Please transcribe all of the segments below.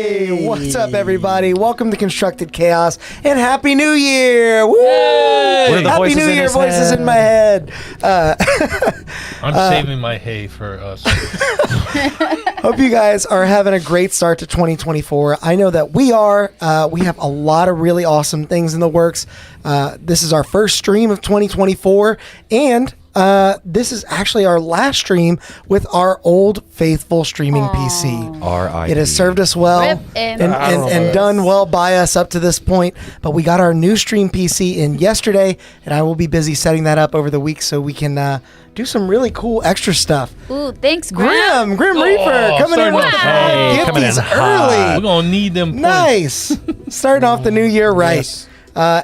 Hey, what's up, everybody? Welcome to Constructed Chaos, and Happy New Year! Woo! Happy New Year voices in my head. I'm saving my hay for us. Hope you guys are having a great start to 2024. I know that we are. We have a lot of really awesome things in the works. This is our first stream of 2024, and this is actually our last stream with our old faithful streaming PC. R.I.P. It has served us well and done well by us up to this point, but we got our new stream PC in yesterday, and I will be busy setting that up over the week so we can do some really cool extra stuff. Ooh, thanks, Grim. Grim Reaper coming in with the coming in early. We're going to need them points. Nice. Starting off the new year right. Yes.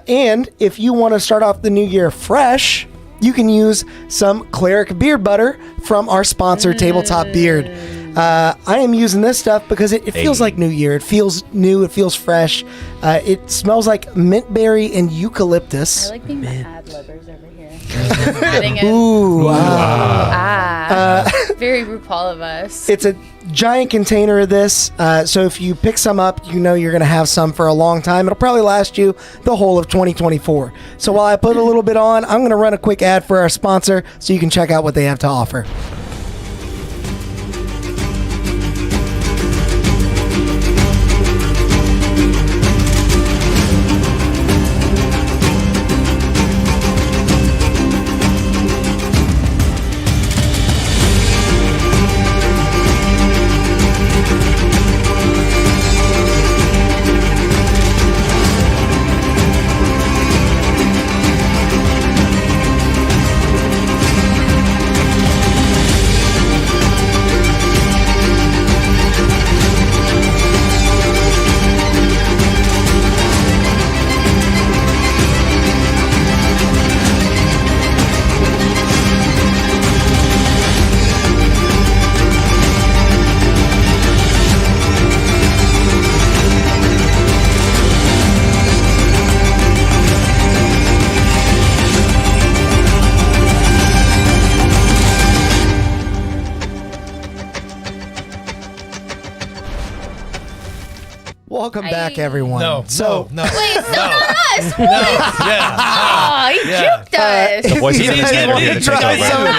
And if you want to start off the new year fresh, you can use some Cleric Beard Butter from our sponsor, Tabletop Beard. I am using this stuff because it feels like New Year. It feels new. It feels fresh. It smells like mint berry and eucalyptus. I like being the ad-libbers over here. Adding it. Ooh. Very RuPaul of us. It's a giant container of this. So if you pick some up, you know you're going to have some for a long time. It'll probably last you the whole of 2024. So while I put a little bit on, I'm going to run a quick ad for our sponsor so you can check out what they have to offer. Welcome back, everyone. No. Wait, it's not us. Yeah. Oh, he juked us. The voices You in guys his head want are to gonna try take over.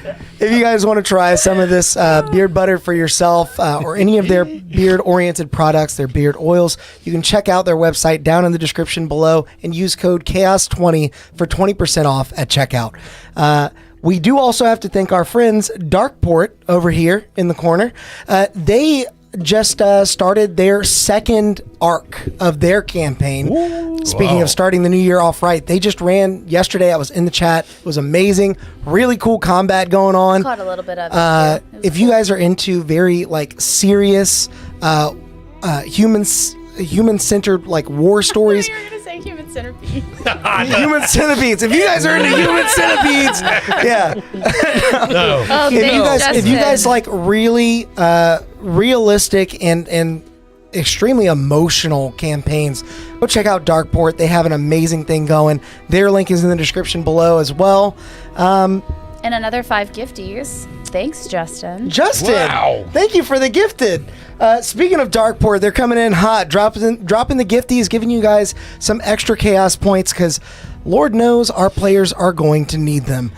some? If you guys want to try some of this beard butter for yourself or any of their beard-oriented products, their beard oils, you can check out their website down in the description below and use code CHAOS20 for 20% off at checkout. We do also have to thank our friends Darkeport over here in the corner. They just started their second arc of their campaign. Ooh, Speaking of starting the new year off right, they just ran yesterday. I was in the chat. It was amazing. Really cool combat going on. Caught a little bit of it. If you guys are into very serious human-centered war stories. You're gonna say human centipede. Human centipedes. If you guys are into human centipedes, yeah. No. Oh, If you guys like really realistic and extremely emotional campaigns, go check out Darkeport. They have an amazing thing going. Their link is in the description below as well. And another 5 gifties. Thanks, Justin. Wow. Thank you for the gifted. Speaking of Darkeport, they're coming in hot, dropping the gifties, giving you guys some extra chaos points because Lord knows our players are going to need them.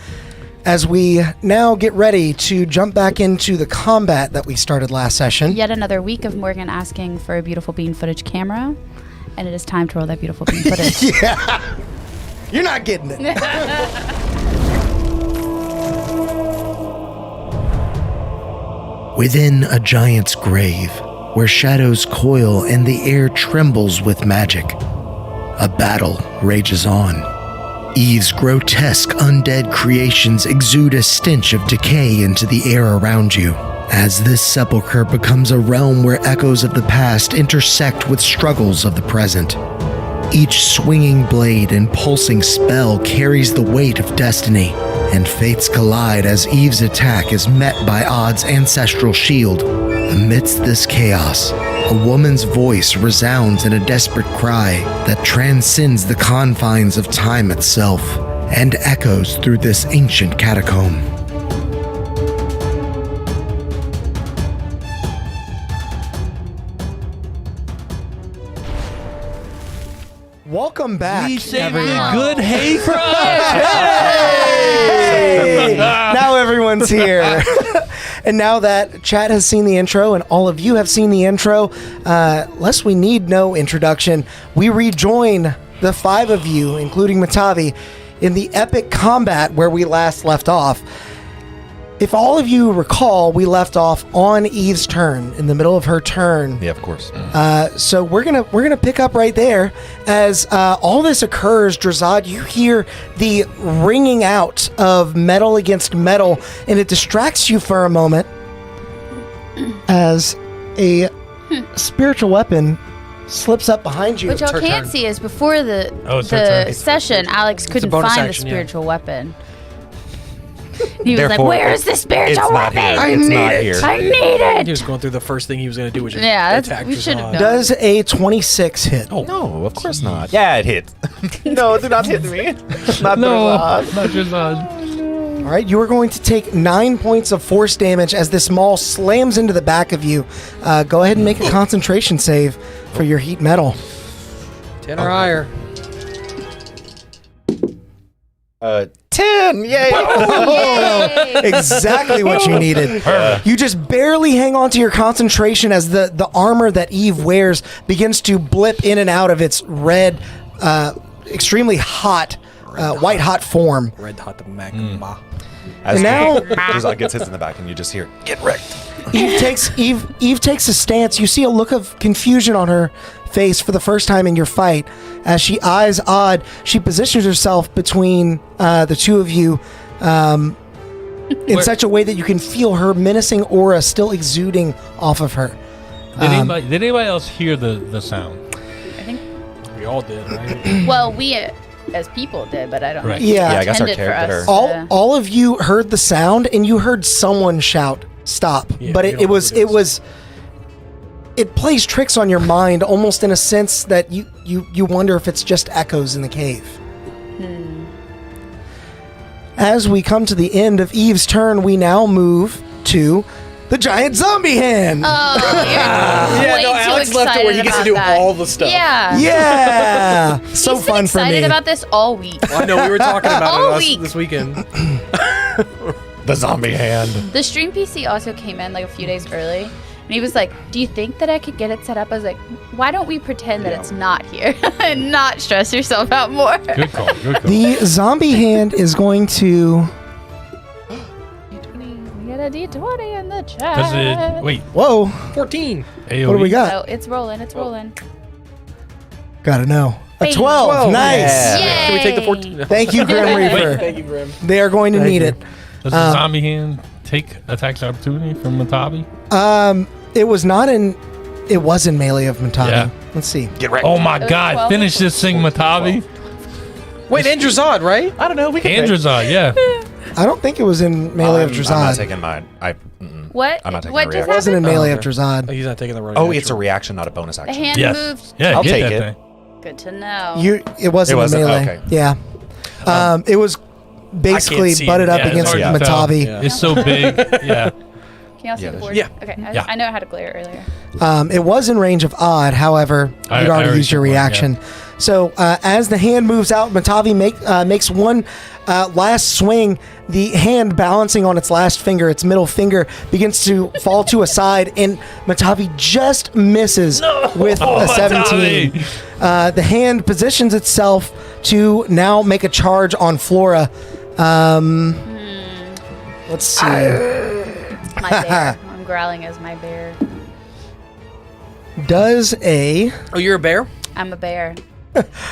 As we now get ready to jump back into the combat that we started last session. Yet another week of Morgan asking for a beautiful bean footage camera, and it is time to roll that beautiful bean footage. Yeah. You're not getting it. Within a giant's grave, where shadows coil and the air trembles with magic, a battle rages on. Eve's grotesque undead creations exude a stench of decay into the air around you, as this sepulchre becomes a realm where echoes of the past intersect with struggles of the present. Each swinging blade and pulsing spell carries the weight of destiny, and fates collide as Eve's attack is met by Odd's ancestral shield. Amidst this chaos, a woman's voice resounds in a desperate cry that transcends the confines of time itself and echoes through this ancient catacomb. Welcome back, We saved the everyone. good hay for us. Hey! Now everyone's here. And now that chat has seen the intro and all of you have seen the intro, lest we need no introduction, we rejoin the 5 of you, including Matavi, in the epic combat where we last left off. If all of you recall, we left off on Eve's turn, in the middle of her turn. Yeah, of course. So we're gonna pick up right there. As all this occurs, Drazad, you hear the ringing out of metal against metal, and it distracts you for a moment as a spiritual weapon slips up behind you. What y'all can't see is before the it's her turn. session, Alex couldn't bonus find action, the yeah. spiritual weapon. He was like, Therefore, "Where's the spiritual it's not weapon? here. I It's need not it. here. I need He it." was going through the first thing he was going to do, which is Yeah, that's- attack we should've Drazad. done. Does a 26 hit? Oh, no, of course not. Yeah, it hit. No, do not hit me. Not No, Drazad. not Drazad. All right, you are going to take 9 points of force damage as this maul slams into the back of you. Go ahead and make a concentration save for your heat metal. 10 or higher. 10, yay! Exactly what you needed. You just barely hang on to your concentration as the armor that Eve wears begins to blip in and out of its red, extremely hot, white hot form. Red hot the magma. As now- Drazad gets hit in the back and you just hear, get wrecked. Eve takes a stance. You see a look of confusion on her face for the first time in your fight. As she eyes Odd, she positions herself between the two of you in such a way that you can feel her menacing aura still exuding off of her. Did anybody else hear the sound? I think. We all did, right? Well, we as people did, but I don't. Right. think Yeah. it's Yeah, I guess our intended for character- us All to- all of you heard the sound, and you heard someone shout, "Stop!" Yeah, but we it don't know was who it it is. was. It plays tricks on your mind, almost in a sense that you wonder if it's just echoes in the cave. As we come to the end of Eve's turn, we now move to the giant zombie hand. Oh, you're way no, too Alex left it where he excited gets to about do that. all the stuff. Yeah. Yeah, so He's been fun for me. excited about this all week. Well, I know, we were talking about All it week. this weekend. The zombie hand. The stream PC also came in like a few days early, and he was like, "Do you think that I could get it set up?" I was like, "Why don't we pretend that it's not here and not stress yourself out more?" Good call. Good call. The zombie hand is going to. D20. We got a D20 in the Does chat. it? Wait. Whoa, 14. AOE? what do we So got? it's rolling. It's rolling. Gotta know. A Bing. 12. Nice. Yeah. Yay! Can we take the 14? Thank you, Grim Reaper. Thank you, Grim. They are going to need it. Does the zombie hand take attacks opportunity from Matabi? It was not in. It was in melee of Matabi. Yeah. Let's see. Get wrecked. Oh my was God! 12. Finish this thing, Matabi. Wait, and Drazad, right? I don't know. We can pick. Andrazad, yeah. I don't think it was in melee of I'm not Drazad. taking mine. What? I'm not taking what a just It wasn't in happened? melee Oh, of okay. Drazad. He's not taking the road. Oh, it's a reaction, not a bonus The action. hand Yes. moved. Yeah, I'll hit take that it. thing. Good to know. It wasn't It wasn't? in melee. Okay. Yeah. It was basically see butted it. up Yeah, it's against hard to tell. Matavi. Yeah. It's so big. Yeah. Can y'all see Yeah, the there's- board? yeah. Okay. Yeah. I know I had a glare earlier. It was in range of Odd, however, I you'd already already used your took one, reaction. So as the hand moves out, Matavi makes one last swing. The hand balancing on its last finger, its middle finger, begins to fall to a side, and Matavi just misses with a 17. Matavi! The hand positions itself to now make a charge on Flora. Let's see. My bear. I'm growling as my bear. Does a Oh, you're a bear? I'm a bear.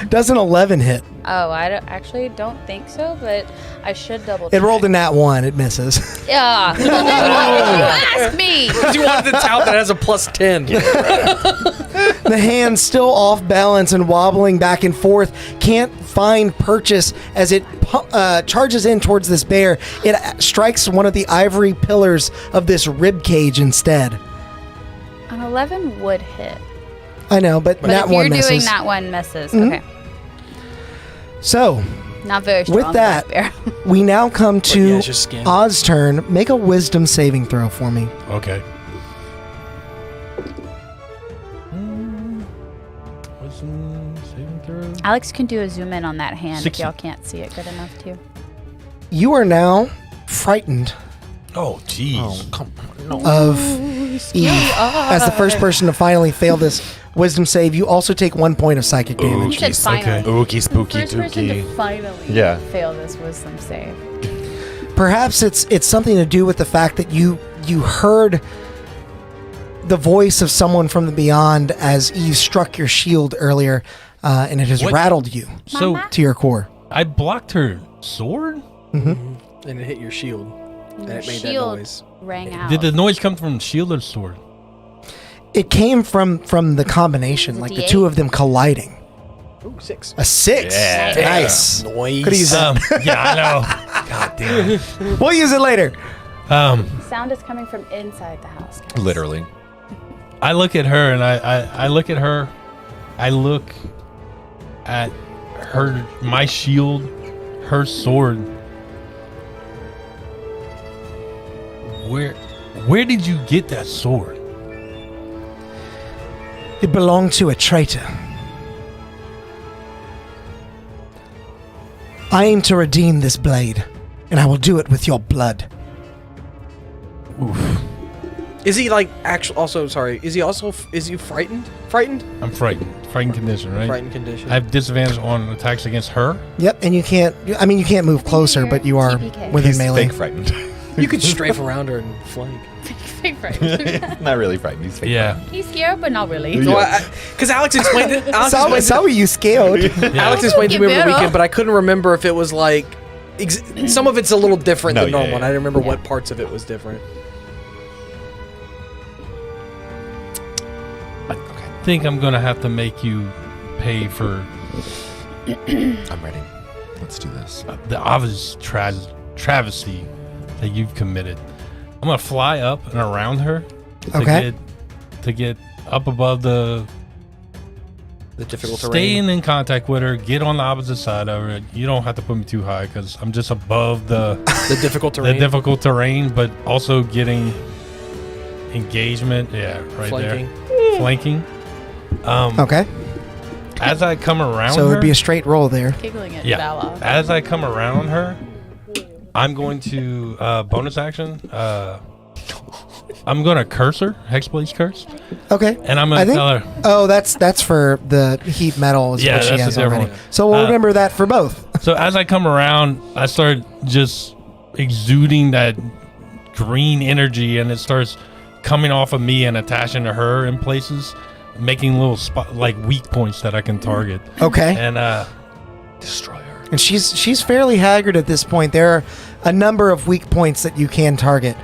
does an 11 hit? Oh, I actually don't think so, but I should double It check. rolled a nat 1. It misses. Yeah. Well, then why did you ask me? Because you wanted the tout that has a plus 10. The hand still off balance and wobbling back and forth, can't find purchase as it charges in towards this bear. It strikes one of the ivory pillars of this rib cage instead. An 11 would hit. I know, but But nat if 1 you're misses. doing that one misses. Okay. So, Not very strong. with that, bear. we now come yeah, to it's just skin. Oz's turn. Make a wisdom saving throw for me. Okay. Wisdom saving throw. Alex can do a zoom in on that hand 60. if y'all can't see it good enough too. You are now frightened Oh, jeez. Oh, come on. No. of Eve as the first person to finally fail this wisdom save. You also take 1 point of psychic You damage. said finally. Ookie, spooky, First person dookie. to finally Yeah. fail this wisdom save. Perhaps it's something to do with the fact that you heard the voice of someone from the beyond as Eve struck your shield earlier, and it has What? rattled you So Mama? to your core. I blocked her sword? And it hit your shield. And it made that Shield noise. rang out. Did the noise come from shield or sword? It came from the combination, Was it like the D8? two of them colliding. Ooh, 6. A 6. Yeah. Nice. Noise. Could have used that. Yeah, I know. God damn. We'll use it later. Sound is coming from inside the house. guys. Literally. I look at her and I look at her. I look at her, my shield, her sword. Where did you get that sword? It belonged to a traitor. I aim to redeem this blade, and I will do it with your blood. Oof. Is he like actual? Also, sorry. Is he also? Is he frightened? Frightened? I'm frightened. Frightened condition, right? Frightened condition. I have disadvantage on attacks against her. Yep, and you can't can't move closer, but you are TPK. within He's melee. fake frightened. You could strafe around her and flank. Fake frightened. Not really frightened. He's fake. Yeah. He's scared, but not really. So because Alex explained it. Alex explained How are you scared? Alex explained to me over the Qué weekend, pedo. but I couldn't remember if it was like some of it's a little different No, than yeah, normal. yeah. And I didn't remember Yeah. what parts of it was different. Okay. I think I'm gonna have to make you pay for I'm ready. Let's do this. the obvious travesty that you've committed. I'm gonna fly up and around her Okay. to get up above the difficult terrain. staying in contact with her, get on the opposite side of her. You don't have to put me too high because I'm just above the difficult the terrain. difficult terrain, but also getting engagement. Yeah, right Flanking. there, flanking. Okay, As I come around so it her, would be a straight roll there. Giggling at yeah. Bella. As I come around her, I'm going to bonus action. I'm going to curse her, Hexblade's curse, Okay, and I'm I going to think- tell her. Oh, that's for the heat metal is Yeah, what she that's has a different already. one. So we'll remember that for both. So as I come around, I start just exuding that green energy, and it starts coming off of me and attaching to her in places, making little spot like weak points that I can target. Okay, And Destroy her. and she's fairly haggard at this point. There are a number of weak points that you can target.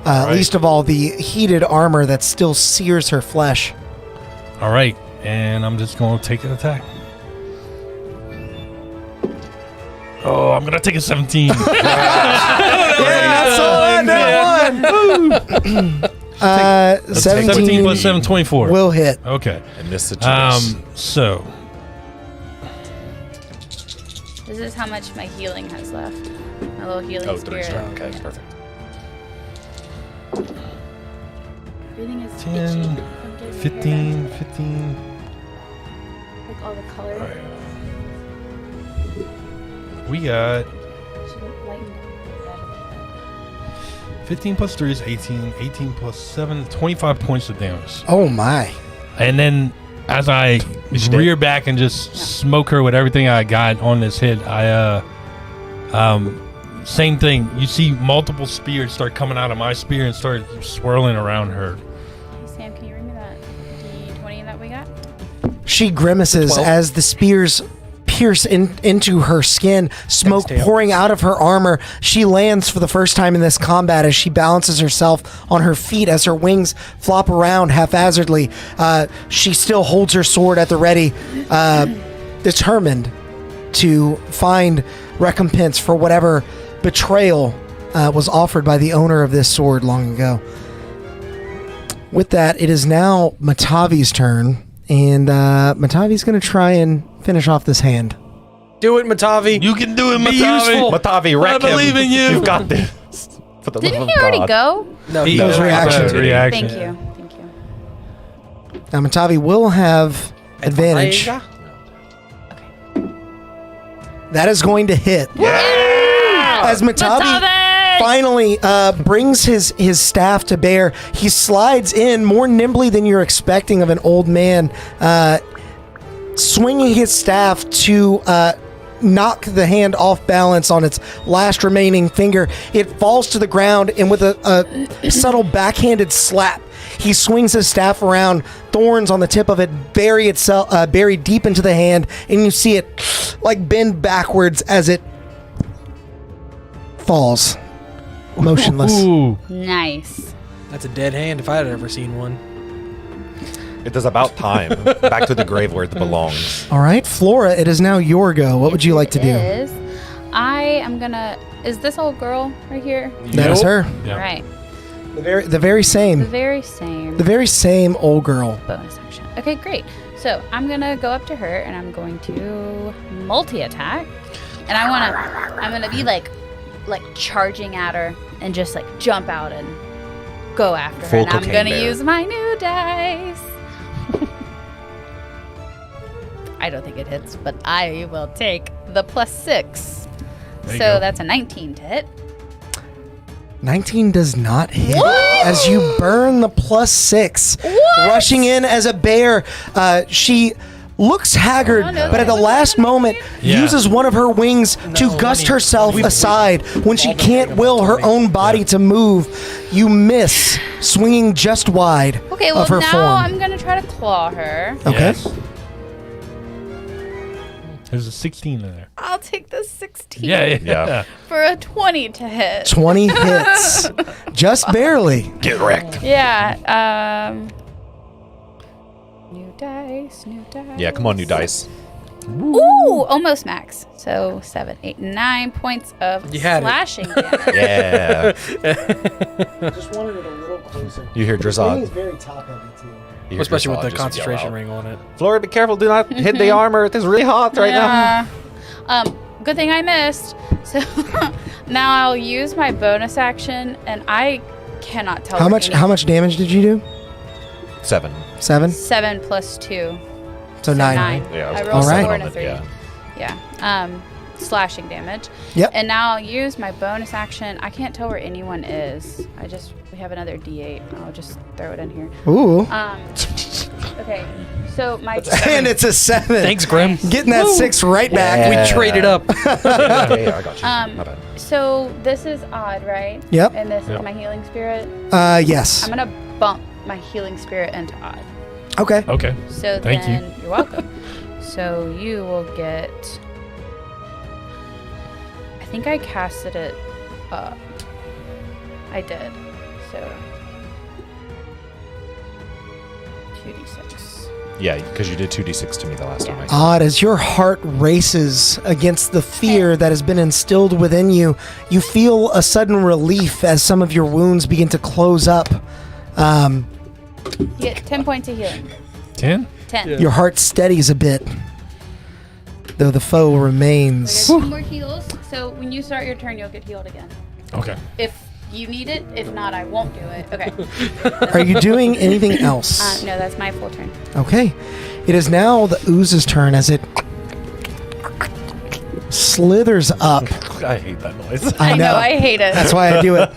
Right. Least of all, the heated armor that still sears her flesh. all right, and I'm just going to take an attack. Oh, I'm going to take a 17. That's 17 plus 7, 24. will hit. Okay. In this situation. So This is how much my healing has left. My little healing oh, 3 spirit. star. Okay, perfect. Everything is 10, itchy from getting 15, hair 15. done. Like all the color. All right. We got Should lighten it. 15 plus 3 is 18. 18 plus 7, 25 points of damage. Oh my. And then as I Is she rear back and just smoke her with everything I got on this hit, same thing. You see multiple spears start coming out of my spear and start swirling around her. Hey, Sam, can you read me that D20 that we got? She grimaces 12. as the spears pierce into her skin, smoke Tail. pouring out of her armor. She lands for the first time in this combat as she balances herself on her feet as her wings flop around haphazardly. She still holds her sword at the ready, determined to find recompense for whatever betrayal was offered by the owner of this sword long ago. With that, it is now Matavi's turn, and Matavi's going to try and finish off this hand. Do it, Matavi. You can do it, Be Matavi. useful. Matavi, wreck I him. believe in you. You've got this. For the Didn't love he of already God. go? No, He- That was reaction. Reaction. Thank you. Thank you. Now, Matavi will have advantage. That is going to hit. As Matavi finally brings his staff to bear, he slides in more nimbly than you're expecting of an old man, swinging his staff to knock the hand off balance on its last remaining finger. It falls to the ground, and with a subtle backhanded slap, he swings his staff around, thorns on the tip of it buried deep into the hand, and you see it like bend backwards as it falls, motionless. Ooh. Nice. That's a dead hand if I had ever seen one. It is about time. Back to the grave where it belongs. All right, Flora, it is now your go. What would you like to do? I am gonna. Is this old girl right here? That is her. Yeah. Right. The very same. The very same. The very same old girl. Bonus action. Okay, great. So I'm gonna go up to her and I'm going to multi-attack, and I'm gonna be like charging at her and just like jump out and go after her. And I'm gonna use my new dice. I don't think it hits, but I will take the +6. There you So go. that's a 19 to hit. 19 does not hit. What? As you burn the +6. What? Rushing in as a bear, she looks haggard, Oh, no, but at the that last was moment Yeah. uses one of her wings to gust herself aside when she can't will her own body to move. You miss, swinging just wide Okay, well of her now form. I'm gonna try to claw her. Okay. Yes. There's a 16 in there. I'll take the 16 Yeah. for a 20 to hit. 20 hits. Just barely. Get wrecked. Yeah. New dice. Yeah, come on, new dice. Ooh, almost max. So 7, 8, 9 points of You had it. slashing damage. Yeah. Just wanted it a little closer. You hear Drazad. very top heavy too. You hear Especially with Drazad the just yell concentration out. ring on it. Flora, be careful. Do not hit the armor. It is really hot right now. Yeah. Good thing I missed. So now I'll use my bonus action, and I cannot tell. How much damage did you do? 7. 7? 7 plus 2. So 9. Yeah, I was rolled All right. 4 and a on 3. it, Yeah. Slashing damage. Yep. And now I'll use my bonus action. I can't tell where anyone is. We have another D8. I'll just throw it in here. Ooh. Okay. So my And it's a 7. Thanks, Grim. Getting that 6 right back. Yeah. We traded up. Yeah, I got you. My bad. So this is odd, right? Yep. And this Yep. is my healing spirit. Yes. I'm gonna bump my healing spirit into odd. Okay. Okay. So Thank you. then you're welcome. So you will get. I think I casted it up. I did. So 2d6. Yeah, because you did 2d6 to me the last time. I Odd, as your heart races against the fear that has been instilled within you, you feel a sudden relief as some of your wounds begin to close up. You get 10 points of healing. 10? 10. Your heart steadies a bit, though the foe remains. So I get 2 more heals. So when you start your turn, you'll get healed again. Okay. If you need it. If not, I won't do it. Okay. Are you doing anything else? No, that's my full turn. Okay. It is now the ooze's turn as it slithers up. I hate that noise. I know. I hate it. That's why I do it.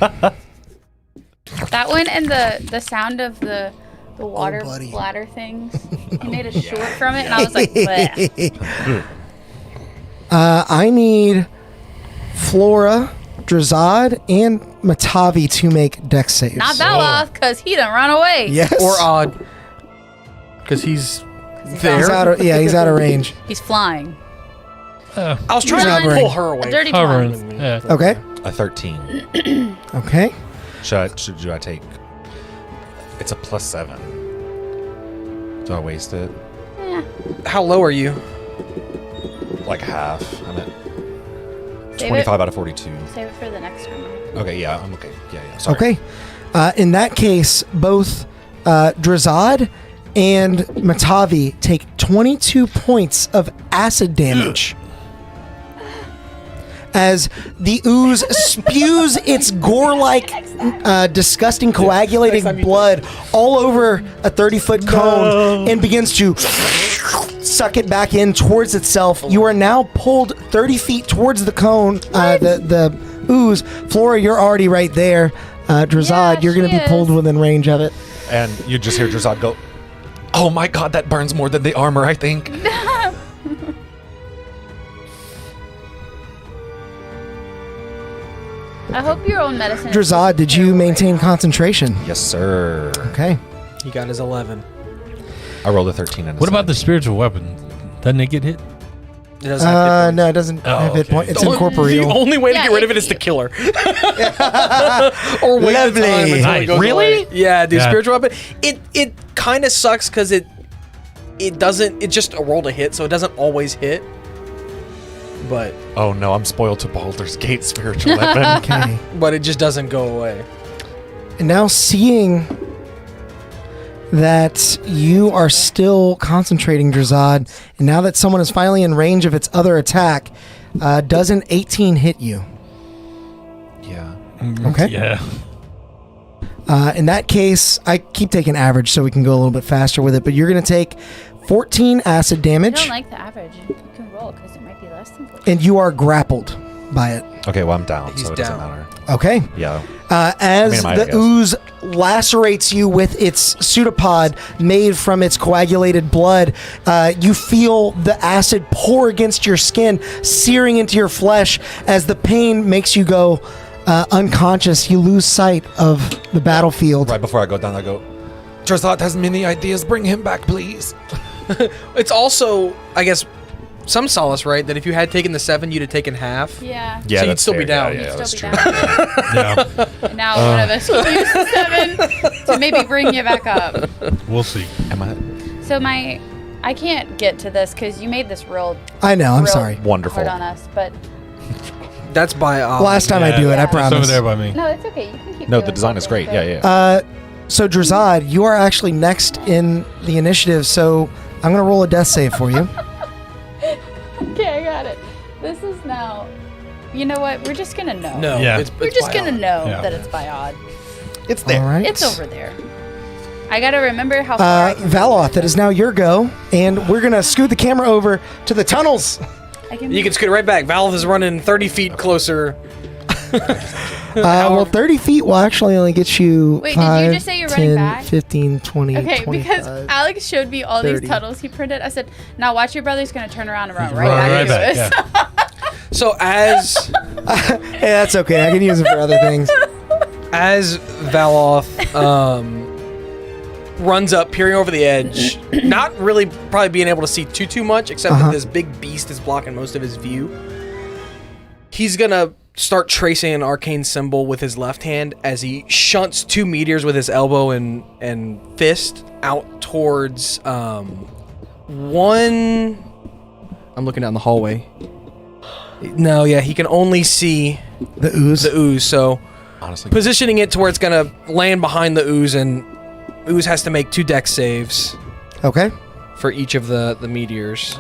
That one and the sound of the water buddy. bladder things. He made a short from it, and I was like, bleh. I need Flora, Drazad, and Matavi to make dex saves. Not Beloth, because he done run away. Yes. Or Odd. Because he's there. He's out of, he's out of range. He's flying. I was trying He's to hovering. pull her A away. dirty Hovering. twat. Yeah. Okay. A 13. Okay. Should I take? It's a +7. Do I waste it? How low are you? Like half. I'm at Save 25 out of 42. Save it for the next time. Okay, yeah, I'm okay. Yeah. Sorry. Okay. In that case, both Drazad and Matavi take 22 points of acid damage as the ooze spews its gore-like, disgusting, coagulating blood all over a 30-foot cone and begins to suck it back in towards itself. You are now pulled 30 feet towards the cone, the ooze. Flora, you're already right there. Drazad, Yeah, you're going to she be pulled is. within range of it. And you just hear Drazad go, "Oh my god, that burns more than the armor, I think." I hope your own medicine. is Drazad, did you maintain concentration? Yes, sir. Okay. He got his 11. I rolled a 13 and a What about 7. the spiritual weapon? Doesn't it get hit? It doesn't have hit points. No, it doesn't have hit okay. point. It's The incorporeal. only way to Yeah, get rid of it it- is to kill her. Or wait the Lovely. time until it Nice. goes Really? away. Yeah, dude, Yeah. spiritual weapon. It kind of sucks because it doesn't. It's just a roll to hit, so it doesn't always hit. But Oh no, I'm spoiled to Baldur's Gate spiritual weapon. Okay. it just doesn't go away. And now seeing that you are still concentrating, Drazad, and now that someone is finally in range of its other attack, does an 18 hit you? Yeah. Okay. Yeah. In that case, I keep taking average so we can go a little bit faster with it, but you're going to take 14 acid I damage, don't like the average. You can roll because it might be less than 40. and you are grappled by it. Okay, well I'm down, He's so it doesn't down. matter. Okay. Yeah. As I the guess. ooze lacerates you with its pseudopod made from its coagulated blood, you feel the acid pour against your skin, searing into your flesh. As the pain makes you go unconscious, you lose sight of the battlefield. Right before I go down, I go, Drazad has many ideas. Bring him back, please. It's also, I guess, some solace, right? That if you had taken the 7, you'd have taken half. Yeah. Yeah, So you'd that's still be fair. down. Yeah, yeah, Still that's be true. down. Yeah. And now one of us can use the 7 to maybe bring you back up. We'll see. Am I So I can't get to this because you made this real I know, I'm real sorry. wonderful? hard on us. But That's by Last time I do it, I Yeah. It's over promise. there by me. no, it's okay. You can keep. No, doing the design is something, great. Yeah, but- yeah. So Drazad, you are actually next in the initiative, so I'm going to roll a death save for you. Okay, I got it. This is now. You know what? We're just gonna know. No, Yeah. We're just gonna know Yeah. that it's by odd. It's All right. It's over there. I gotta remember how far. I can Valoth, it is now your go, and we're going to scoot the camera over to the tunnels. I can. You can scoot right back. Valve is running 30 feet closer. Well, 30 feet will actually only get you Wait, did you 5, just say you're running 10, back? 15, 20, Okay, 25. because Alex showed me all 30. these tunnels he printed. I said, "Now watch your brother's gonna turn around and run Run right back to us." yeah. So as Hey, that's okay. I can use it for other things. as Valoth runs up, peering over the edge, not really probably being able to see too much, except that this big beast is blocking most of his view. He's gonna start tracing an arcane symbol with his left hand as he shunts 2 meteors with his elbow and fist out towards one. I'm looking down the hallway. No, yeah, he can only see The ooze. the ooze, so Honestly, positioning it to where it's gonna land behind the ooze, and ooze has to make 2 dex saves Okay. for each of the meteors.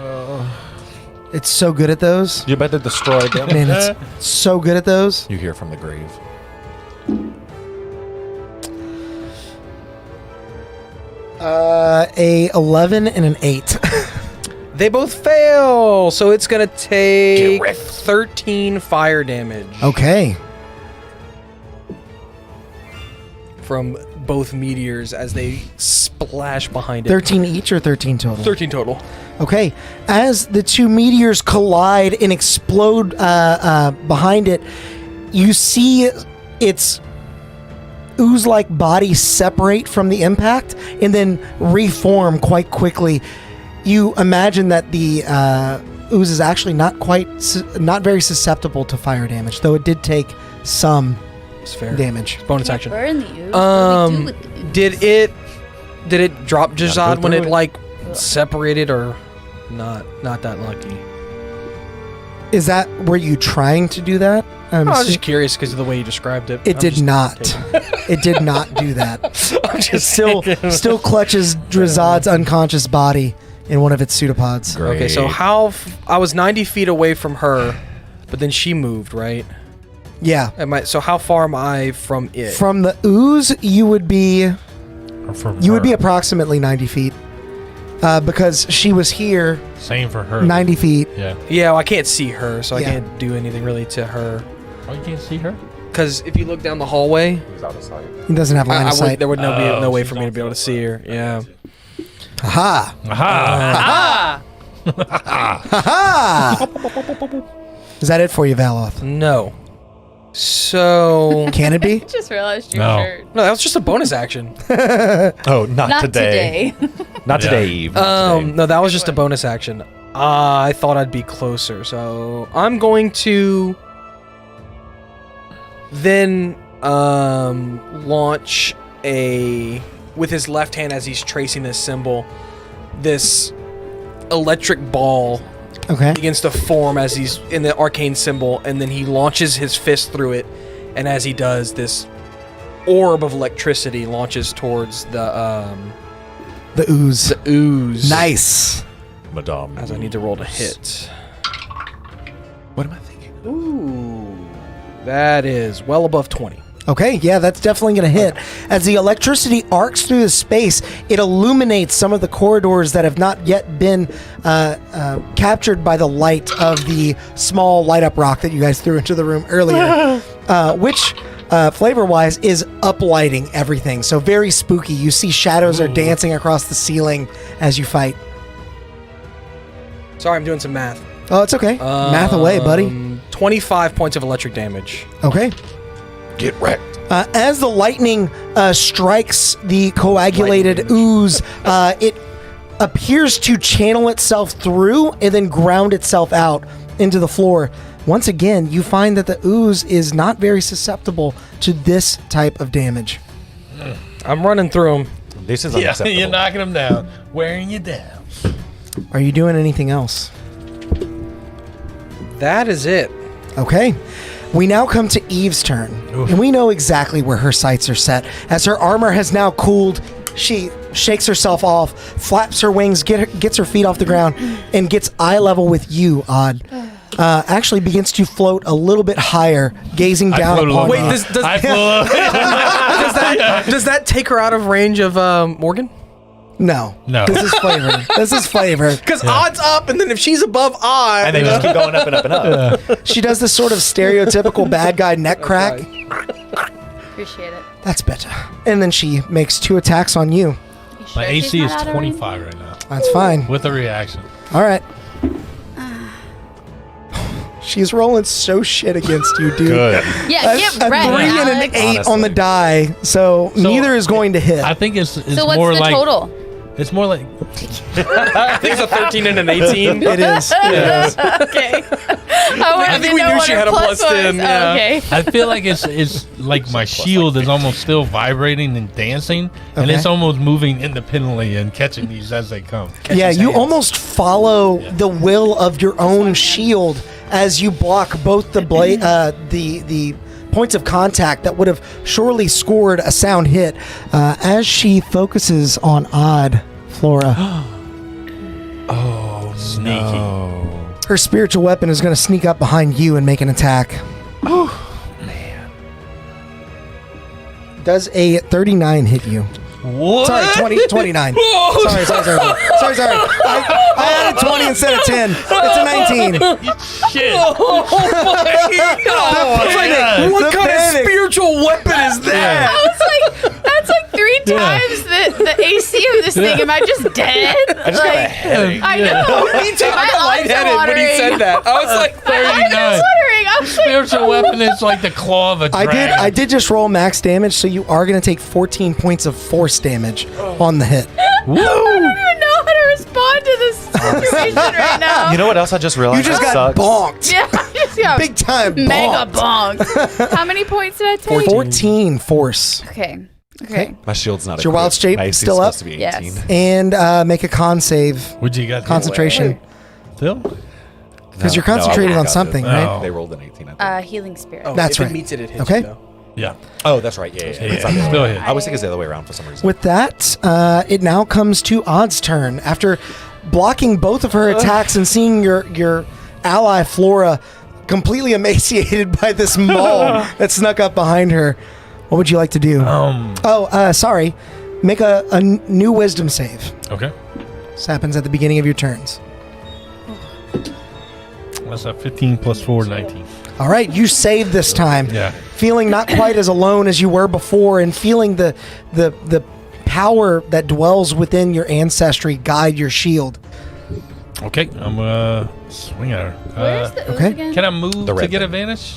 It's so good at those. you better destroy them. Man, it's so good at those. You hear from the grave. A 11 and an 8. They both fail, so it's gonna take 13 fire damage Okay. from both meteors as they splash behind it. 13 each or 13 total? 13 total. Okay. As the 2 meteors collide and explode behind it, you see its ooze-like body separate from the impact and then reform quite quickly. You imagine that the ooze is actually not very susceptible to fire damage, though it did take some It's fair. damage. Bonus Can't action. burn the ooze. What do we do with the ooze? Did it drop Jazad when through it it. like separated, or not that lucky? Is that, were you trying to do that? I was just curious because of the way you described it. It I'm did just not. taking- It did not do that. I'm It just still clutches Drazad's unconscious body in one of its pseudopods. Okay, so I was 90 feet away from her, But then she moved, right? Yeah. So how far am I from it? From the ooze, you would be approximately 90 feet. Because she was here Same for her. 90 feet. Yeah. Yeah, well, I can't see her, so I Yeah. can't do anything really to her. Oh, you can't see her? Because if you look down the hallway, He's out of sight. He doesn't have line of sight. there would be no way she's for me to be able to see her. Yeah. Aha! Aha! Ha! Is that it for you, Valoth? No. So Can it be? Just realized your No. shirt. no, that was just a bonus action. Oh, not, Not today. today. Not Yeah. today, Eve. Not today. No, that was just a bonus action. I thought I'd be closer, so I'm going to then launch with his left hand as he's tracing this symbol, this electric ball Okay. begins to form as he's in the arcane symbol, and then he launches his fist through it, and as he does, this orb of electricity launches towards the The ooze. ooze. Nice. Madame. As I need to roll to hit. What am I thinking? Ooh, that is well above 20. Okay, yeah, that's definitely going to hit. As the electricity arcs through the space, it illuminates some of the corridors that have not yet been captured by the light of the small light-up rock that you guys threw into the room earlier, which, flavor-wise, is uplighting everything. So very spooky. You see shadows are dancing across the ceiling as you fight. Sorry, I'm doing some math. Oh, it's okay. Math away, buddy. 25 points of electric damage. Okay. Get wrecked. As the lightning strikes the coagulated ooze, it appears to channel itself through and then ground itself out into the floor. Once again, you find that the ooze is not very susceptible to this type of damage. I'm running through them. This is Yeah, unacceptable. you're knocking him down. Wearing you down. Are you doing anything else? That is it. Okay. We now come to Eve's turn, and we know exactly where her sights are set. As her armor has now cooled, she shakes herself off, flaps her wings, gets her feet off the ground, and gets eye level with you, Odd. Actually begins to float a little bit higher, gazing down float a upon little you. Wait, does I flew up. does that take her out of range of Morgan? No. No. This is flavor. This is flavor. Because Odd's up, and then if she's above Odd, And they just keep going up and up and up. She does this sort of stereotypical bad guy neck crack. Appreciate it. That's better. And then she makes 2 attacks on you. You sure My she's AC not is out of range? 25 right now. That's fine. With a reaction. All right. She's rolling so shit against you, dude. Good. Yeah, A get 3 wrecked, and an Alex. 8 on the Honestly. die, so neither is going to hit. I think it's So what's more the like total? it's more like I think it's a 13 and an 18. It is. Okay. I think we knew she had a plus 10, yeah. Okay. I feel like it's like my shield is almost still vibrating and dancing, and Okay. it's almost moving independently and catching these as they come. Yeah, you hands. almost follow the will of your own shield as you block both the blade, the points of contact that would have surely scored a sound hit. As she focuses on Odd, Flora, Sneaky. her spiritual weapon is going to sneak up behind you and make an attack. Does a 39 hit you? What? Sorry, 29. Sorry. I added 20 instead of 10. It's a 19. Shit. What The kind panic. of spiritual weapon is that? I was like, that's like 3 times the AC of this thing. Am I just dead? I just got a headache. I know. Me too. I My got eyes are lightheaded when he watering. said that. I was like, I was 39. wondering. I was like, Spiritual weapon is like the claw of a dragon. I did just roll max damage, so you are going to take 14 points of force damage on the hit. I don't even know how to respond to this situation right now. You know what else I just realized? You just that got sucks? bonked. Yeah, I just got Big time mega bonked. bonk. How many points did I take? 14 force. Okay. Okay. My shield's not Is your wild equipped. shape My AC is still up? supposed to be Yes. 18. And make a con save. What'd you got? Concentration. Phil? Because you're No, I concentrating would've on got something, this. right? They rolled an 18, I think. Healing spirit. oh, That's if right. it meets it, it hits Okay. you, though. Yeah. Oh, that's right. Yeah. It's not the other Still way. hit. I was thinking it's the other way around for some reason. With that, it now comes to Odd's turn. After blocking both of her attacks and seeing your ally Flora completely emaciated by this mole that snuck up behind her. What would you like to do? Sorry. Make a new wisdom save. Okay. This happens at the beginning of your turns. That's a 15 plus 4, 19. All right, you saved this time. Yeah. Feeling not quite as alone as you were before, and feeling the power that dwells within your ancestry guide your shield. Okay, I'm gonna swing at her. Where's the ooze okay. again? Can I move The to red get thing. advantage?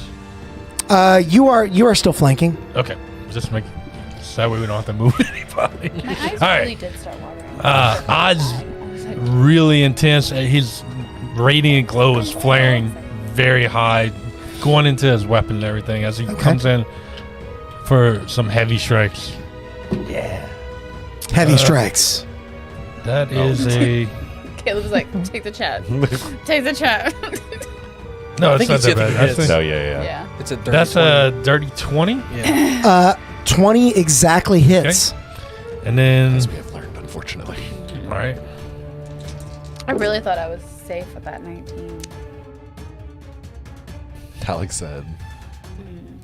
You are still flanking. Okay, just make so that way we don't have to move anybody. My eyes All right. really did start watering. Odds I was like, really intense. His radiant glow is flaring very high, going into his weapon and everything as he comes in for some heavy strikes. Heavy strikes. That is a Caleb was like, take the chat. Take the chat. no. think It's he's not that hit bad. the That's, No, yeah. Yeah. It's a dirty that's 20. a dirty 20, Yeah. 20 exactly hits. and then As we have learned, unfortunately. all right. I really thought I was safe with that 19. Alex said.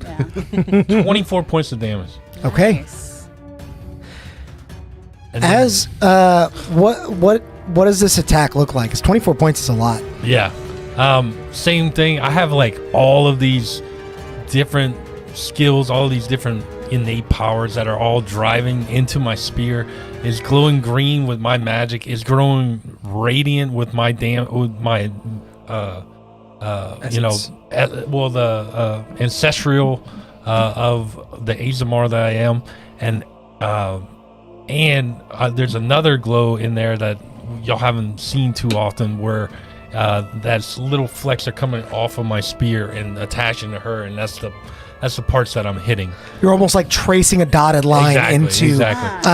Yeah. 24 points of damage. Okay. Nice. And then- As what does this attack look like? Because 24 points is a lot. yeah, same thing. I have like all of these different skills, all these different innate powers that are all driving into my spear. Is glowing green with my magic. Is growing radiant with my Essence. the ancestral of the Azamar that I am, and there's another glow in there that y'all haven't seen too often, where that's little flecks are coming off of my spear and attaching to her, and that's the parts that I'm hitting. You're almost like tracing a dotted line into. Exactly.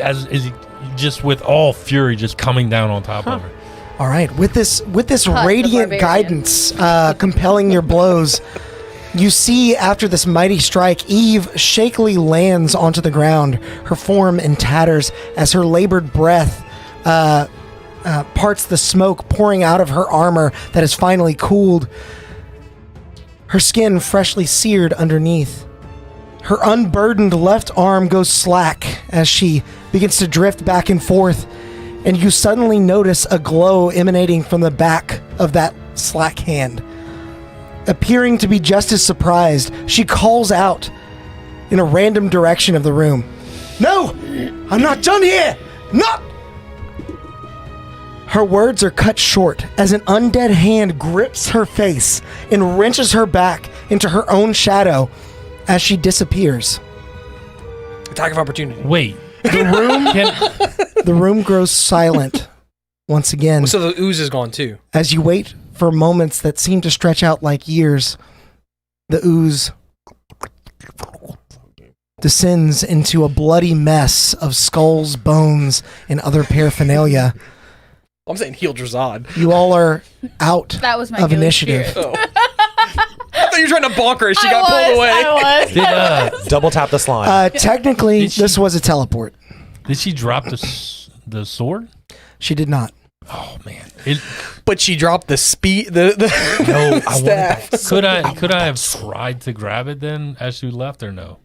As is just with all fury just coming down on top of her. All right, with this the radiant barbarian. guidance compelling your blows, you see after this mighty strike, Eve shakily lands onto the ground, her form in tatters as her labored breath parts the smoke pouring out of her armor that has finally cooled. Her skin freshly seared underneath. Her unburdened left arm goes slack as she begins to drift back and forth, and you suddenly notice a glow emanating from the back of that slack hand. Appearing to be just as surprised, she calls out in a random direction of the room. "No! I'm not done here! Not!" Her words are cut short as an undead hand grips her face and wrenches her back into her own shadow as she disappears. Attack of opportunity. Wait, The room grows silent once again So the ooze is gone too. as you wait for moments that seem to stretch out like years. The ooze descends into a bloody mess of skulls, bones, and other paraphernalia. I'm saying heal Drazad. You all are out That was my of healing initiative. spirit. Oh. I thought you were trying to bonk her. She got pulled away. I was. Double tap the slime. Technically, Did she- this was a teleport. did she drop the sword? She did not. Oh man, But she dropped the speed. The no. I wanted staff. that. Could I have tried to grab it then as she left or no?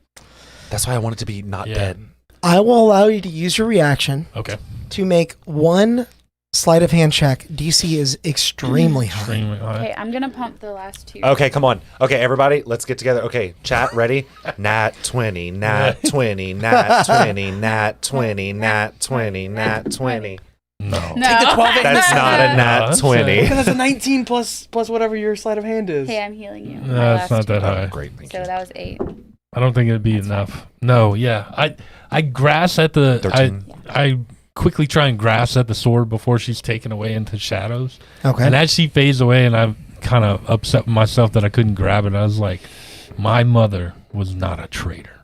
That's why I want it to be not Yeah. dead. I will allow you to use your reaction Okay. to make one sleight of hand check. DC is extremely high. Extremely high. Okay, I'm gonna pump the last two. Okay, come on. Okay, everybody, let's get together. Okay, chat, ready? Nat 20, nat 20, nat 20, nat 20, nat 20, nat 20. No. No. Take the 12. That's not a No, nat that's 20. Because that's a 19 plus whatever your sleight of hand is. Hey, I'm healing you. No, My it's last not two. that high. Great, thank So you. that was 8. I don't think it'd be enough. No, yeah. I grass at the 13. I quickly try and grasp at the sword before she's taken away into shadows. Okay. And as she fades away and I'm kind of upset with myself that I couldn't grab it, I was like, my mother was not a traitor.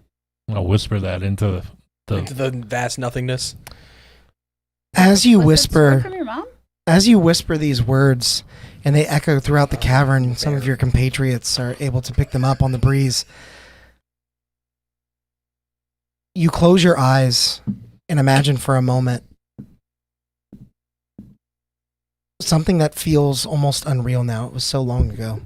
I'll whisper that into Into the vast nothingness. As you Was that sword whisper, from your mom? as you whisper these words, and they echo throughout the cavern, some of your compatriots are able to pick them up on the breeze. You close your eyes and imagine for a moment something that feels almost unreal now. It was so long ago.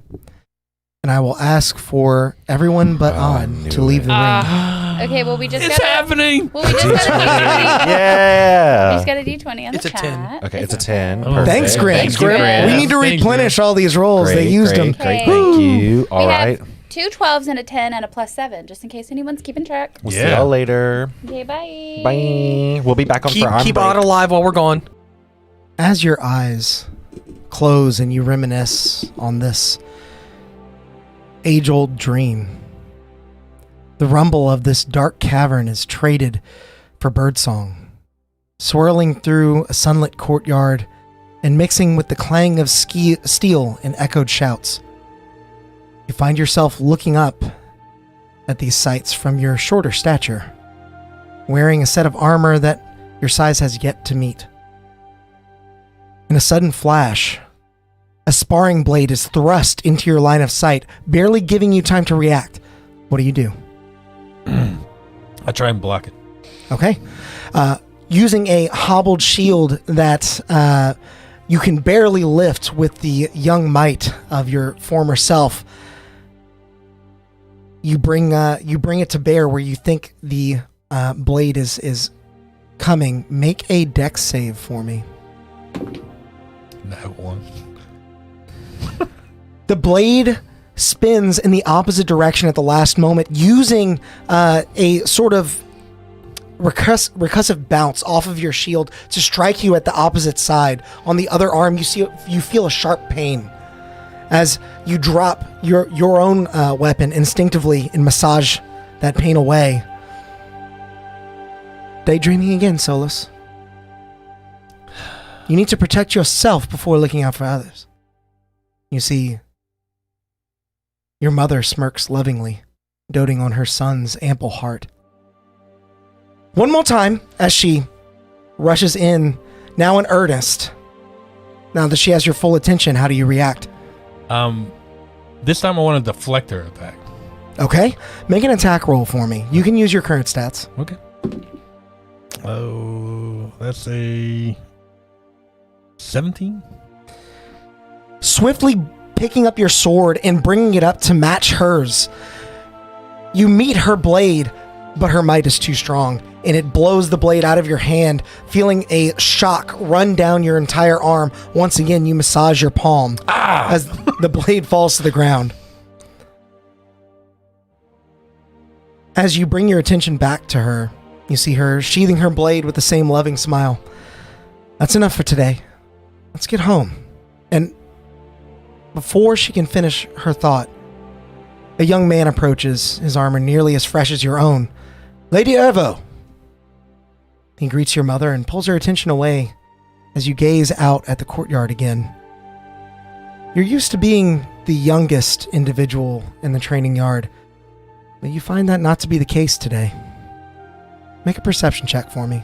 And I will ask for everyone but On to leave the room. Okay, well, we just It's got happening. Well, we just got a D20. We Yeah. just got a D20 on It's the a 10. chat. Okay, it's a 10. Oh, Perfect. Thanks, Grant. Thanks, Grant. We need to Thanks, replenish all these rolls. They used them. Great, Okay. thank you. All We right. have 2 12s and a 10 and a +7, just in case anyone's keeping track. We'll see Yeah. y'all later. Okay, bye. Bye. We'll be back on for arm Keep break. Odd alive while we're gone. As your eyes close and you reminisce on this age-old dream, the rumble of this dark cavern is traded for birdsong, swirling through a sunlit courtyard and mixing with the clang of steel and echoed shouts. You find yourself looking up at these sights from your shorter stature, wearing a set of armor that your size has yet to meet. In a sudden flash, a sparring blade is thrust into your line of sight, barely giving you time to react. What do? I try and block it. Okay. Using a hobbled shield that you can barely lift with the young might of your former self, you bring it to bear where you think the blade is coming. Make a dex save for me. That one. The blade spins in the opposite direction at the last moment, using a sort of recursive bounce off of your shield to strike you at the opposite side. On the other arm, you feel a sharp pain as you drop your own weapon instinctively and massage that pain away. Daydreaming again, Solus. You need to protect yourself before looking out for others. You see, your mother smirks lovingly, doting on her son's ample heart. One more time, as she rushes in, now in earnest. Now that she has your full attention, how do you react? This time I want to deflect her attack. Okay, make an attack roll for me. You can use your current stats. Okay. Oh, that's a 17. Swiftly picking up your sword and bringing it up to match hers. You meet her blade, but her might is too strong, and it blows the blade out of your hand, feeling a shock run down your entire arm. Once again, you massage your palm as the blade falls to the ground. As you bring your attention back to her, you see her sheathing her blade with the same loving smile. That's enough for today. Let's get home. And before she can finish her thought, a young man approaches, his armor nearly as fresh as your own. Lady Ervo! He greets your mother and pulls her attention away as you gaze out at the courtyard again. You're used to being the youngest individual in the training yard, but you find that not to be the case today. Make a perception check for me.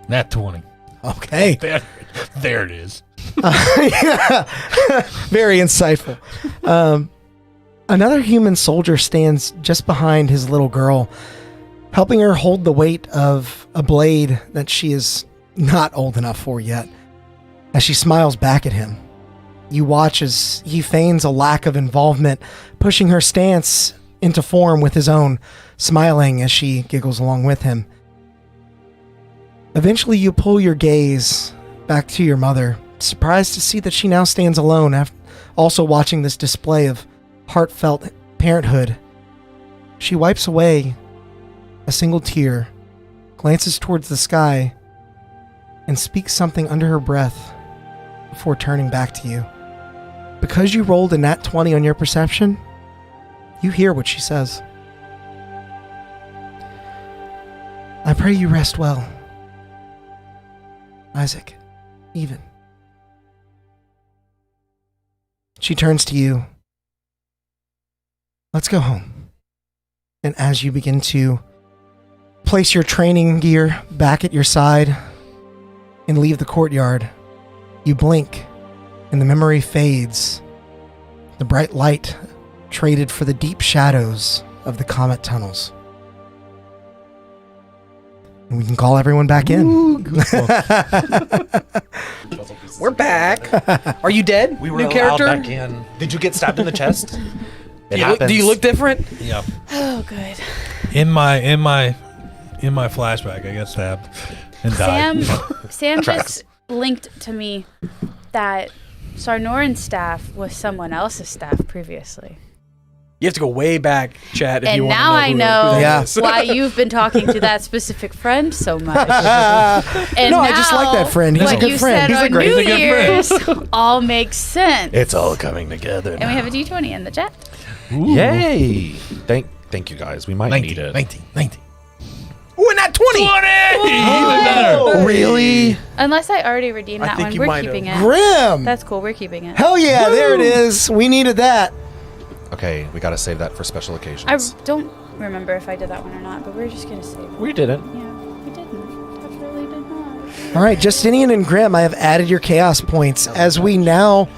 Nat 20. Okay. There it is. Very insightful. Another human soldier stands just behind his little girl, helping her hold the weight of a blade that she is not old enough for yet. As she smiles back at him, you watch as he feigns a lack of involvement, pushing her stance into form with his own, smiling as she giggles along with him. Eventually, you pull your gaze back to your mother, surprised to see that she now stands alone, after also watching this display of heartfelt parenthood. She wipes away a single tear, glances towards the sky, and speaks something under her breath before turning back to you. Because you rolled a nat 20 on your perception, you hear what she says. I pray you rest well, Isaac, even. She turns to you. Let's go home. And as you begin to place your training gear back at your side and leave the courtyard, you blink and the memory fades. The bright light traded for the deep shadows of the comet tunnels. And we can call everyone back in. We're back. Are you dead? We were New allowed character? back in. Did you get stabbed in the chest? It Do you look different? Yeah. Oh, good. In my flashback, I got stabbed and died. Sam Tracks. just blinked to me that Sarnoran's staff was someone else's staff previously. You have to go way back, chat, if And you want to now I know who Yeah. that is. why you've been talking to that specific friend so much. And No, I just like that friend. He's a what good you friend. Said He's a on great- New he's a good Year's all makes sense. It's all coming together. And we have a D20 in the chat. Ooh. Yay! Thank you guys. We might 19, need it. 19. Ooh, and that 20! Even better. Really? Unless I already redeemed I that think one. you We're might keeping have. it. Grim. That's cool. We're keeping it. Hell yeah, there it is. We needed that. Okay, we gotta save that for special occasions. I don't remember if I did that one or not, but we're just going to save it. We didn't. Yeah, we didn't. Definitely did not. All right, Justinian and Grim, I have added your chaos points as we now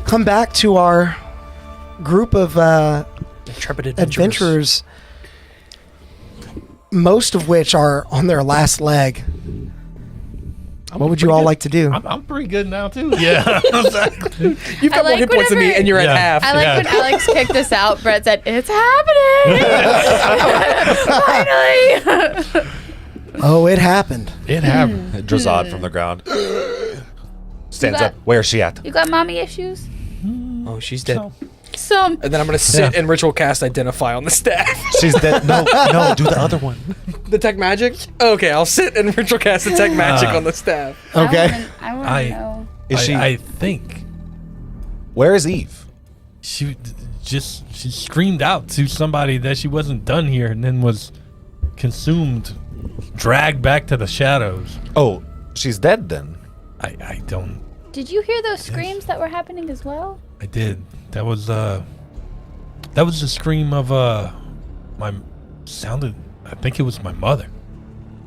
come back to our group of Intrepid adventurers, most of which are on their last leg. What would you all like to do? I'm pretty good now too. Yeah, exactly. You've got I more like hit points than me, whenever- and you're Yeah. at half. I like Yeah. when Alex kicked us out. Brett said, "It's happening! Finally!" Oh, it happened. It happened. Drazad from the ground. Stands got- up. Where's she at? You got mommy issues? Oh, she's dead. Some. And then I'm going to sit and ritual cast Identify on the staff. She's dead. No, do the other one. Detect magic? Okay, I'll sit and ritual cast Detect magic on the staff. Okay. I want I- to know. Is she? I think Where is Eve? she screamed out to somebody that she wasn't done here, and then was consumed, dragged back to the shadows. Oh, she's dead then. I don't. Did you hear those screams that were happening as well? I did. That was the scream of my sounded. I think it was my mother.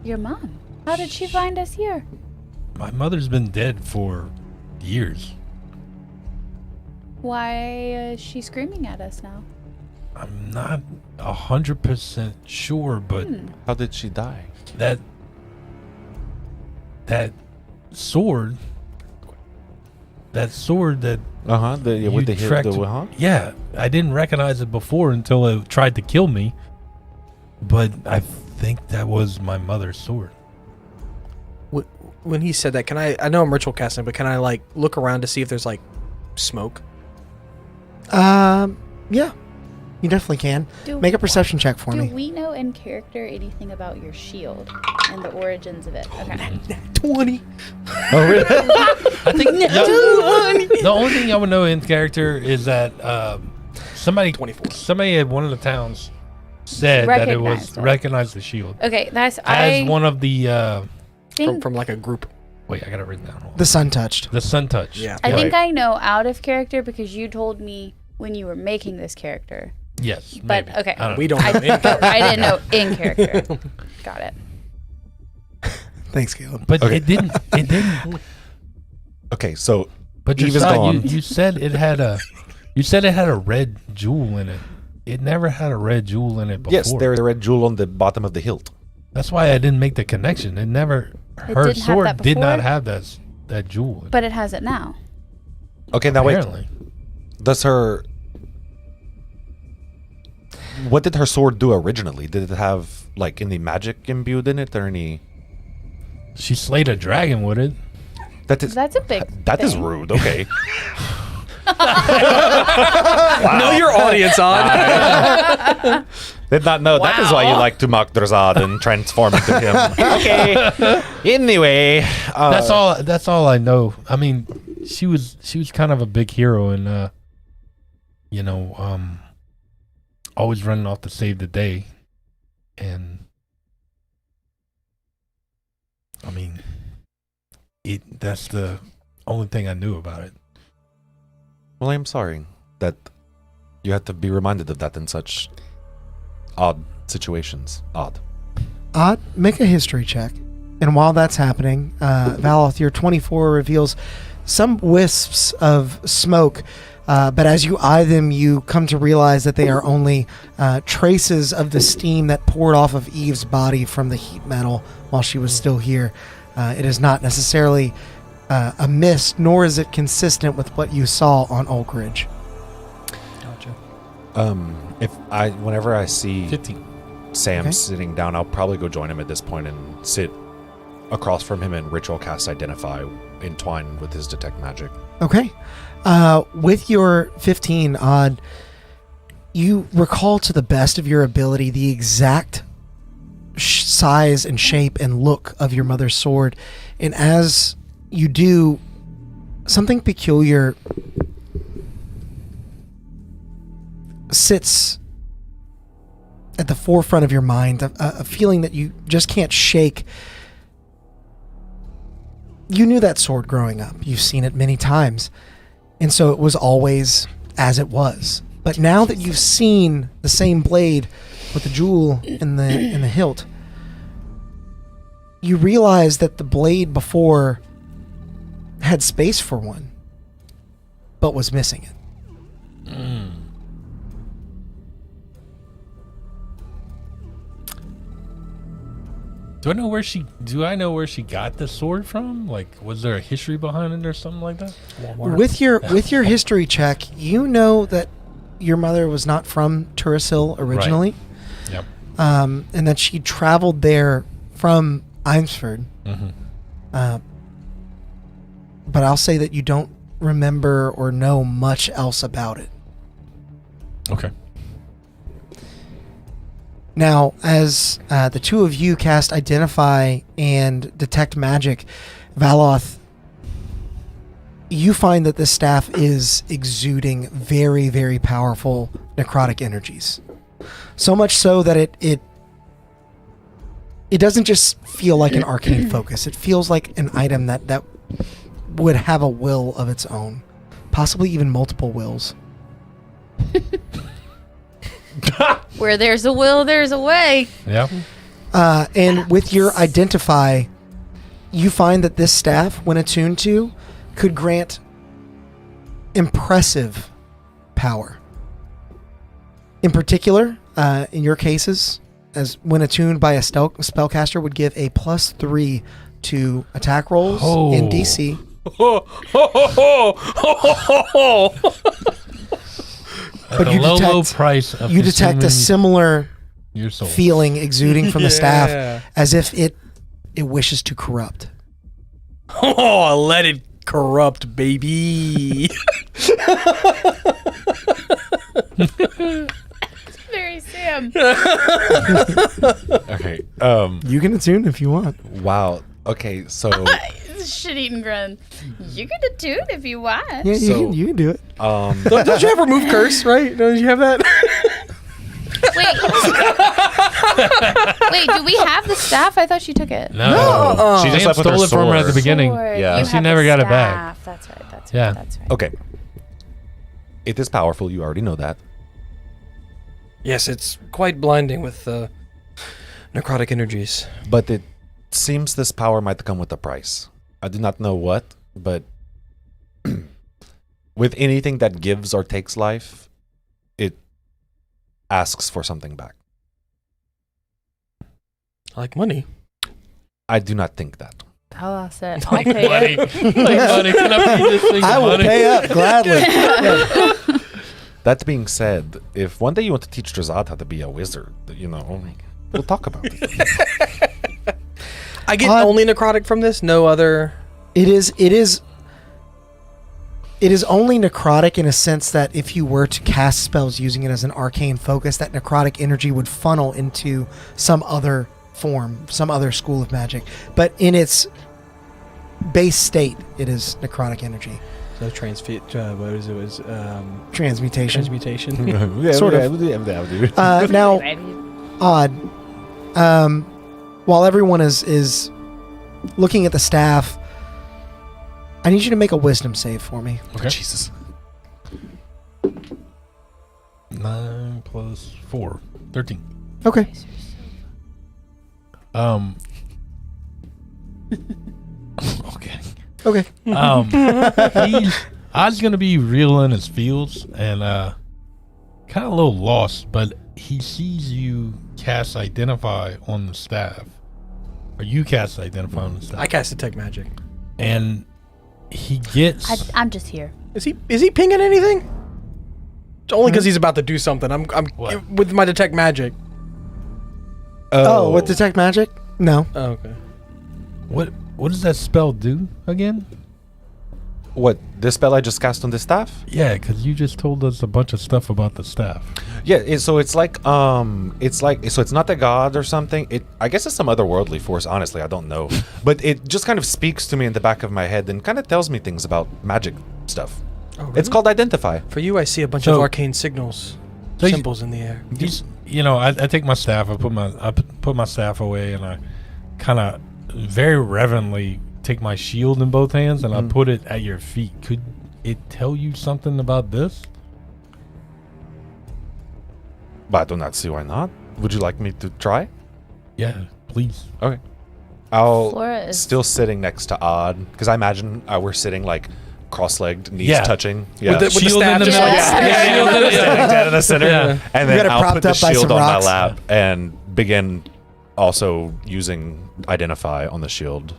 Your mom. How did she find us here? My mother's been dead for years. Why is she screaming at us now? I'm not 100% sure, but How did she die? that sword, that The you with the hit. tracked- Huh? yeah, I didn't recognize it before until it tried to kill me, but I think that was my mother's sword. When he said that, I know I'm ritual casting, but can I like look around to see if there's like smoke? Yeah, you definitely can. Make a perception check for Do me. we know in character anything about your shield and the origins of it? Okay. 20. Oh, really? I think the only thing I would know in character is that somebody 24. somebody at one of the towns said that it was Recognized it. recognized the shield Okay, that's as one of the think From like a group. wait, I got it written down. Hold on. The sun touched. The sun touch. Yeah. I think Right. I know out of character because you told me when you were making this character. Yes, But, maybe. okay. I don't We know. don't know. in character. I didn't know in character. Got it. Thanks, Caleb. But Okay. it didn't. It didn't. Okay, so But Eve is Josiah, gone. you said it had a. You said it had a red jewel in it. It never had a red jewel in it before. yes, there's a red jewel on the bottom of the hilt. That's why I didn't make the connection. It never. Her didn't have sword that did not before? have that jewel. In it, But it has it now. Okay, now wait. apparently. Does her? What did her sword do originally? Did it have like any magic imbued in it or any? She slayed a dragon with it. That is That's a big that is thing. rude. Okay. Know your audience, on. Did not know. That is why you like to mock Drazad and transform into him. Okay. Anyway, That's all I know. I mean, she was kind of a big hero and always running off to save the day. And I mean, that's the only thing I knew about it. Well, I am sorry that you had to be reminded of that in such odd situations. Odd. Make a history check. And while that's happening, Valoth, your 24 reveals some wisps of smoke But as you eye them, you come to realize that they are only traces of the steam that poured off of Eve's body from the heat metal while she was still here. It is not necessarily a mist, nor is it consistent with what you saw on Oak Ridge. Gotcha. Whenever I see 15. Sam sitting down, I'll probably go join him at this point and sit across from him and ritual cast Identify, entwined with his detect magic. Okay. With your 15 odd, you recall to the best of your ability the exact size and shape and look of your mother's sword. And as you do, something peculiar sits at the forefront of your mind, a feeling that you just can't shake. You knew that sword growing up. You've seen it many times. And so it was always as it was. But now that you've seen the same blade with the jewel in the hilt, you realize that the blade before had space for one, but was missing it. Do I know where she got the sword from? Like, was there a history behind it or something like that? With your history check, you know that your mother was not from Turasil originally. Right. Yep. And that she traveled there from Imsford. Mm-hmm. But I'll say that you don't remember or know much else about it. Okay. Now, as the two of you cast Identify and Detect Magic, Valoth, you find that this staff is exuding very, very powerful necrotic energies. So much so that it doesn't just feel like an arcane focus. It feels like an item that would have a will of its own. Possibly even multiple wills. Where there's a will, there's a way. Yeah. And with your Identify, you find that this staff, when attuned to, could grant impressive power. In particular, in your cases, as when attuned by a spellcaster, would give a +3 to attack rolls in DC. But you low detect, price of you detect a similar your soul. feeling exuding from the staff, as if it wishes to corrupt. Oh, let it corrupt, baby. Very Sam. Okay. You can attune if you want. Wow. Okay. So. Shit-eating grunt. You can attune if you want. Yeah, So- you can do it. Don't you have remove curse, right? Don't you have that? Wait, do we have the staff? I thought she took it. No. She just left with her stole it from her at the sword. beginning. Sword. Yeah. You She have never the got it back. staff. That's right. That's Yeah. right. That's right. Okay. It is powerful. You already know that. Yes, it's quite blinding with necrotic energies. But it seems this power might come with a price. I do not know what, but with anything that gives or takes life, it asks for something back. Like money. I do not think that. I'll set. I'll Like pay money. it. Like money. Can I pay this thing I will money? pay up gladly. That being said, if one day you want to teach Drazad how to be a wizard, we'll talk about it. I get only necrotic from this, no other. It is only necrotic in a sense that if you were to cast spells using it as an arcane focus, that necrotic energy would funnel into some other form, some other school of magic. But in its base state, it is necrotic energy. So what is it? Was Transmutation. transmutation. Sort of. Now, Odd, while everyone is looking at the staff, I need you to make a wisdom save for me. Okay. Jesus. 9 plus 4. 13. Okay. Okay. Okay. He's Odd's gonna be real in his fields and kind of a little lost, but he sees you cast Identify on the staff. Or you cast Identify on the staff. I cast Detect Magic. And he gets... I'm just here. Is he pinging anything? It's only because he's about to do something. I'm What? with my Detect Magic. Oh, with Detect Magic? No. Oh, okay. What does that spell do again? What, this spell I just cast on the staff? Yeah, because you just told us a bunch of stuff about the staff. Yeah, so it's like so it's not the god or something. I guess it's some otherworldly force. Honestly, I don't know, but it just kind of speaks to me in the back of my head and kind of tells me things about magic stuff. Oh, really? It's called Identify. For you, I see a bunch So- of arcane signals, So you- symbols in the air. I take my staff. I put my staff away, and I kind of very reverently take my shield in both hands, and I put it at your feet. Could it tell you something about this? But I do not see why not. Would you like me to try? Yeah, please. Okay. I'll Flora is- still sitting next to Odd because I imagine we're sitting like cross-legged, knees Yeah. touching. Yeah. With the Shield staff in the just middle. like- Yeah. Shield in the- Sitting dead in the center. Yeah. And You then got it I'll propped put the up by shield some on my rocks. lap and begin also using Identify on the shield.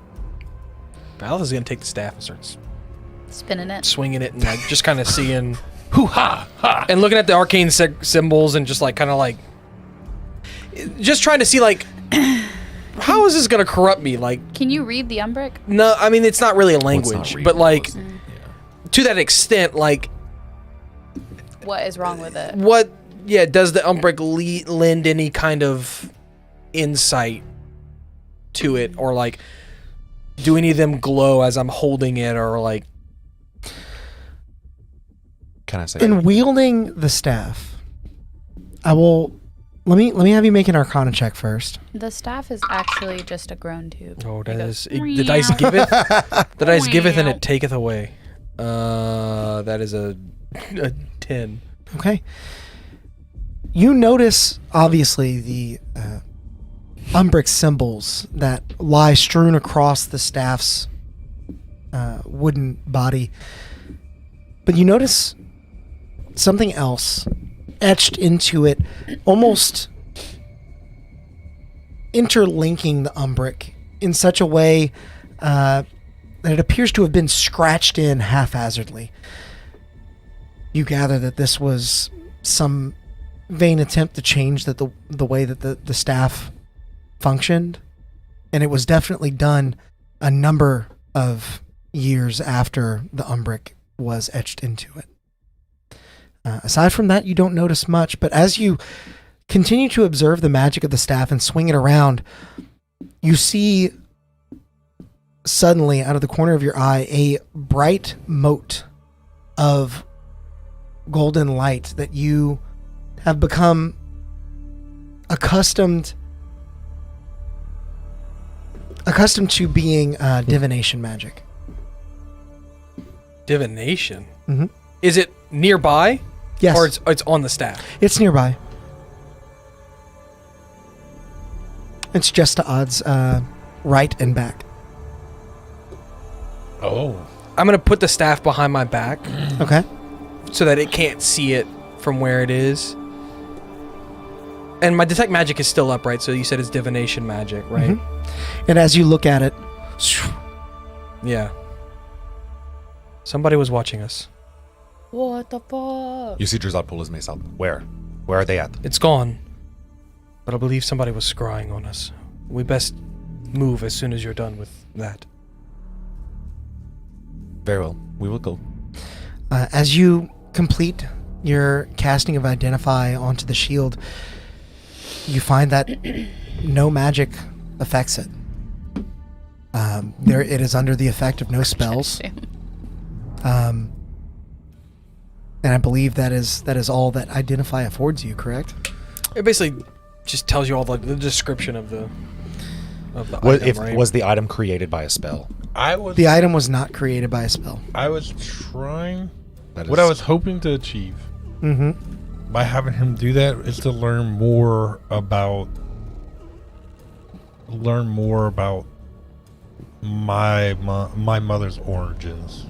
Alice is gonna take the staff and starts Spinning it. swinging it and like just kind of seeing Hoo ha ha! and looking at the arcane symbols and just like kind of like just trying to see like how is this gonna corrupt me? Like, Can you read the Umbric? no, I mean it's not really a it's not language, reading, but like it's- to that extent, like What is wrong with it? what? Yeah, does the Umbric lend any kind of insight to it, or like do any of them glow as I'm holding it, or like? Can I say? In wielding the staff, I will. Let me have you make an Arcana check first. The staff is actually just a groan tube. Oh, It that goes, is the dice giveth, the dice giveth, and Meow. it taketh away. That is a 10. Okay. You notice, obviously, the Umbric symbols that lie strewn across the staff's wooden body. But you notice something else etched into it, almost interlinking the Umbric in such a way that it appears to have been scratched in haphazardly. You gather that this was some vain attempt to change the way that the staff functioned, and it was definitely done a number of years after the Umbric was etched into it. Aside from that, you don't notice much, but as you continue to observe the magic of the staff and swing it around, you see suddenly out of the corner of your eye a bright mote of golden light that you have become accustomed to being divination magic. Divination. Mhm. Is it nearby? Yes, Or it's on the staff. it's nearby. It's just to Odd's right and back. Oh, I'm gonna put the staff behind my back Okay. so that it can't see it from where it is. And my detect magic is still up, right? So you said it's divination magic, right? And as you look at it, Yeah. Somebody was watching us. What the fuck? You see Drizzt pull his mace out. Where? Where are they at? It's gone. But I believe somebody was scrying on us. We best move as soon as you're done with that. Very well. We will go. as you complete your casting of Identify onto the shield, you find that no magic affects it. It is under the effect of no spells. And I believe that is all that Identify affords you, correct? It basically just tells you all the description of the What item, if right? was the item created by a spell? The item was not created by a spell. I was trying. That What I was hoping to achieve Mm-hmm. by having him do that is to learn more about my mother's origins.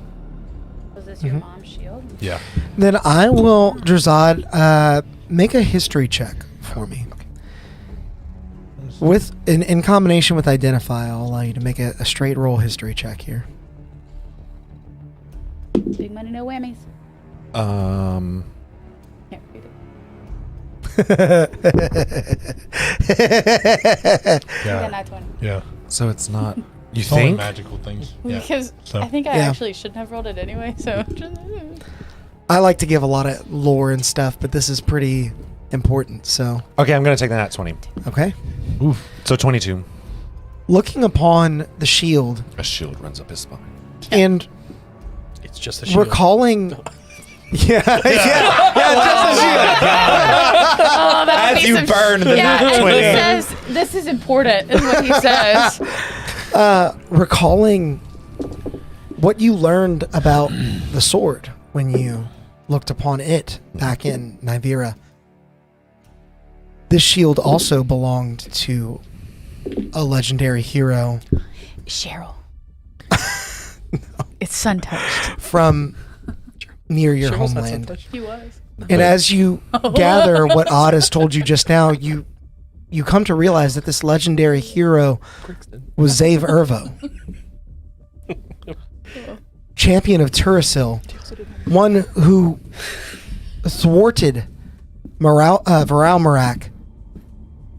Was this your mom's shield? Yeah. Then I will, Drazad, make a history check for me. With in combination with identify, I'll allow you to make a straight roll history check here. Big money, no whammies. Here, read it. Yeah. Yeah, not 20. Yeah. So it's not. You It's only think? magical things. Yeah. Because So- I think I Yeah. actually shouldn't have rolled it anyway. So I like to give a lot of lore and stuff, but this is pretty important. So, Okay, I'm gonna take that at 20. okay. Oof. So 22. Looking upon the shield A shield runs up his spine. and It's just a shield. recalling. Yeah, just a shield. oh, that As you piece of burn the yeah, and 20. he says, "This is important," is what he says. Recalling what you learned about the sword when you looked upon it back in Nivira. This shield also belonged to a legendary hero Cheryl. It's sun touched. from near your Cheryl's not homeland. touched. He was. And as you gather what Odd has told you just now, you come to realize that this legendary hero was Zave Ervo, champion of Turasil, one who thwarted Varal Marak,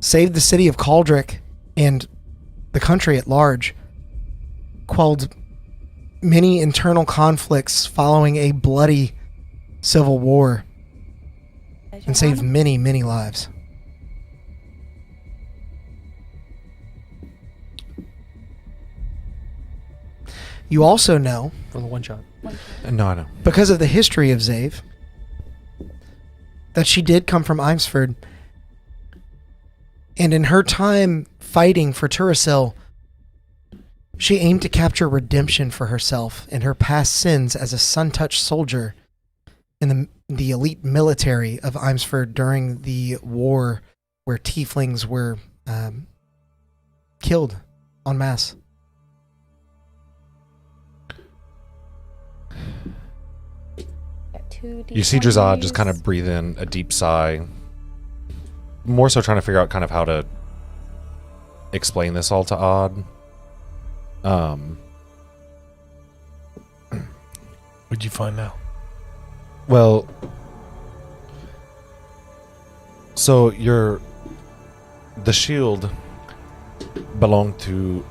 saved the city of Caldric and the country at large, quelled many internal conflicts following a bloody civil war, and saved many, many lives. You also know, For the one shot. No, I know. because of the history of Zave, that she did come from Eimsford. And in her time fighting for Turasil, she aimed to capture redemption for herself and her past sins as a sun-touched soldier in the elite military of Eimsford during the war where tieflings were killed en masse. You see Drazad just kind of breathe in a deep sigh. More so trying to figure out kind of how to explain this all to Odd. What'd you find out? Well, so the shield belonged to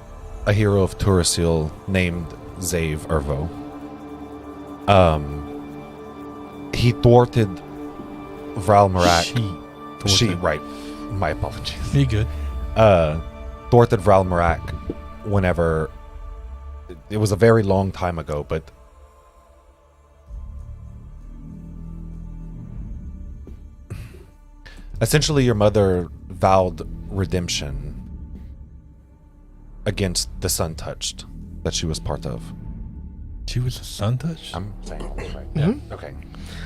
a hero of Turasil named Zave Ervo. He thwarted Vral Marak. She, right. My apologies. Be good. Thwarted Vral Marak whenever. It was a very long time ago, but. Essentially, your mother vowed redemption against the Sun Touched that she was part of. She was a sun touch? I'm saying all this right. Mhm. Yeah. Okay.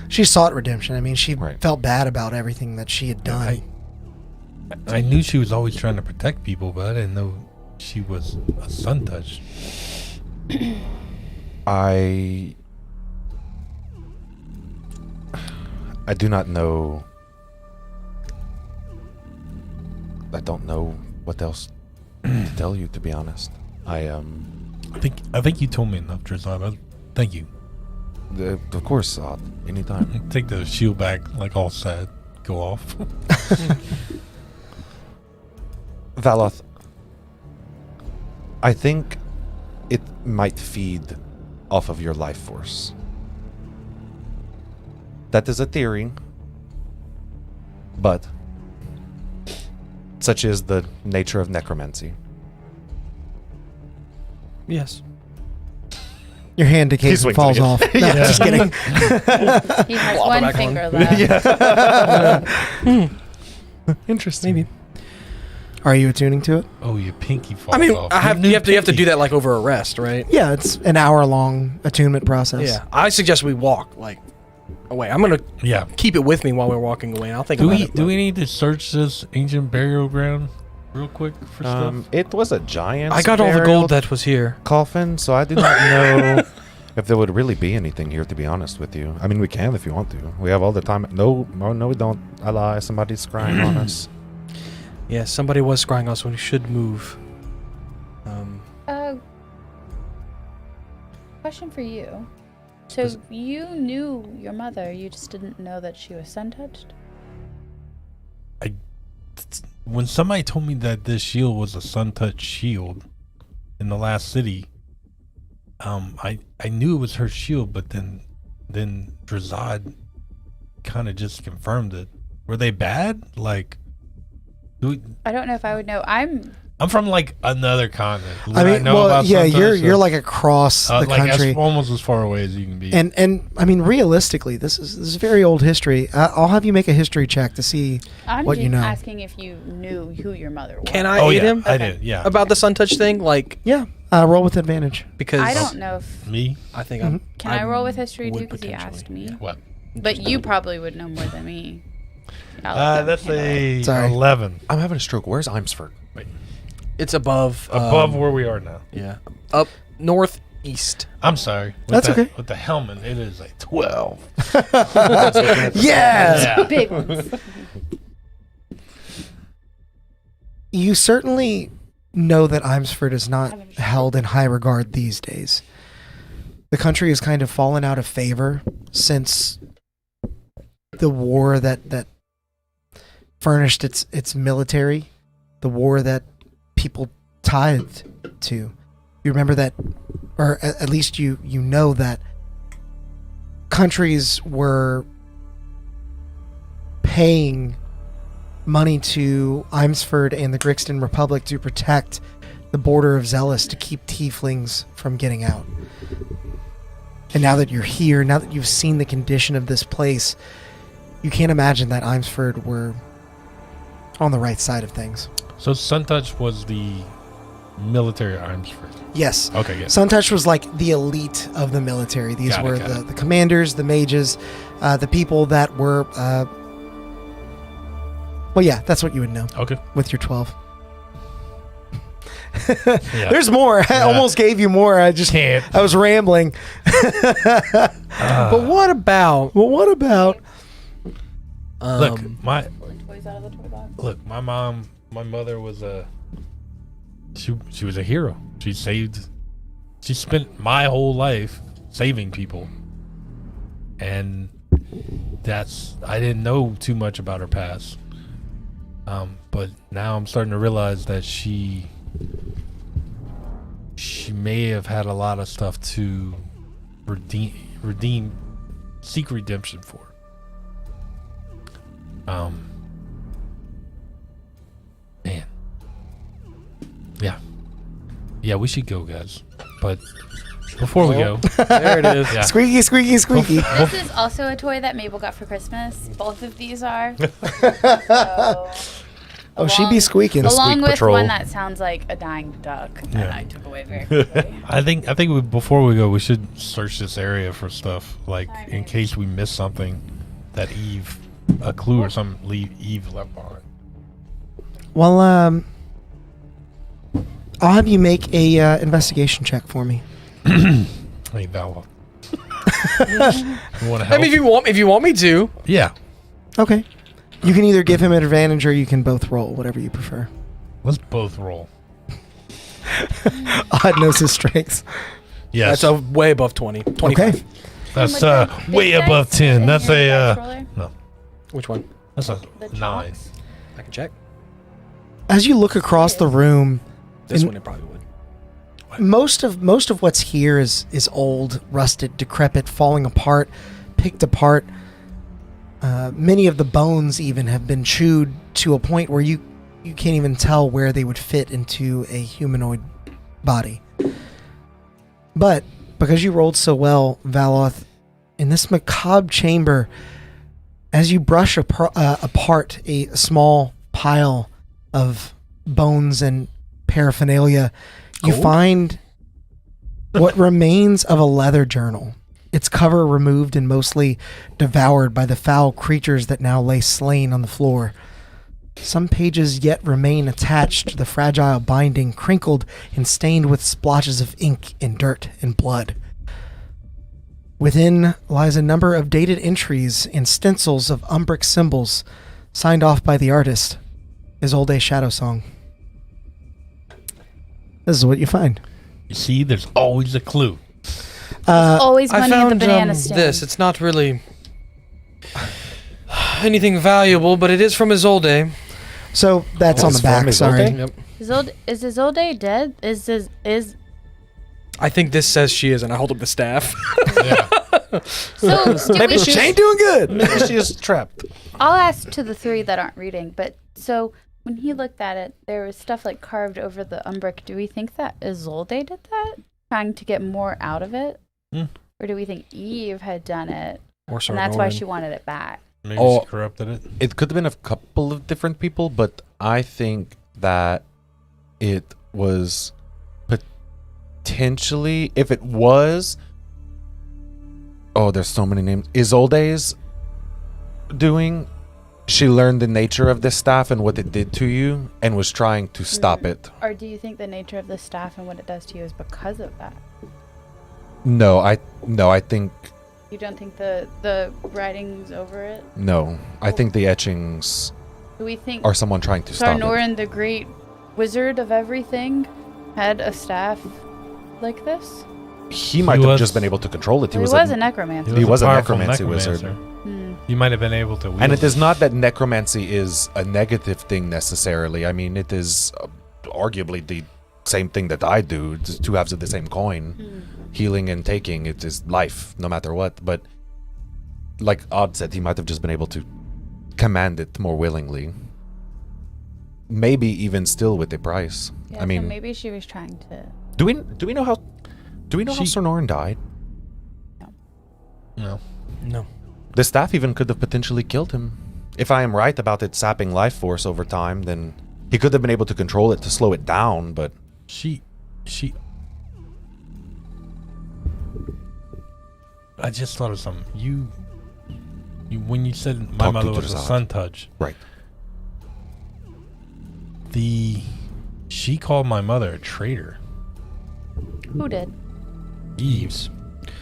She sought redemption. I mean, she Right. felt bad about everything that she had done. I knew she was always trying to protect people, but I didn't know she was a sun touch. I do not know. I don't know what else to tell you, to be honest. I think you told me enough, Drazad. Thank you. Of course, anytime. Take the shield back, like all sad. Go off. Valoth, I think it might feed off of your life force. That is a theory, but such is the nature of necromancy. Yes. Your hand decays and swings falls it off. No, just kidding. He has Flop it one back finger on. left. Interesting. Maybe. Are you attuning to it? Oh, your pinky falls I mean, off. you have to do that like over a rest, right? Yeah, it's an hour-long attunement process. Yeah. I suggest we walk like away. I'm gonna Yeah. keep it with me while we're walking away. And I'll think Do about we it. do we need to search this ancient burial ground real quick for stuff? It was a giant. I got all the burial gold that was here. coffin, so I do not know If there would really be anything here, to be honest with you. I mean, we can if you want to. We have all the time. No, we don't. I lie. Somebody's scrying on us. Yeah, somebody was scrying us when we should move. Question for you. So you knew your mother, you just didn't know that she was sun-touched? When somebody told me that this shield was a sun-touched shield in the last city, I knew it was her shield, but then Drazad kind of just confirmed it. Were they bad? Like, I don't know if I would know. I'm from like another continent. Would I mean, know about yeah, sun-touched? you're like across the like country, almost as far away as you can be. and I mean, realistically, this is very old history. I'll have you make a history check to see I'm what just you know. asking if you knew who your mother was. Can I aid him? I did. Yeah. About the sun touch thing? Like, Yeah, roll with advantage. because I don't know if... Me? I think I'm. Can I roll with history too? would Because he potentially, asked me. yeah. What? But you probably would know more than me. I'll let them That's handle it. a Sorry. 11. I'm having a stroke. Where's Imsford? It's above. Where we are now. Yeah. Up northeast. I'm sorry. That's okay. With the helmet, it is a 12. Yeah. Big ones. You certainly know that Imsford is not held in high regard these days. The country has kind of fallen out of favor since the war that furnished its military, the war that people tithed to. You remember that, or at least you know that countries were paying money to Imsford and the Grixton Republic to protect the border of Zealous to keep tieflings from getting out. And now that you're here, now that you've seen the condition of this place, you can't imagine that Imsford were on the right side of things. So Suntouch was the military arms first. Yes. Okay, good. Suntouch was like the elite of the military. These Got it, were got the commanders, the mages, the people that were... well, yeah, that's what you would know Okay. with your 12. Yeah. There's more. I almost gave you more. I just Can't. I was rambling. But what about? Well, what about... Look, Pulling toys out of the toy box. my mother was she was a hero. She spent my whole life saving people. And I didn't know too much about her past. But now I'm starting to realize that she may have had a lot of stuff to seek redemption for. Man. Yeah, we should go, guys. But before we go, There it is. yeah. Squeaky, squeaky, squeaky. This is also a toy that Mabel got for Christmas. Both of these are. So, Oh, she'd be squeaking. along with patrol. one that sounds like a dying duck that I took away very quickly. I think before we go, we should search this area for stuff, like in case we miss something that a clue or something Eve left behind. Well, I'll have you make a investigation check for me. Hey, Val. You want to help? I mean, if you want me to. Yeah. Okay. You can either give him an advantage or you can both roll, whatever you prefer. Let's both roll. Odd knows his strengths. Yes. That's way above 20. 25. Okay. That's With the big way dice above 10. in That's your a dice roller? no. Which one? That's a The 9. chalks? I can check. As you look across the room, This And- one it probably would. most of what's here is old, rusted, decrepit, falling apart, picked apart. Many of the bones even have been chewed to a point where you can't even tell where they would fit into a humanoid body. But because you rolled so well, Valoth, in this macabre chamber, as you brush apart a small pile of bones and paraphernalia, you find what remains of a leather journal. Its cover removed and mostly devoured by the foul creatures that now lay slain on the floor. Some pages yet remain attached to the fragile binding, crinkled and stained with splotches of ink and dirt and blood. Within lies a number of dated entries and stencils of Umbric symbols signed off by the artist. Isolde Shadow Song. This is what you find. You see, there's always a clue. Always I money at the found banana stand. this. It's not really anything valuable, but it is from Isolde. So that's on the It's back, from sorry. Isolde? Yep. Is Isolde dead? Is I think this says she is, and I hold up the staff. Yeah. so? Maybe she ain't doing good. Maybe she is trapped. I'll ask to the three that aren't reading. But so when he looked at it, there was stuff like carved over the umbric. Do we think that Isolde did that, trying to get more out of it, or do we think Eve had done it, Or and that's why she wanted it back? Maybe Oh. she corrupted it. It could have been a couple of different people, but I think that it was potentially, if it was, there's so many names. Isolde's doing. She learned the nature of this staff and what it did to you, and was trying to stop it. Or do you think the nature of the staff and what it does to you is because of that? No, I think You don't think the writing's over it? no. I think the etchings Do we think are someone trying to stop it. Sarnoran, the great wizard of everything, had a staff like this? He might have just been able to control it. He was a necromancer. He was a powerful necromancy wizard. He might have been able to. And it is not that necromancy is a negative thing necessarily. I mean, it is arguably the same thing that I do. It's two halves of the same coin. Healing and taking. It is life, no matter what. But like Odd said, he might have just been able to command it more willingly. Maybe even still with a price. Yeah, I mean, so maybe she was trying to. do we know how Sarnoran died? No. No. The staff even could have potentially killed him. If I am right about it sapping life force over time, then he could have been able to control it to slow it down, but She. I just thought of something. You when you said my Talk mother to was a Drazad. sun touch. right. She called my mother a traitor. Who did? Eve's.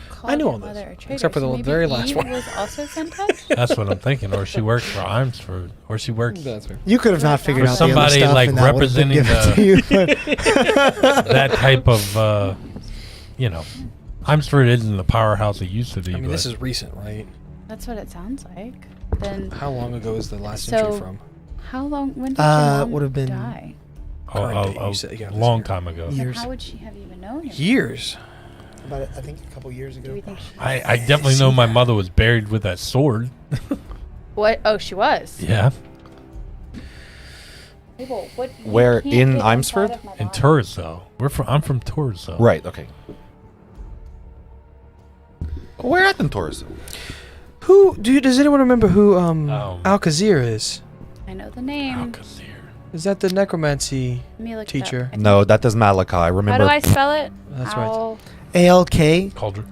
Called knew your all this, mother a traitor, except for so the maybe very last Eve one. was also Suntouch? That's what I'm thinking. Or she works for Imsford. Or she works That's fair. You could have not figured For out the other somebody, stuff like, and that would have been representing given to you, but- that type of, Imsford isn't the powerhouse it used to be. I mean, but this is recent, right? That's what it sounds like. Then How long ago is the last So- entry from? how long? When did your mom would have been- die? current date, you said you got a this long here. time ago. And Years. how would she have even known him? Years. About, I think a couple years Do ago. we think she? I definitely know my mother was buried with that sword. What? Oh, she was. Yeah. Abel, what? you Where, can't in get inside Imsford? of my In body. Torso. I'm from Torso. Right, okay. Where at in Taurus? Does anyone remember who Alkazir is? I know the name. Alcazir. Is that the necromancy Let me look teacher? It up. No, that is Malachi. How Remember, do I spell it? That's right. ALK Cauldron.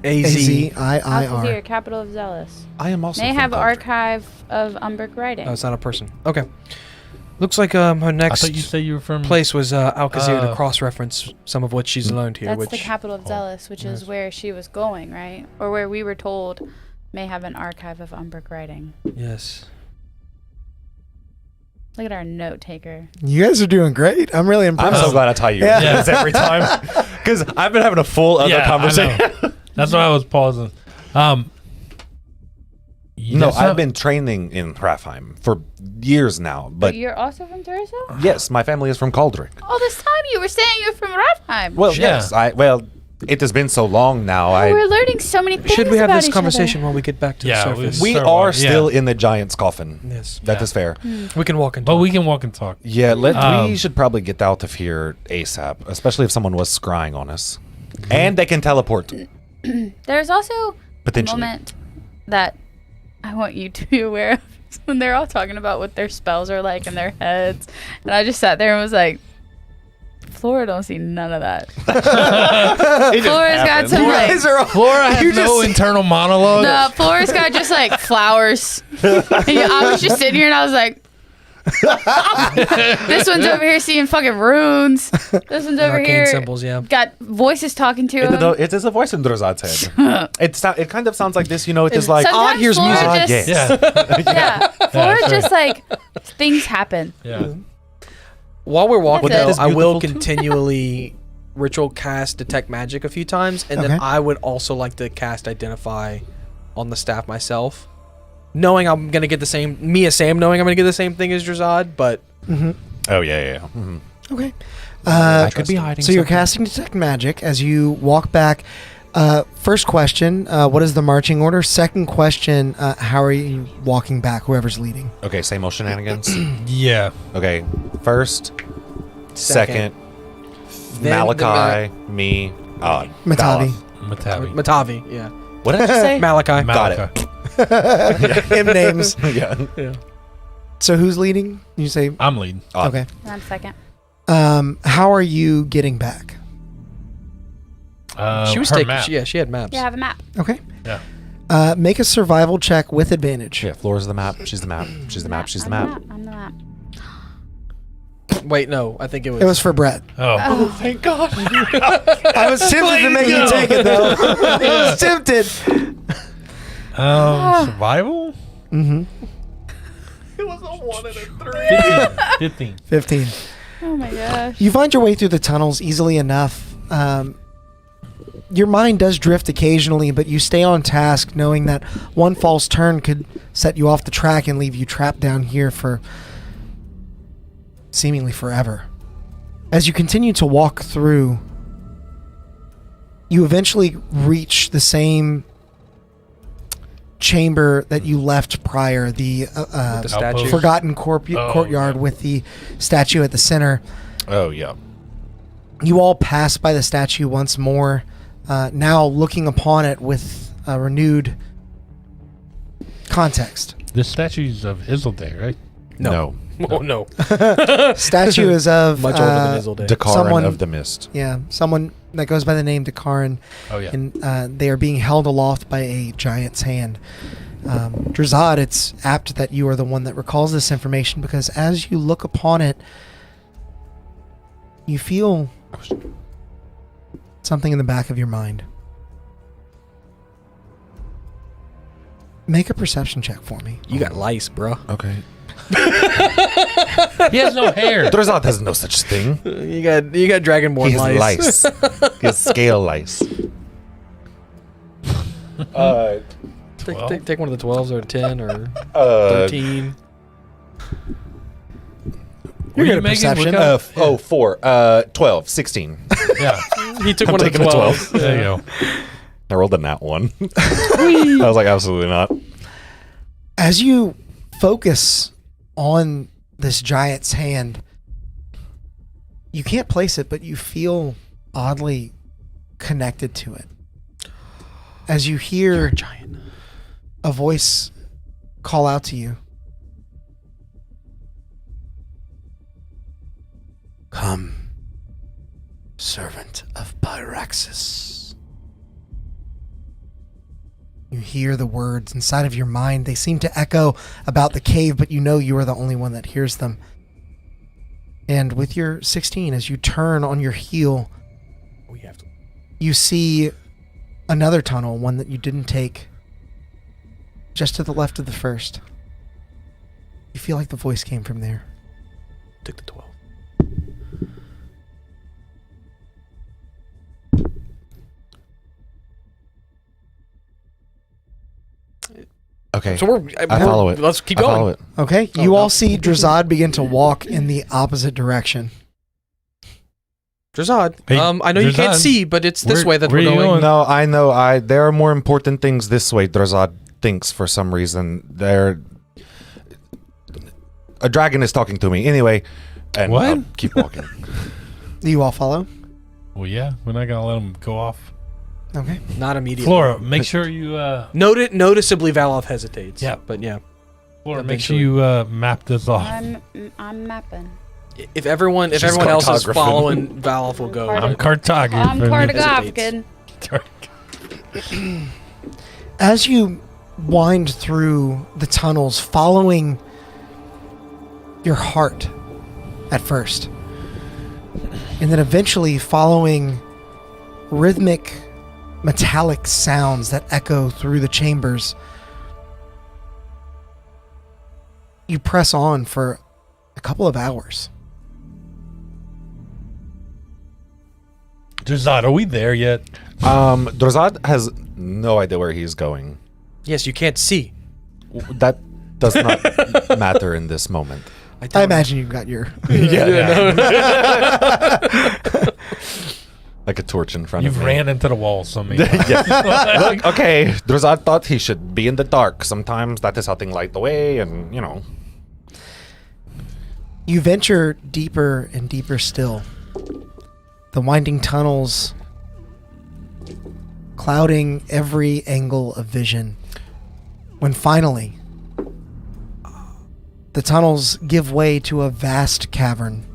AZ. AZIIR. capital of Zealous. I am also May from have Cauldron. archive of Umbric writing. Oh, it's not a person. Okay. Looks like her I next thought you said you were from place was Alkazir to Oh. cross-reference some of what she's learned here. That's which the capital of Zealous, which is where she was going, right? Or where we were told may have an archive of Umbric writing. yes. Look at our note taker. You guys are doing great. I'm really I'm impressed. so glad I tell you Yeah. this every time. Because I've been having a full other Yeah, I conversation. know. That's why I was pausing. No, that's I've not- been training in Hrafheim for years now. But But you're also from Thurso? yes, my family is from Cauldric. All this time you were saying you're from Rathheim. Well, Yeah. yes. It has been so long now. We're learning so many things. Should we have about this each conversation while we get back to Yeah, the surface? We Sir, are yeah. still in the giant's coffin. Yes. That is fair. We can walk into But we can walk and talk. Yeah, we Um, should probably get out of here ASAP, especially if someone was scrying on us. And they can teleport. There's also a Potentially. moment that I want you to be aware of when they're all talking about what their spells are like in their heads. And I just sat there and was like, Flora don't see none of that. Flora's got some like... Flora has no internal monologue. No, Flora's got just like flowers. And I was just sitting here and I was like, This one's over here seeing fucking runes. This one's over Arcane here. symbols, yeah. Got voices talking to him. It is a voice in Drazad's head. It kind of sounds like this, it is like, Sometimes here's Flora music. just- yes. Yeah, Flora sure. just like things happen. Yeah. While we're walking, That's though, it. I will Beautiful, too. continually ritual cast detect magic a few times, and then Okay. I would also like to cast identify on the staff myself, knowing I'm gonna get the same. Me as Sam, knowing I'm gonna get the same thing as Drazad, but Oh, yeah. Mhm. Okay. I could be hiding So you're something. casting Detect Magic as you walk back. First question, what is the marching order? Second question, how are you walking back, whoever's leading? Okay, same old shenanigans. Yeah. Okay, first, second, then Malachi, me, Matavi. Matavi. Matavi, yeah, What did I just say? Malachi. Got it. M names. Yeah. So who's leading? You say, I'm leading. okay. One second. How are you getting back? She was her taking. map. She had maps. Yeah, I have a map. Okay. Yeah. Make a survival check with advantage. Yeah, Flora's the map. She's the map. She's the map. She's the map. I'm the map. Wait, no, I think it was. It was for Brett. Oh. Thank God. I was tempted to make you take it, though. I was tempted. Survival? Mm-hmm. It was a 1 and a 3. 15. 15. Oh my gosh. You find your way through the tunnels easily enough. Your mind does drift occasionally, but you stay on task knowing that one false turn could set you off the track and leave you trapped down here for seemingly forever. As you continue to walk through, you eventually reach the same chamber that you left prior, the The statue. forgotten courtyard yeah. with the statue at the center. Oh, yeah. You all pass by the statue once more, now looking upon it with a renewed context. The statues of Isilday, right? No. Oh no, Statue is of much older than Isilday. Dakaran Someone- of the Mist. yeah, someone that goes by the name Dakaran, Oh, yeah. and they are being held aloft by a giant's hand. Drazad, it's apt that you are the one that recalls this information because as you look upon it, you feel something in the back of your mind. Make a perception check for me. You got lice, bro. Okay. He has no hair. Drazad has no such thing. You got dragonborn He has lice. lice. He has scale lice. Take one of the 12s or a 10 or 13. Were good you at making perception. lookout? 4, 12, 16. Yeah. He took I'm one of the taking a 12s. There you go. I rolled a nat 1. I was like, absolutely not. As you focus on this giant's hand, you can't place it, but you feel oddly connected to it. As you hear Giant. a voice call out to you. Come, servant of Pyraxis. You hear the words inside of your mind. They seem to echo about the cave, but you know you are the only one that hears them. And with your 16, as you turn on your heel, We have to. you see another tunnel, one that you didn't take, just to the left of the first. You feel like the voice came from there. Took the 12. Okay. So I follow it. Let's keep I going. follow it. Okay, Oh, you no. all see Drazad begin to walk in the opposite direction. Drazad. Hey, I know you can't Drazad, see, but it's this where- way that where we're you going. going? No, I know. There are more important things this way. Drazad thinks for some reason. A dragon is talking to me. Anyway, and What? I'll keep walking. Do you all follow? Well, yeah. We're not going to let him go off. Okay. Not immediately. Flora, make sure you... Noticeably, Valoth hesitates. Yeah. But yeah. Flora, Yeah, make sure you map this off. I'm mapping. If everyone She's else is cartographing. following, Valoth will go. I'm cartographer. I'm hesitates. cartographic. As you wind through the tunnels, following your heart at first. And then eventually following rhythmic, metallic sounds that echo through the chambers, you press on for a couple of hours. Drazad, are we there yet? Drazad has no idea where he's going. Yes, you can't see. That does not matter in this moment. I imagine you've got your... Like a torch in front You've of me. ran into the wall so many times. Look, okay, Drazad thought he should be in the dark. Sometimes that is how things light the way, and, you know. You venture deeper and deeper still. The winding tunnels clouding every angle of vision. When finally, the tunnels give way to a vast cavern,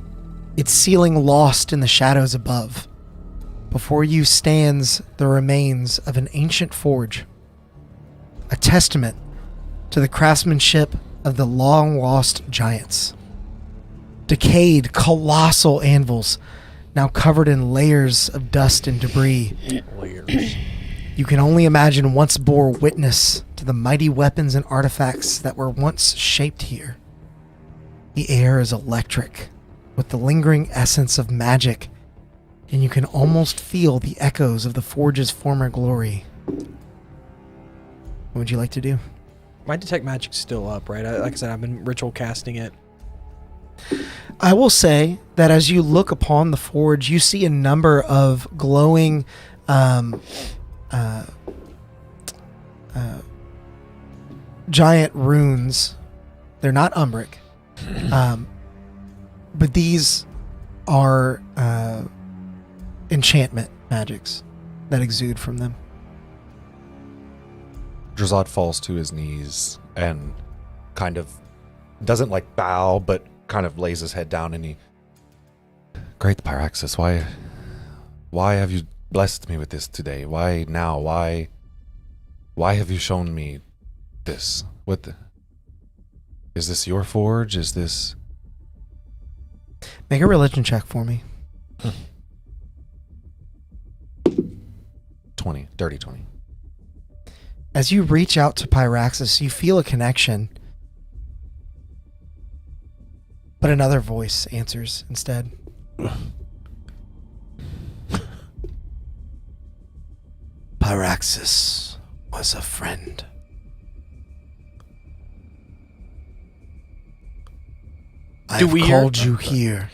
its ceiling lost in the shadows above. Before you stands the remains of an ancient forge, a testament to the craftsmanship of the long-lost giants. Decayed, colossal anvils, now covered in layers of dust and debris. Layers. You can only imagine once bore witness to the mighty weapons and artifacts that were once shaped here. The air is electric, with the lingering essence of magic, and you can almost feel the echoes of the forge's former glory. What would you like to do? My detect magic's still up, right? Like I said, I've been ritual casting it. I will say that as you look upon the forge, you see a number of glowing giant runes. They're not Umbric, but these are enchantment magics that exude from them. Drazad falls to his knees and kind of doesn't like bow, but kind of lays his head down, and he... Great Pyraxis, why have you blessed me with this today? Why now? Why have you shown me this? Is this your forge? Is this... Make a religion check for me. 20, dirty 20. As you reach out to Pyraxis, you feel a connection. But another voice answers instead. Pyraxis was a friend. I've called you here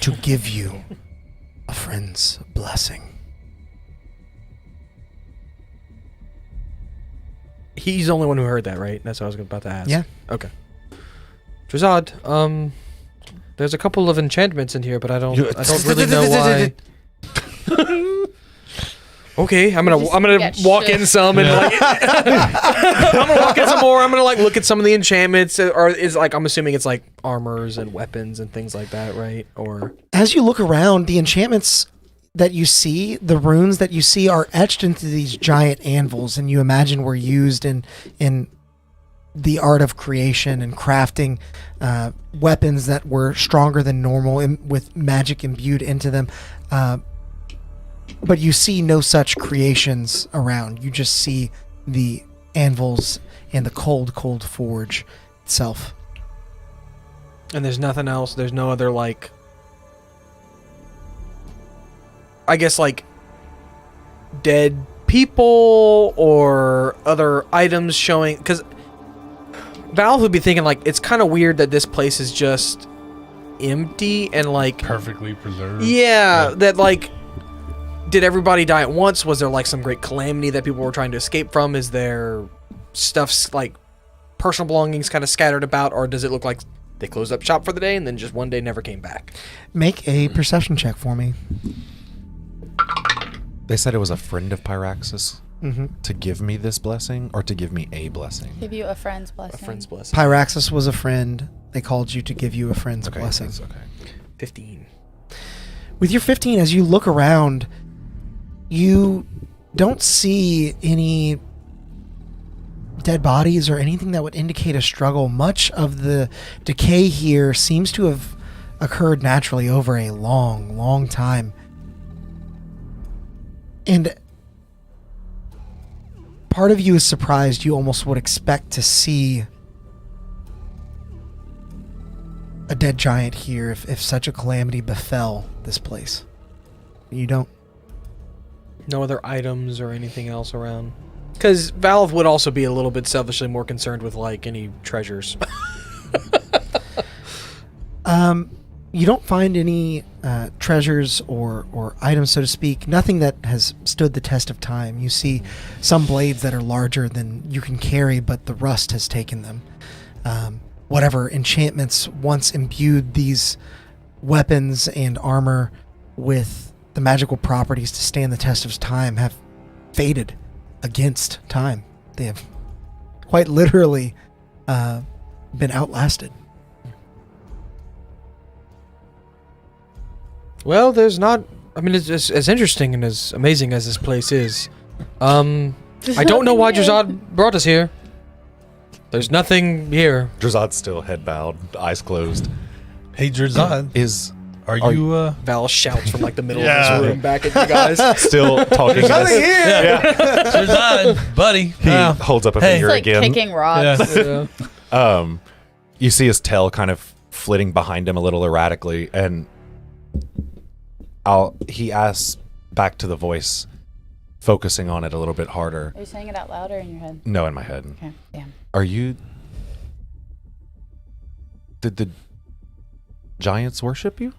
to give you a friend's blessing. He's the only one who heard that, right? That's what I was about to ask. Yeah. Okay. Drazad, there's a couple of enchantments in here, but I don't really know why. Okay, I'm gonna Get walk shit. in some and like I'm gonna walk in some more. I'm gonna like look at some of the enchantments, or is like I'm assuming it's like armors and weapons and things like that, right? Or As you look around, the enchantments that you see, the runes that you see, are etched into these giant anvils, and you imagine were used in the art of creation and crafting weapons that were stronger than normal and with magic imbued into them. But you see no such creations around. You just see the anvils and the cold forge itself. and there's nothing else. There's no other like, I guess like dead people or other items showing, because Valve would be thinking like it's kind of weird that this place is just empty and like Perfectly preserved. yeah, that like, did everybody die at once? Was there like some great calamity that people were trying to escape from? Is there stuff's like personal belongings kind of scattered about, or does it look like they closed up shop for the day and then just one day never came back? Make a perception check for me. They said it was a friend of Pyraxis Mm-hmm. to give me this blessing, or to give me a blessing. Give you a friend's blessing. A friend's blessing. Pyraxis was a friend. They called you to give you a friend's Okay, blessing. that's okay. 15. With your 15, as you look around, you don't see any dead bodies or anything that would indicate a struggle. Much of the decay here seems to have occurred naturally over a long, long time. And part of you is surprised. You almost would expect to see a dead giant here if such a calamity befell this place. You don't. No other items or anything else around? Because Valve would also be a little bit selfishly more concerned with, like, any treasures. You don't find any treasures or items, so to speak. Nothing that has stood the test of time. You see some blades that are larger than you can carry, but the rust has taken them. Whatever enchantments once imbued these weapons and armor with the magical properties to stand the test of time have faded against time. They have quite literally been outlasted. Well, there's not... I mean, it's as interesting and as amazing as this place is. I don't know why Drazad brought us here. There's nothing here. Drazad's still head bowed, eyes closed. Hey, Drazad, are you Val shouts from, like, the middle of this room back at you guys. Still talking. There's nothing here! Yeah. Drazad, buddy? He holds up a finger It's like again. kicking rocks. Yeah. You see his tail kind of flitting behind him a little erratically, and he asks back to the voice, focusing on it a little bit harder. Are you saying it out loud or in your head? No, in my head. Okay, damn. Are you... Did the giants worship you?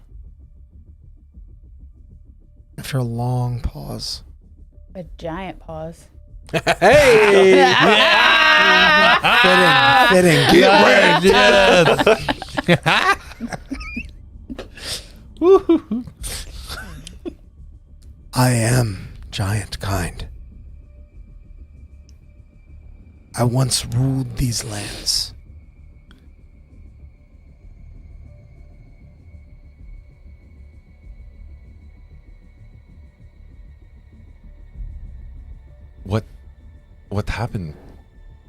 After a long pause. A giant pause. Hey! Fitting. Yes. I am giant kind. I once ruled these lands. What happened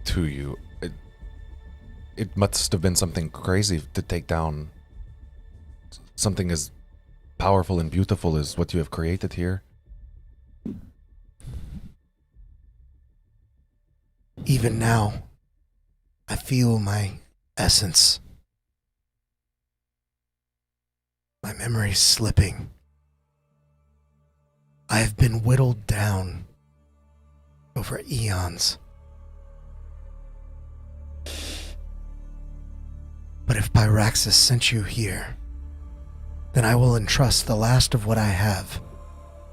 to you? It must have been something crazy to take down something as powerful and beautiful as what you have created here. Even now, I feel my essence. My memories slipping. I have been whittled down over eons. But if Pyraxis sent you here, then I will entrust the last of what I have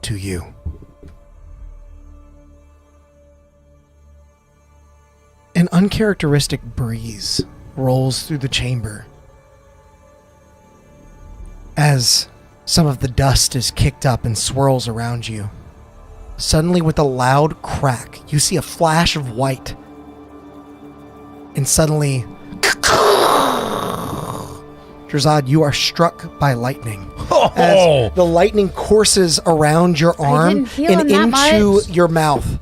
to you. An uncharacteristic breeze rolls through the chamber as some of the dust is kicked up and swirls around you. Suddenly, with a loud crack, you see a flash of white. And suddenly, Drazad, you are struck by lightning. As the lightning courses around your arm and into your mouth.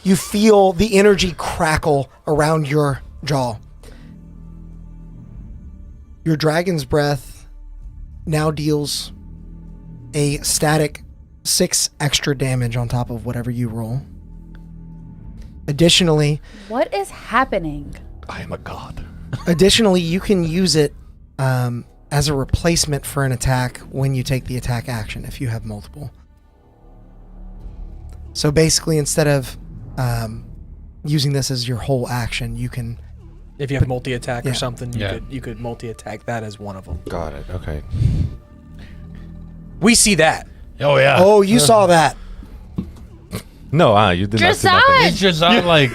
You feel the energy crackle around your jaw. Your dragon's breath now deals a static 6 extra damage on top of whatever you roll. Additionally, What is happening? I am a god. you can use it as a replacement for an attack when you take the attack action if you have multiple. So basically, instead of using this as your whole action, you can... If you have multi-attack Yeah. or something, you could multi-attack that as one of them. Got it. Okay. We see that. Oh yeah. Oh, you saw that. No, you did not see nothing. Drazad! Is Drazad like?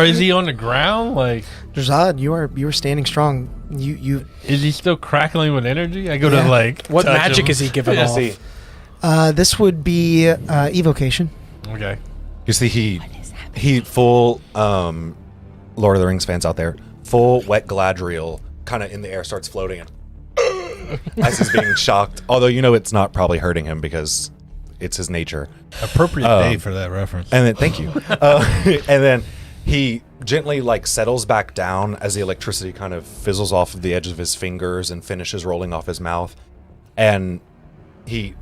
Is he on the ground? Like, Drazad, you are standing strong. You is he still crackling with energy? I go Yeah. to like. What touch magic him. is he giving Yeah. off? this would be evocation. Okay. You see, he full Lord of the Rings fans out there, full wet Galadriel, kind of in the air, starts floating and as he's being shocked. Although you know it's not probably hurting him because it's his nature. Appropriate day for that reference. And then thank you. And then He gently like settles back down as the electricity kind of fizzles off of the edge of his fingers and finishes rolling off his mouth. And he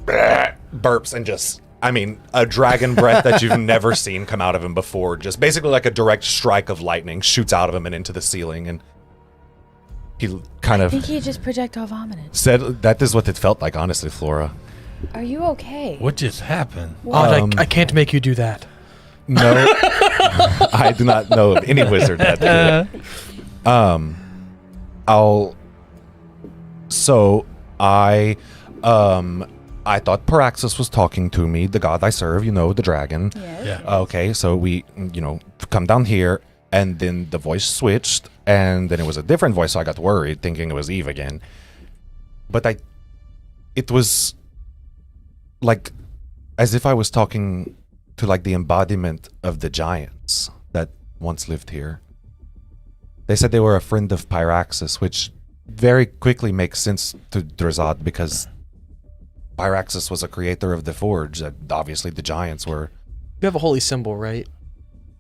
burps and just, I mean, a dragon breath that you've never seen come out of him before. Just basically like a direct strike of lightning shoots out of him and into the ceiling. And he kind I of think he just projectile vomited. said that is what it felt like, honestly, Flora. Are you okay? What just happened? I can't make you do that. No, I do not know of any wizard that could. I thought Paraxis was talking to me, the god I serve, the dragon. Yes. Yeah. Okay, so we, come down here, and then the voice switched, and then it was a different voice, so I got worried, thinking it was Eve again. But it was like as if I was talking to like the embodiment of the giants that once lived here. They said they were a friend of Pyraxis, which very quickly makes sense to Drazad because Pyraxis was a creator of the forge that obviously the giants were. You have a holy symbol, right?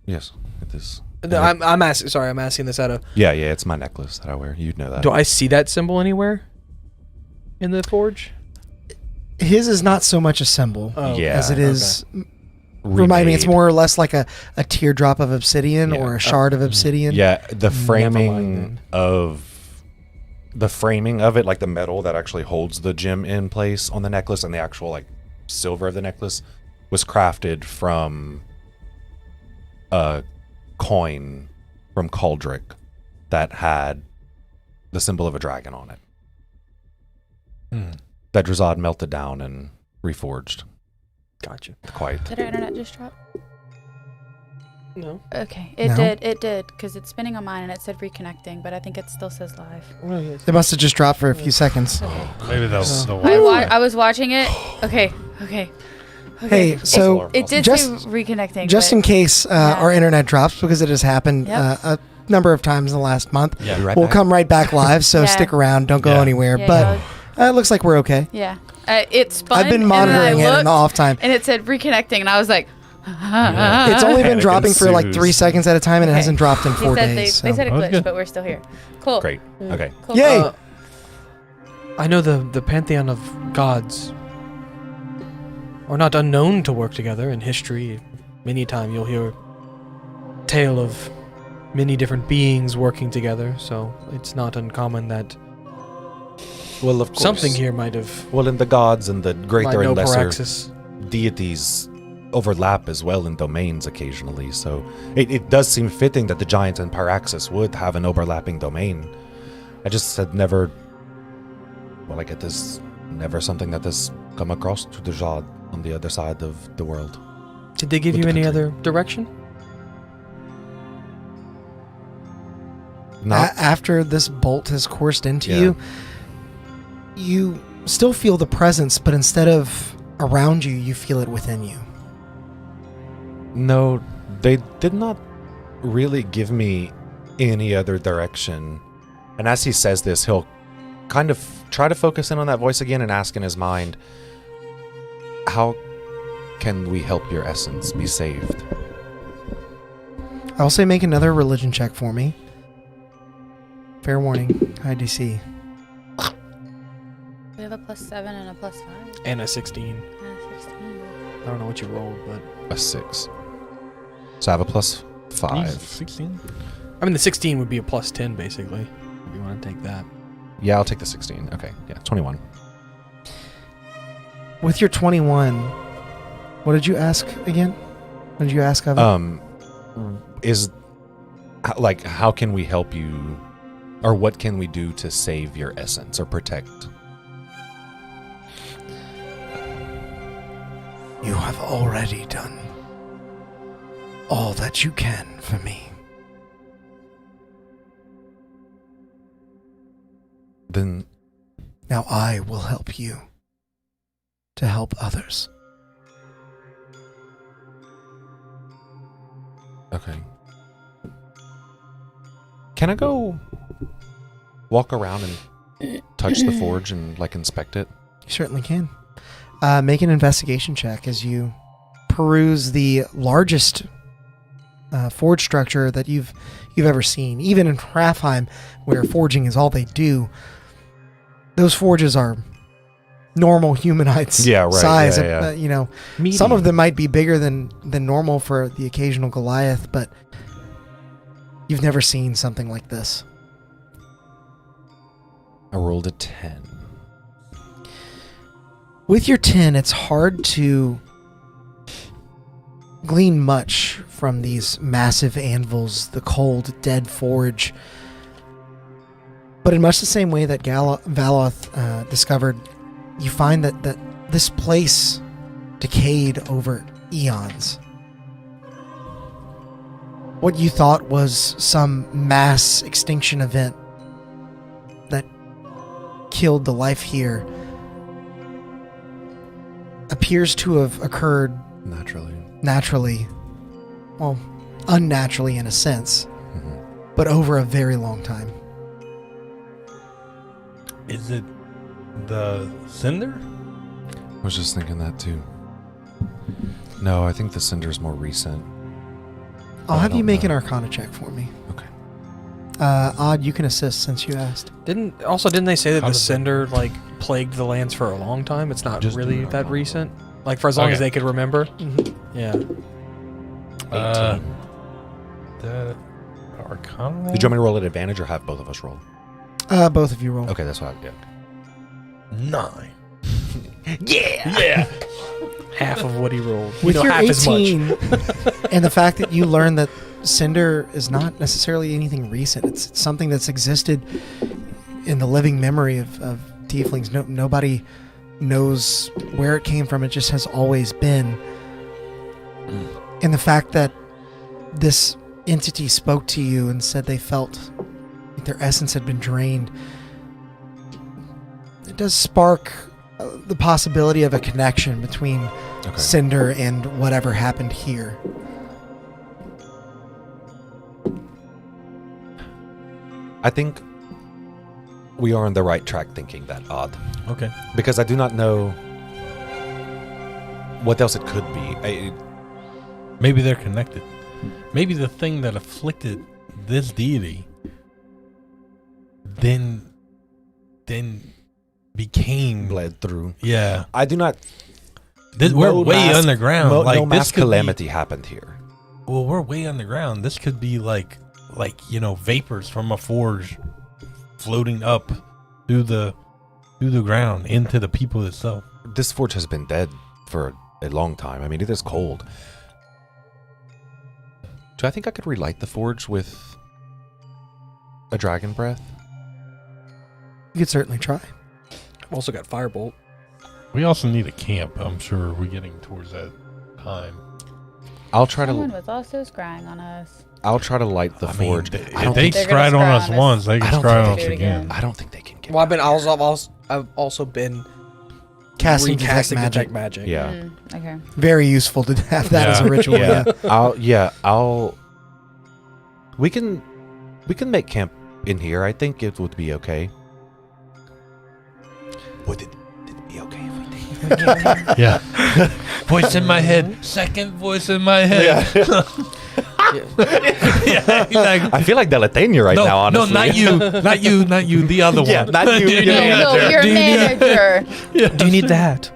Yes, it is. No, I'm asking. Sorry, I'm asking this out of. Yeah, it's my necklace that I wear. You'd know that. Do I see that symbol anywhere in the forge? His is not so much a symbol as it is. Remind me, it's more or less like a teardrop of obsidian or a shard of obsidian. Yeah, the framing of it, like the metal that actually holds the gem in place on the necklace, and the actual like silver of the necklace was crafted from a coin from Cauldric that had the symbol of a dragon on it. That Drazad melted down and reforged. Gotcha. Quite. Did our internet just drop? No. Okay, it No? did, because it's spinning on mine and it said reconnecting, but I think it still says live. It must have just dropped for a few seconds. Maybe that was the I was watching it. Okay. Hey, so It did just say reconnecting. just but in case our internet drops, because it has happened a number of times in the last month, Yeah. Right we'll back. come right back live. So Yeah. stick around, don't go Yeah. anywhere. Yeah, But it looks like we're okay. Yeah. It spun. I've been and then monitoring I it in the looked, off time. and it said reconnecting, and I was like, It's only been Panic dropping for like ensues. 3 seconds at a time, and it Okay. hasn't dropped in 4 they said days. they said it That was glitched, good. but we're still here. Cool. Great. Okay. Cool. Yay! I know the pantheon of gods are not unknown to work together in history. Many a time you'll hear tale of many different beings working together, so it's not uncommon that Well, of course. something here might have Well, and the gods and the greater know and lesser Paraxis. deities overlap as well in domains occasionally, so it does seem fitting that the giant and Pyraxis would have an overlapping domain. I just had never, well, like it is never something that has come across to the Jad on the other side of the world. Did they give With you the any country. other direction? Not After this bolt has coursed into Yeah. you, you still feel the presence, but instead of around you, you feel it within you. No, they did not really give me any other direction. And as he says this, he'll kind of try to focus in on that voice again and ask in his mind, how can we help your essence be saved? I'll say make another religion check for me. Fair warning, high DC. We have a +7 and a +5 And a 16. and a 16. I don't know what you rolled, but A 6. So I have a +5. 16? I mean the 16 would be a +10 basically. If you want to take that. Yeah, I'll take the 16. Okay, yeah, 21. With your 21, what did you ask again? What did you ask of it? Is like, how can we help you, or what can we do to save your essence or protect? You have already done all that you can for me. Then Now I will help you to help others. okay. Can I go walk around and touch the forge and like inspect it? You certainly can. Make an investigation check as you peruse the largest forge structure that you've ever seen. Even in Rathheim, where forging is all they do, those forges are normal humanoids size. Some of them might be bigger than normal for the occasional Goliath, but you've never seen something like this. I rolled a 10. With your 10, it's hard to glean much from these massive anvils, the cold, dead forge. But in much the same way that Valoth discovered, you find that this place decayed over eons. What you thought was some mass extinction event that killed the life here appears to have occurred naturally, well, unnaturally in a sense, but over a very long time. Is it the cinder? I was just thinking that too. No, I think the cinder's more recent. I'll have you make an know. Arcana check for me. Okay. Odd, you can assist since you asked. Didn't they say that How the does cinder plagued the lands for a long time? It's not Just really do it. that recent. Like for as long as Okay. they could remember. Mm-hmm. Yeah. 18. The Arcana? Did you want me to roll at advantage or have both of us roll? Both of you roll. Okay, that's what I did. 9. Yeah! Half of what he rolled. With your half as much. 18 and the fact that you learn that Cinder is not necessarily anything recent, it's something that's existed in the living memory of tieflings. Nobody knows where it came from. It just has always been. And the fact that this entity spoke to you and said they felt like their essence had been drained, it does spark the possibility of a connection between Cinder and whatever happened here. I think we are on the right track thinking that, Odd. Okay. Because I do not know what else it could be. Maybe they're connected. Maybe the thing that afflicted this deity then became bled through. Yeah. I do not... We're way underground. No mass this could calamity happened here. Well, we're way underground. This could be like vapors from a forge floating up through the ground into the people itself. This forge has been dead for a long time. I mean, it is cold. Do I think I could relight the forge with a dragon breath? You could certainly try. I've also got firebolt. We also need a camp. I'm sure we're getting towards that time. I'll try Someone to. was also scrying on us. I'll try to light the forge. If I don't they think, They're gonna scryed on scry us on us. once, they I can don't scry think on they us can. again. I don't think they can get. Well, I've also been Casting detect recasting magic. detect magic. Yeah. Okay. Very useful to have that as a Yeah. ritual. Yeah. I'll. We can make camp in here. I think it would be okay. Would it be okay if we did? Yeah. Voice in my head. Second voice in my head. Yeah, exactly. I feel like Delatania right now, honestly. No, not you. The other one. Yeah, not you. The Yeah. No, manager. your manager. Do you need the hat?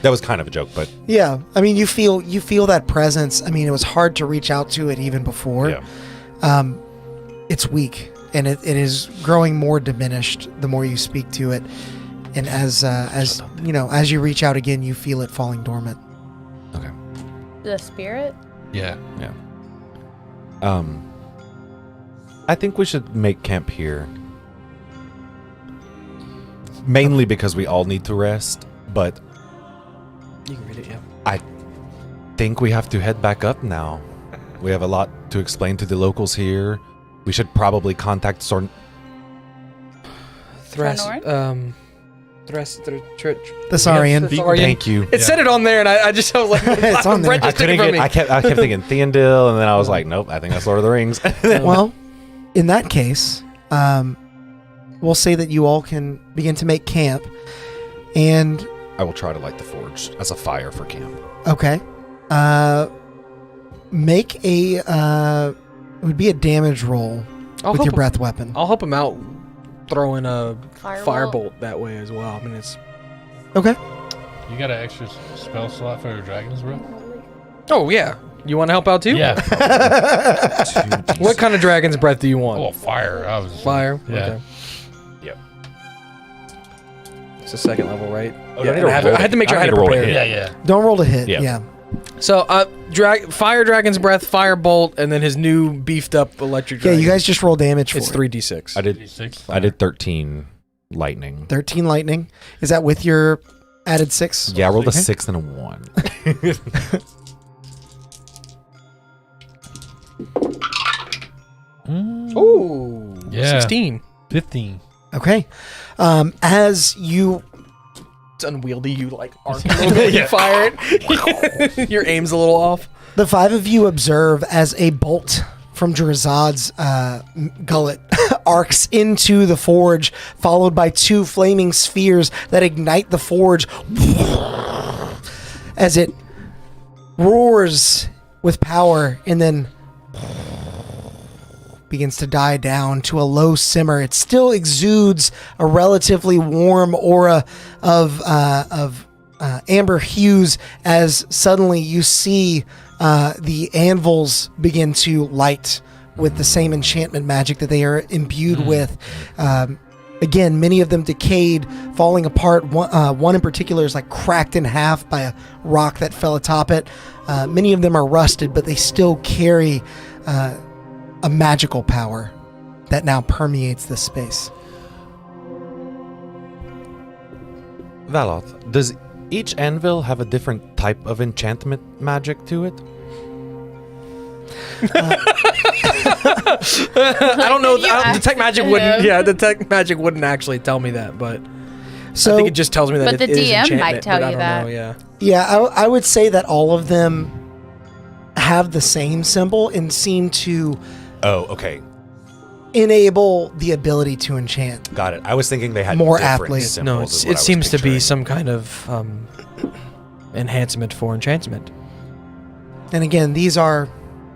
That was kind of a joke, but Yeah, I mean, you feel that presence. I mean, it was hard to reach out to it even before. yeah. It's weak, and it is growing more diminished the more you speak to it. And as you reach out again, you feel it falling dormant. Okay. The spirit? Yeah. I think we should make camp here. Mainly because we all need to rest, but You can read it, yeah. I think we have to head back up now. We have a lot to explain to the locals here. We should probably contact Thornorn? The Saurian. Thank you. It said it on there, and I was like, It's on there. Brett I just took it couldn't from get. me. I kept thinking Theondil, and then I was like, nope. I think that's Lord of the Rings. Well, in that case, we'll say that you all can begin to make camp, and I will try to light the forge as a fire for camp. Okay. Make a it would be a damage roll with your breath weapon. I'll help him out throwing a Firebolt. firebolt that way as well. I mean, it's... Okay. You got an extra spell slot for your dragon's breath? Oh, yeah. You want to help out too? Yeah. What kind of dragon's breath do you want? Oh, fire. Fire? Yeah. Okay. Yep. It's a second level, right? Oh, Yeah, I need to I roll had to make sure I had need it to roll a prepared. hit. Yeah. Don't roll to hit. Yeah. Yeah. So, fire dragon's breath, firebolt, and then his new beefed up electric Yeah, dragon. you guys just roll damage for It's it. 3d6. I did 36 I did 13 lightning. 13 lightning. Is that with your added 6? Yeah, I rolled a Okay. 6 and a 1. Ooh. Yeah. 16. 15. Okay. As you It's unwieldy. You like arc a little bit. You fire it. Your aim's a little off. The 5 of you observe as a bolt from Drazad's gullet arcs into the forge, followed by 2 flaming spheres that ignite the forge as it roars with power and then begins to die down to a low simmer. It still exudes a relatively warm aura of amber hues as suddenly you see the anvils begin to light with the same enchantment magic that they are imbued with. Again, many of them decayed, falling apart. One in particular is like cracked in half by a rock that fell atop it. Many of them are rusted, but they still carry a magical power that now permeates this space. Valoth, does each anvil have a different type of enchantment magic to it? I don't know. Did you Detect magic ask wouldn't. him? Yeah, detect magic wouldn't actually tell me that, but So I think it just tells me that But it the is DM enchantment, might tell but I you don't that. know, yeah. yeah, I would say that all of them have the same symbol and seem to Oh, okay. enable the ability to enchant. Got it. I was thinking they had More different aptly. symbols No, is what I it was seems to be picturing. some kind of enhancement for enchantment. And again, these are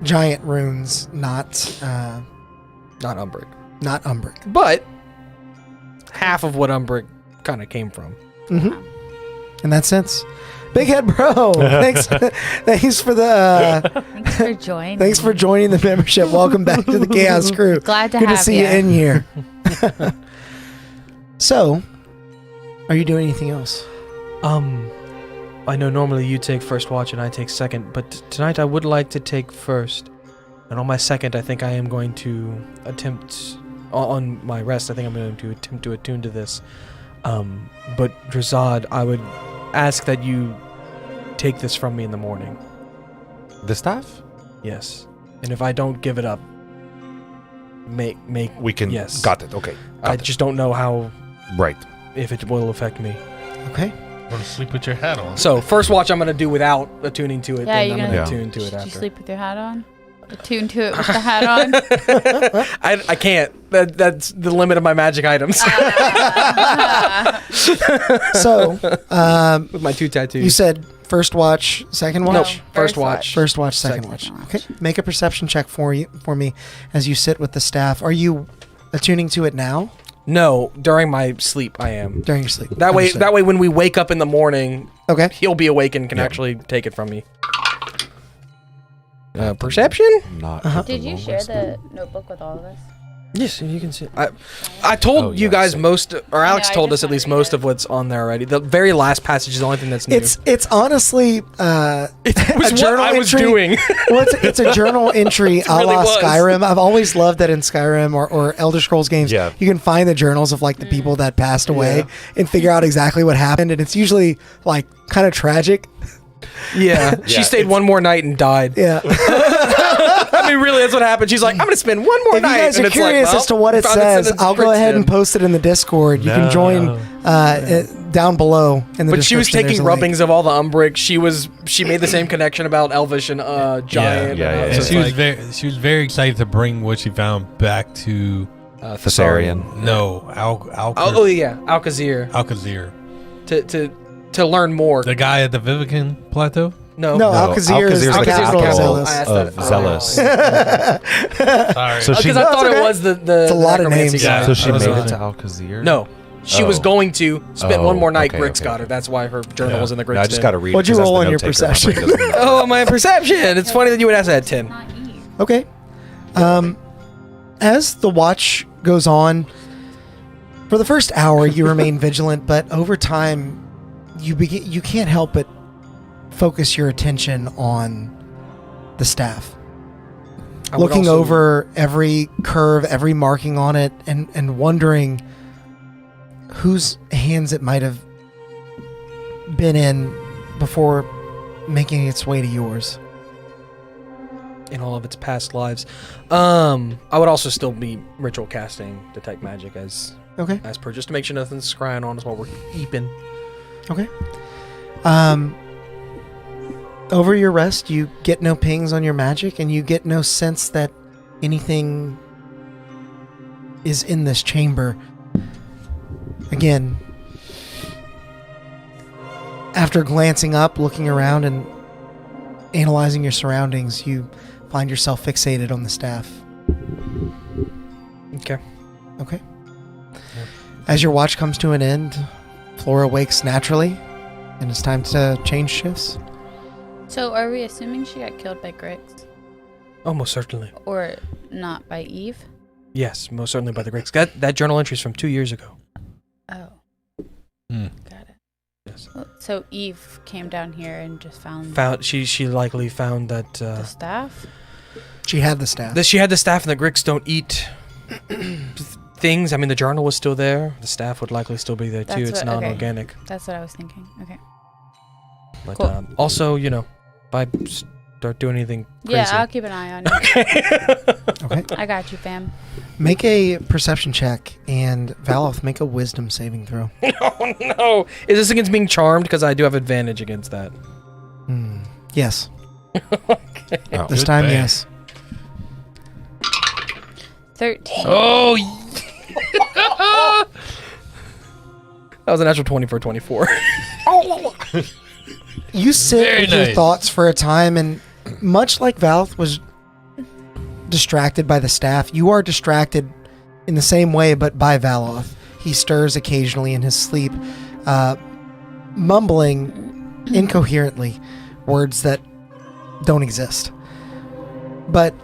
giant runes, not Not Umbric. Umbric. But half of what Umbric kind of came from. In that sense. Big Head Bro, thanks for the Thanks for joining. thanks for joining the membership. Welcome back to the Chaos Crew. Glad to Good have to see you ya. in here. So, are you doing anything else? I know normally you take first watch and I take second, but tonight I would like to take first. And on my second, I think I am going to attempt, on my rest, I think I'm going to attempt to attune to this. But Drazad, I would ask that you take this from me in the morning. The staff? Yes. And if I don't give it up, make We can. yes. Got it. Okay. I Got it. just don't know how, Right. if it will affect me. Okay. Want to sleep with your hat on? So, first watch I'm going to do without attuning to it, Yeah, then you're I'm going gonna- to attune to it Did you after. sleep with your hat on? Attune to it with the hat on? I can't. That's the limit of my magic items. So, With my 2 tattoos. you said first watch, second watch? No, First first watch. watch. First watch, second watch. Okay. Make a perception check for me as you sit with the staff. Are you attuning to it now? No, during my sleep I am. During your sleep? That way, Understood. when we wake up in the morning, Okay. he'll be awake and can actually take it from me. Perception? Not. Uh-huh. at the Did you share moment. the notebook with all of us? Yes, you can see. I told Oh, you yeah, guys so- most, or Alex I told just us at least wanted to most read of what's on there already. The very last passage is the only thing that's new. It's honestly it was a what journal I was entry. doing. Well, it's a journal entry a really la was. Skyrim. I've always loved that in Skyrim or Elder Scrolls games, Yeah. you can find the journals of like the people that passed away Yeah. and figure out exactly what happened. And it's usually like kind of tragic. Yeah, she Yeah, stayed it's- one more night and died. Yeah. I mean, really, that's what happened. She's like, I'm going to spend one more If you night. guys and are it's like, curious well, as to what it found this in says, the I'll go ahead and description. post it in the Discord. You can join down below in the But she was description. There's taking a link. rubbings of all the Umbric. She made the same connection about Elvish and Giant. Yeah, and, yeah, so And it's she was like, she was very excited to bring what she found back to Thessarian. no oh yeah, Alkazir. Alkazir. To to learn more. The guy at the Vivican Plateau? No, Alcazir is the Alcazir's capital of capital Zealous. of Zealous. Sorry. So she- Because I thought it was the It's a lot of necromancy names. guy. So she I was made it wrong. to Alcazir? No. She was Oh. going to spend Oh, one more night. okay, Grix okay, got her. okay. That's why her journal Yeah. was in the Grix No, I just den. got to read. What'd you because roll that's on your the note taker. My brain perception? doesn't know. Oh, my perception. It's funny that you would ask that, 10. Not Eve. Okay. As the watch goes on, for the first hour you remain vigilant, but over time you can't help but focus your attention on the staff. I would Looking also- over every curve, every marking on it, and wondering whose hands it might have been in before making its way to yours. in all of its past lives. I would also still be ritual casting detect magic as Okay. per, just to make sure nothing's scrying on us while we're eeping. Okay. Over your rest, you get no pings on your magic, and you get no sense that anything is in this chamber. Again, after glancing up, looking around, and analyzing your surroundings, you find yourself fixated on the staff. Okay. Okay. As your watch comes to an end, Flora wakes naturally, and it's time to change shifts. So are we assuming she got killed by Grix? Almost certainly. Or not by Eve? Yes, most certainly by the Grix. That journal entry is from 2 years ago. Oh. Hmm. Got it. Yes. So Eve came down here and just found She likely found that the staff? She had the staff. she had the staff, and the Grix don't eat things. I mean, the journal was still there. The staff would likely still be there too. That's It's what- okay. non-organic. That's what I was thinking. Okay. But Cool. also, if I start doing anything crazy. Yeah, I'll keep an eye on you. Okay. I got you, fam. Make a perception check, and Valoth, make a wisdom saving throw. Oh no! Is this against being charmed? Because I do have advantage against that. Yes. Oh. This Good time, bang. yes. 13. Oh, That was a natural 20 for a 24. You sit Very with your nice. thoughts for a time, and much like Valoth was distracted by the staff, you are distracted in the same way, but by Valoth. He stirs occasionally in his sleep, mumbling incoherently words that don't exist. But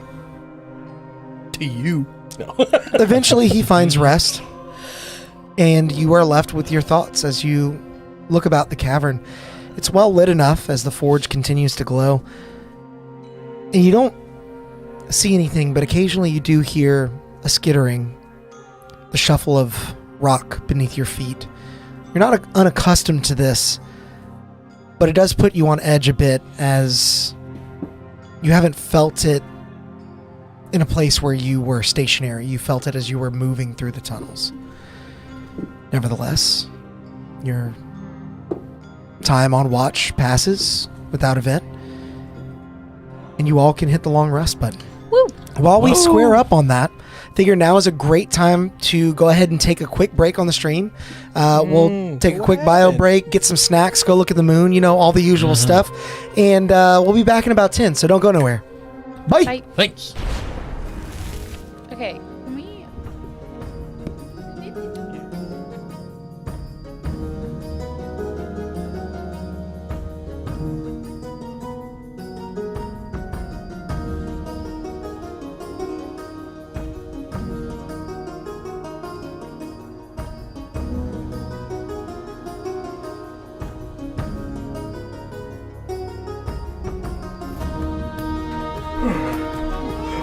To you. No. eventually he finds rest, and you are left with your thoughts as you look about the cavern. It's well lit enough as the forge continues to glow, and you don't see anything, but occasionally you do hear a skittering, the shuffle of rock beneath your feet. You're not unaccustomed to this, but it does put you on edge a bit, as you haven't felt it in a place where you were stationary. You felt it as you were moving through the tunnels. Nevertheless, your time on watch passes without event, and you all can hit the long rest button. Woo! While we square up on that, figure now is a great time to go ahead and take a quick break on the stream. We'll take a quick bio break, get some snacks, go look at the moon, all the usual stuff, and we'll be back in about 10, so don't go nowhere. Bye! Bye. thanks. Okay. Can we...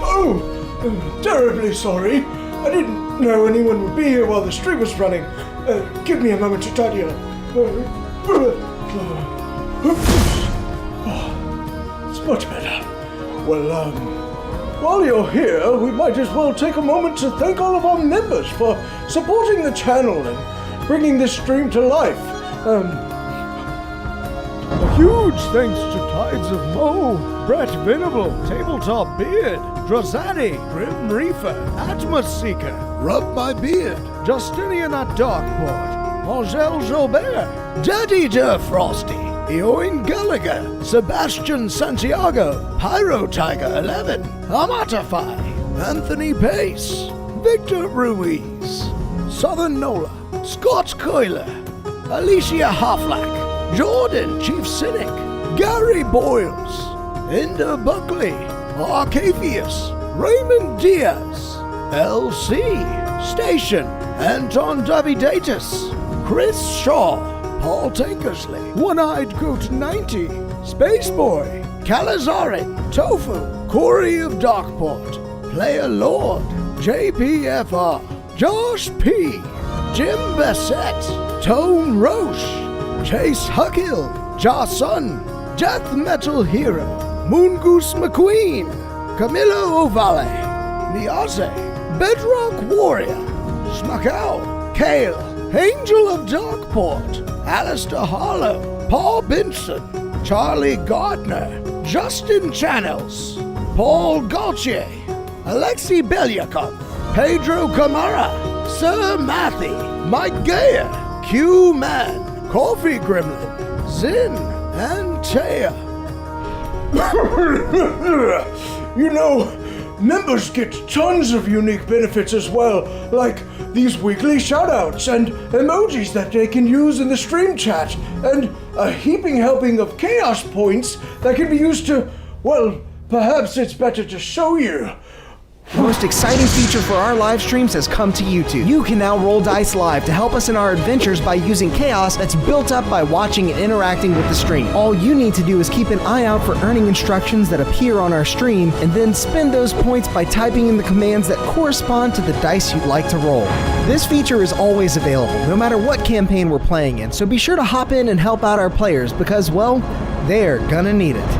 Oh, terribly sorry. I didn't know anyone would be here while the stream was running. Give me a moment to tidy up. It's much better. Well, while you're here, we might as well take a moment to thank all of our members for supporting the channel and bringing this stream to life. A huge thanks to Tides of Mo, Brett Venable, Tabletop Beard, Drozani, Grim Reaper, Atmos Seeker, Rub My Beard, Justinian at Darkeport, Angel Jobert, Daddy Der Frosty, Eoin Gallagher, Sebastian Santiago, Pyro Tiger 11, Amatify, Anthony Pace, Victor Ruiz, Southern Nola, Scott Coiler, Alicia Haflack, Jordan Chief Cynic, Gary Boyles, Enda Buckley, Arcavius, Raymond Diaz, LC, Station, Anton Davidatus, Chris Shaw, Paul Tankersley, One-Eyed Goat 90, Spaceboy, Calazarin, Tofu, Corey of Darkeport, Player Lord, JPFR, Josh P, Jim Bassett, Tone Roche, Chase Huckill, Jason, Death Metal Hero, Moongoose McQueen, Camilo Ovale, Niaze, Bedrock Warrior, Smakow, Kale, Angel of Darkeport, Alistair Harlow, Paul Benson, Charlie Gardner, Justin Channels, Paul Gauthier, Alexei Belyakov, Pedro Camara, Sir Matthew, Mike Gayer, Q Man, Coffee Gremlin, Zin, and Taya. You know, members get tons of unique benefits as well, like these weekly shoutouts and emojis that they can use in the stream chat, and a heaping helping of chaos points that can be used to, well, perhaps it's better to show you. The most exciting feature for our live streams has come to YouTube. You can now roll dice live to help us in our adventures by using chaos that's built up by watching and interacting with the stream. All you need to do is keep an eye out for earning instructions that appear on our stream, and then spend those points by typing in the commands that correspond to the dice you'd like to roll. This feature is always available, no matter what campaign we're playing in, so be sure to hop in and help out our players because, well, they're gonna need it.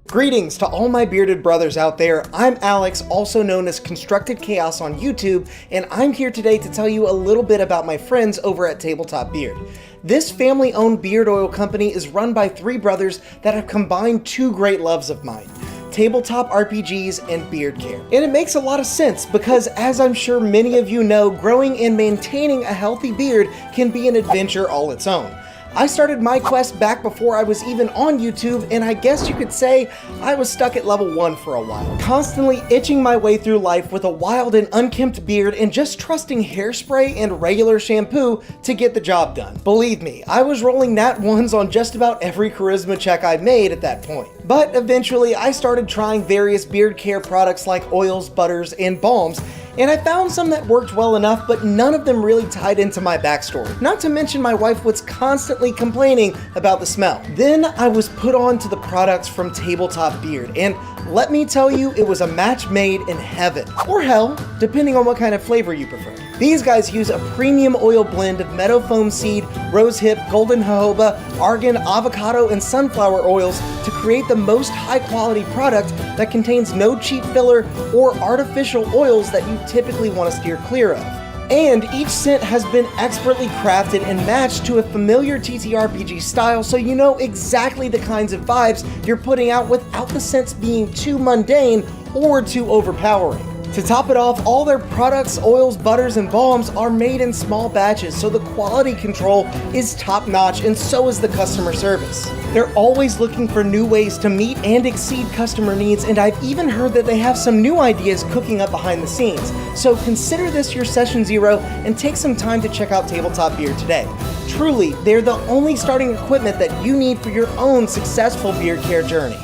Greetings to all my bearded brothers out there. I'm Alex, also known as Constructed Chaos on YouTube, and I'm here today to tell you a little bit about my friends over at Tabletop Beard. This family-owned beard oil company is run by three brothers that have combined two great loves of mine: tabletop RPGs and beard care. And it makes a lot of sense because, as I'm sure many of you know, growing and maintaining a healthy beard can be an adventure all its own. I started my quest back before I was even on YouTube, and I guess you could say I was stuck at level 1 for a while, constantly itching my way through life with a wild and unkempt beard and just trusting hairspray and regular shampoo to get the job done. Believe me, I was rolling nat 1s on just about every charisma check I made at that point. But eventually I started trying various beard care products like oils, butters, and balms, and I found some that worked well enough, but none of them really tied into my backstory. Not to mention my wife was constantly complaining about the smell. Then I was put on to the products from Tabletop Beard, and let me tell you, it was a match made in heaven. Or hell, depending on what kind of flavor you prefer. These guys use a premium oil blend of meadow foam seed, rosehip, golden jojoba, argan, avocado, and sunflower oils to create the most high quality product that contains no cheap filler or artificial oils that you typically want to steer clear of. And each scent has been expertly crafted and matched to a familiar TTRPG style, so you know exactly the kinds of vibes you're putting out without the scents being too mundane or too overpowering. To top it off, all their products, oils, butters, and balms are made in small batches, so the quality control is top notch, and so is the customer service. They're always looking for new ways to meet and exceed customer needs, and I've even heard that they have some new ideas cooking up behind the scenes. So consider this your session 0 and take some time to check out Tabletop Beard today. Truly, they're the only starting equipment that you need for your own successful beard care journey.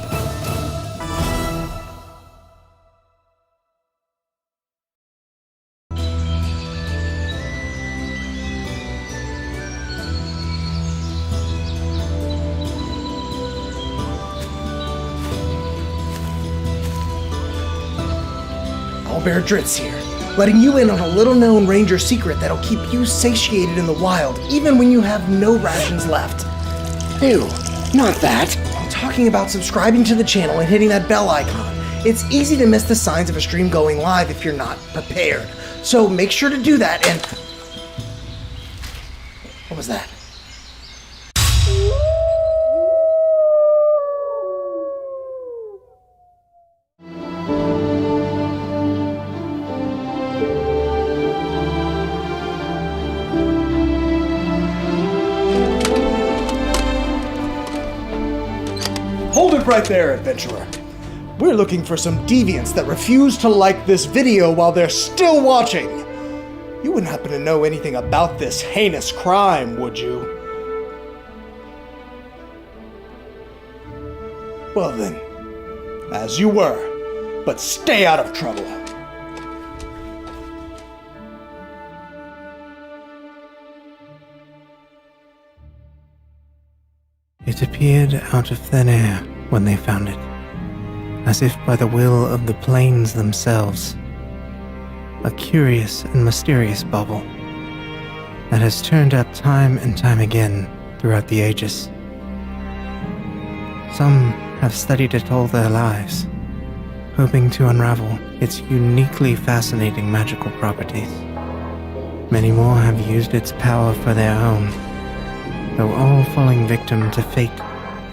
Bear Dritz here, letting you in on a little-known ranger secret that'll keep you satiated in the wild, even when you have no rations left. Ew, not that. I'm talking about subscribing to the channel and hitting that bell icon. It's easy to miss the signs of a stream going live if you're not prepared. So make sure to do that and... What was that? up right there, adventurer. We're looking for some deviants that refuse to like this video while they're still watching. You wouldn't happen to know anything about this heinous crime, would you? Well then, as you were, but stay out of trouble. It appeared out of thin air when they found it, as if by the will of the plains themselves. A curious and mysterious bauble that has turned up time and time again throughout the ages. Some have studied it all their lives, hoping to unravel its uniquely fascinating magical properties. Many more have used its power for their own, though all falling victim to fate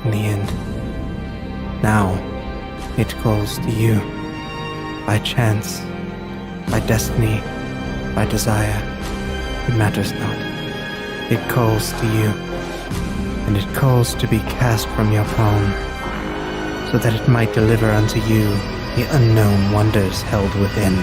in the end. Now, it calls to you, by chance, by destiny, by desire. It matters not. It calls to you, and it calls to be cast from your palm, so that it might deliver unto you the unknown wonders held within.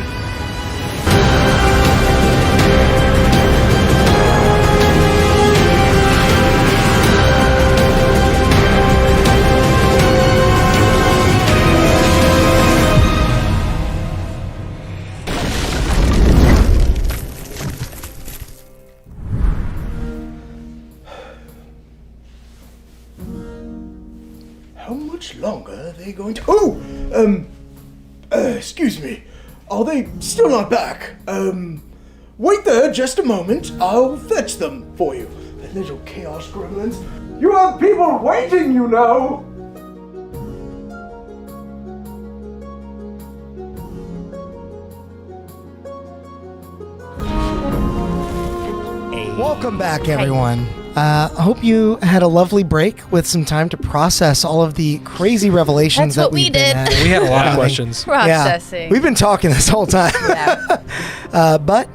How much longer are they going to... excuse me. Are they still not back? Wait there just a moment. I'll fetch them for you. The little chaos gremlins. You have people waiting, you know! Welcome back, everyone. I hope you had a lovely break with some time to process all of the crazy revelations That's that what we we've been did. having. We had a lot of Having. questions. Processing. We've been talking this whole time. Yeah. But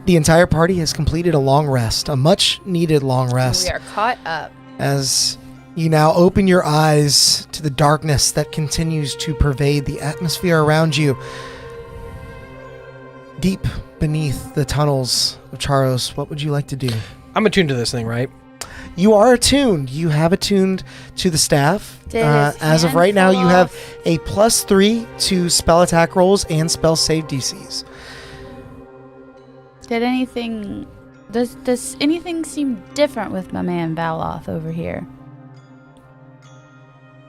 the entire party has completed a long rest, a much needed long rest, We are caught up. as you now open your eyes to the darkness that continues to pervade the atmosphere around you. Deep beneath the tunnels of Charos, what would you like to do? I'm attuned to this thing, right? You are attuned. You have attuned to the staff. Did his As of hand right now, fall you have off? a +3 to spell attack rolls and spell save DCs. Did anything... Does anything seem different with my man Valoth over here?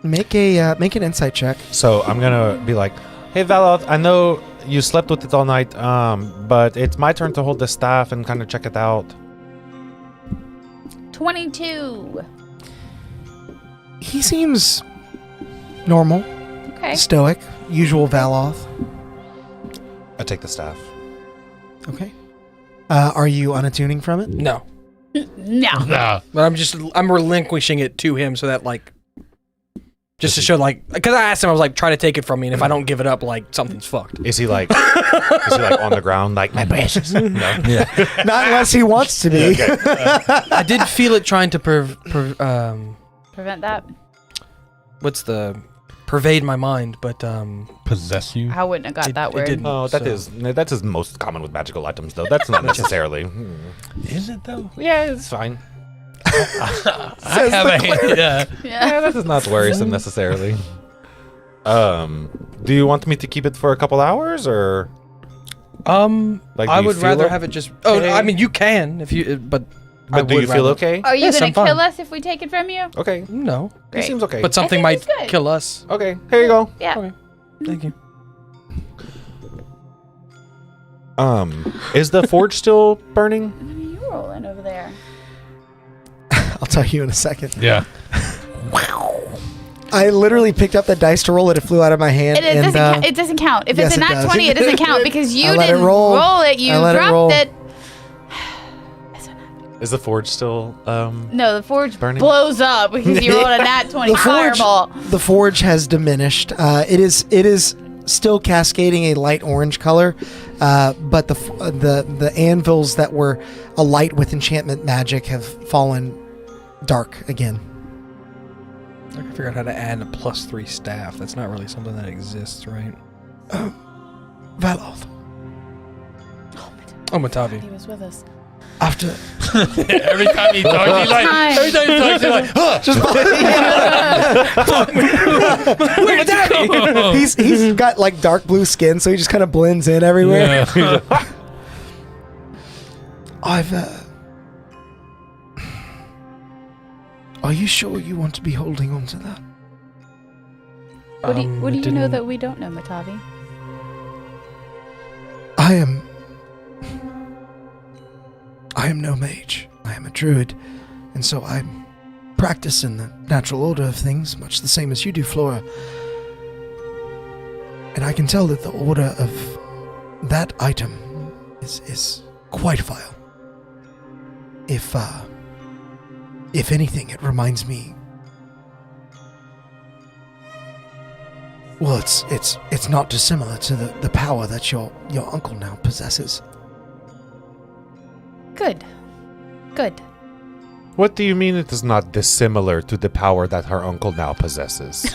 Make an insight check. So I'm gonna be like, hey Valoth, I know you slept with it all night, but it's my turn to hold the staff and kind of check it out. 22. He seems normal, Okay. stoic, usual Valoth. I take the staff. Okay. Are you unattuning from it? No. No. Nah. But I'm relinquishing it to him so that, like, just to show, like, because I asked him, I was like, try to take it from me, and if I don't give it up, like, something's fucked. Is he like on the ground like my precious? No. Yeah. Not unless he wants to be. I did feel it trying to Prevent that. what's the pervade my mind, but Possess you? I wouldn't have got It- that it word. didn't. Oh, So- that's most common with magical items, though. That's not necessarily. Is it though? Yeah, it's fine. I have a yeah. Yeah, that is not worrisome necessarily. Do you want me to keep it for a couple hours or? Like, I do you would feel rather okay? have it just. Oh, I mean, you can if you, but I But do would you feel rather- okay? Are you Yes, gonna I'm fine. kill us if we take it from you? Okay, No, he Great. seems okay. but something think might it's good. kill us. okay, here you go. Yeah. Okay. Thank you. Is the forge still burning? What are you rolling over there? I'll tell you in a second. Yeah. I literally picked up that dice to roll it. It flew out of my hand. It doesn't count. If yes, it's a it nat does. 20, it doesn't count because you I let it didn't roll. it. You I let it roll. dropped it. Is the forge still No, the forge Burning? blows up because you rolled a nat 20 fireball. The forge has diminished. It is still cascading a light orange color, but the anvils that were alight with enchantment magic have fallen dark again. I can figure out how to add a +3 staff. That's not really something that exists, right? Valoth, Oh, Matavi. He was with us. after Every time he talks, he's like, every time he talks, he's like, huh. he's got like dark blue skin, so he just kind of blends in everywhere. Yeah. Are you sure you want to be holding on to that? What do you know didn't- that we don't know, Matavi? I am no mage. I am a druid, and so I practice in the natural order of things, much the same as you do, Flora. And I can tell that the order of that item is quite vile. If anything, it reminds me. Well, it's not dissimilar to the power that your uncle now possesses. Good. What do you mean it is not dissimilar to the power that her uncle now possesses?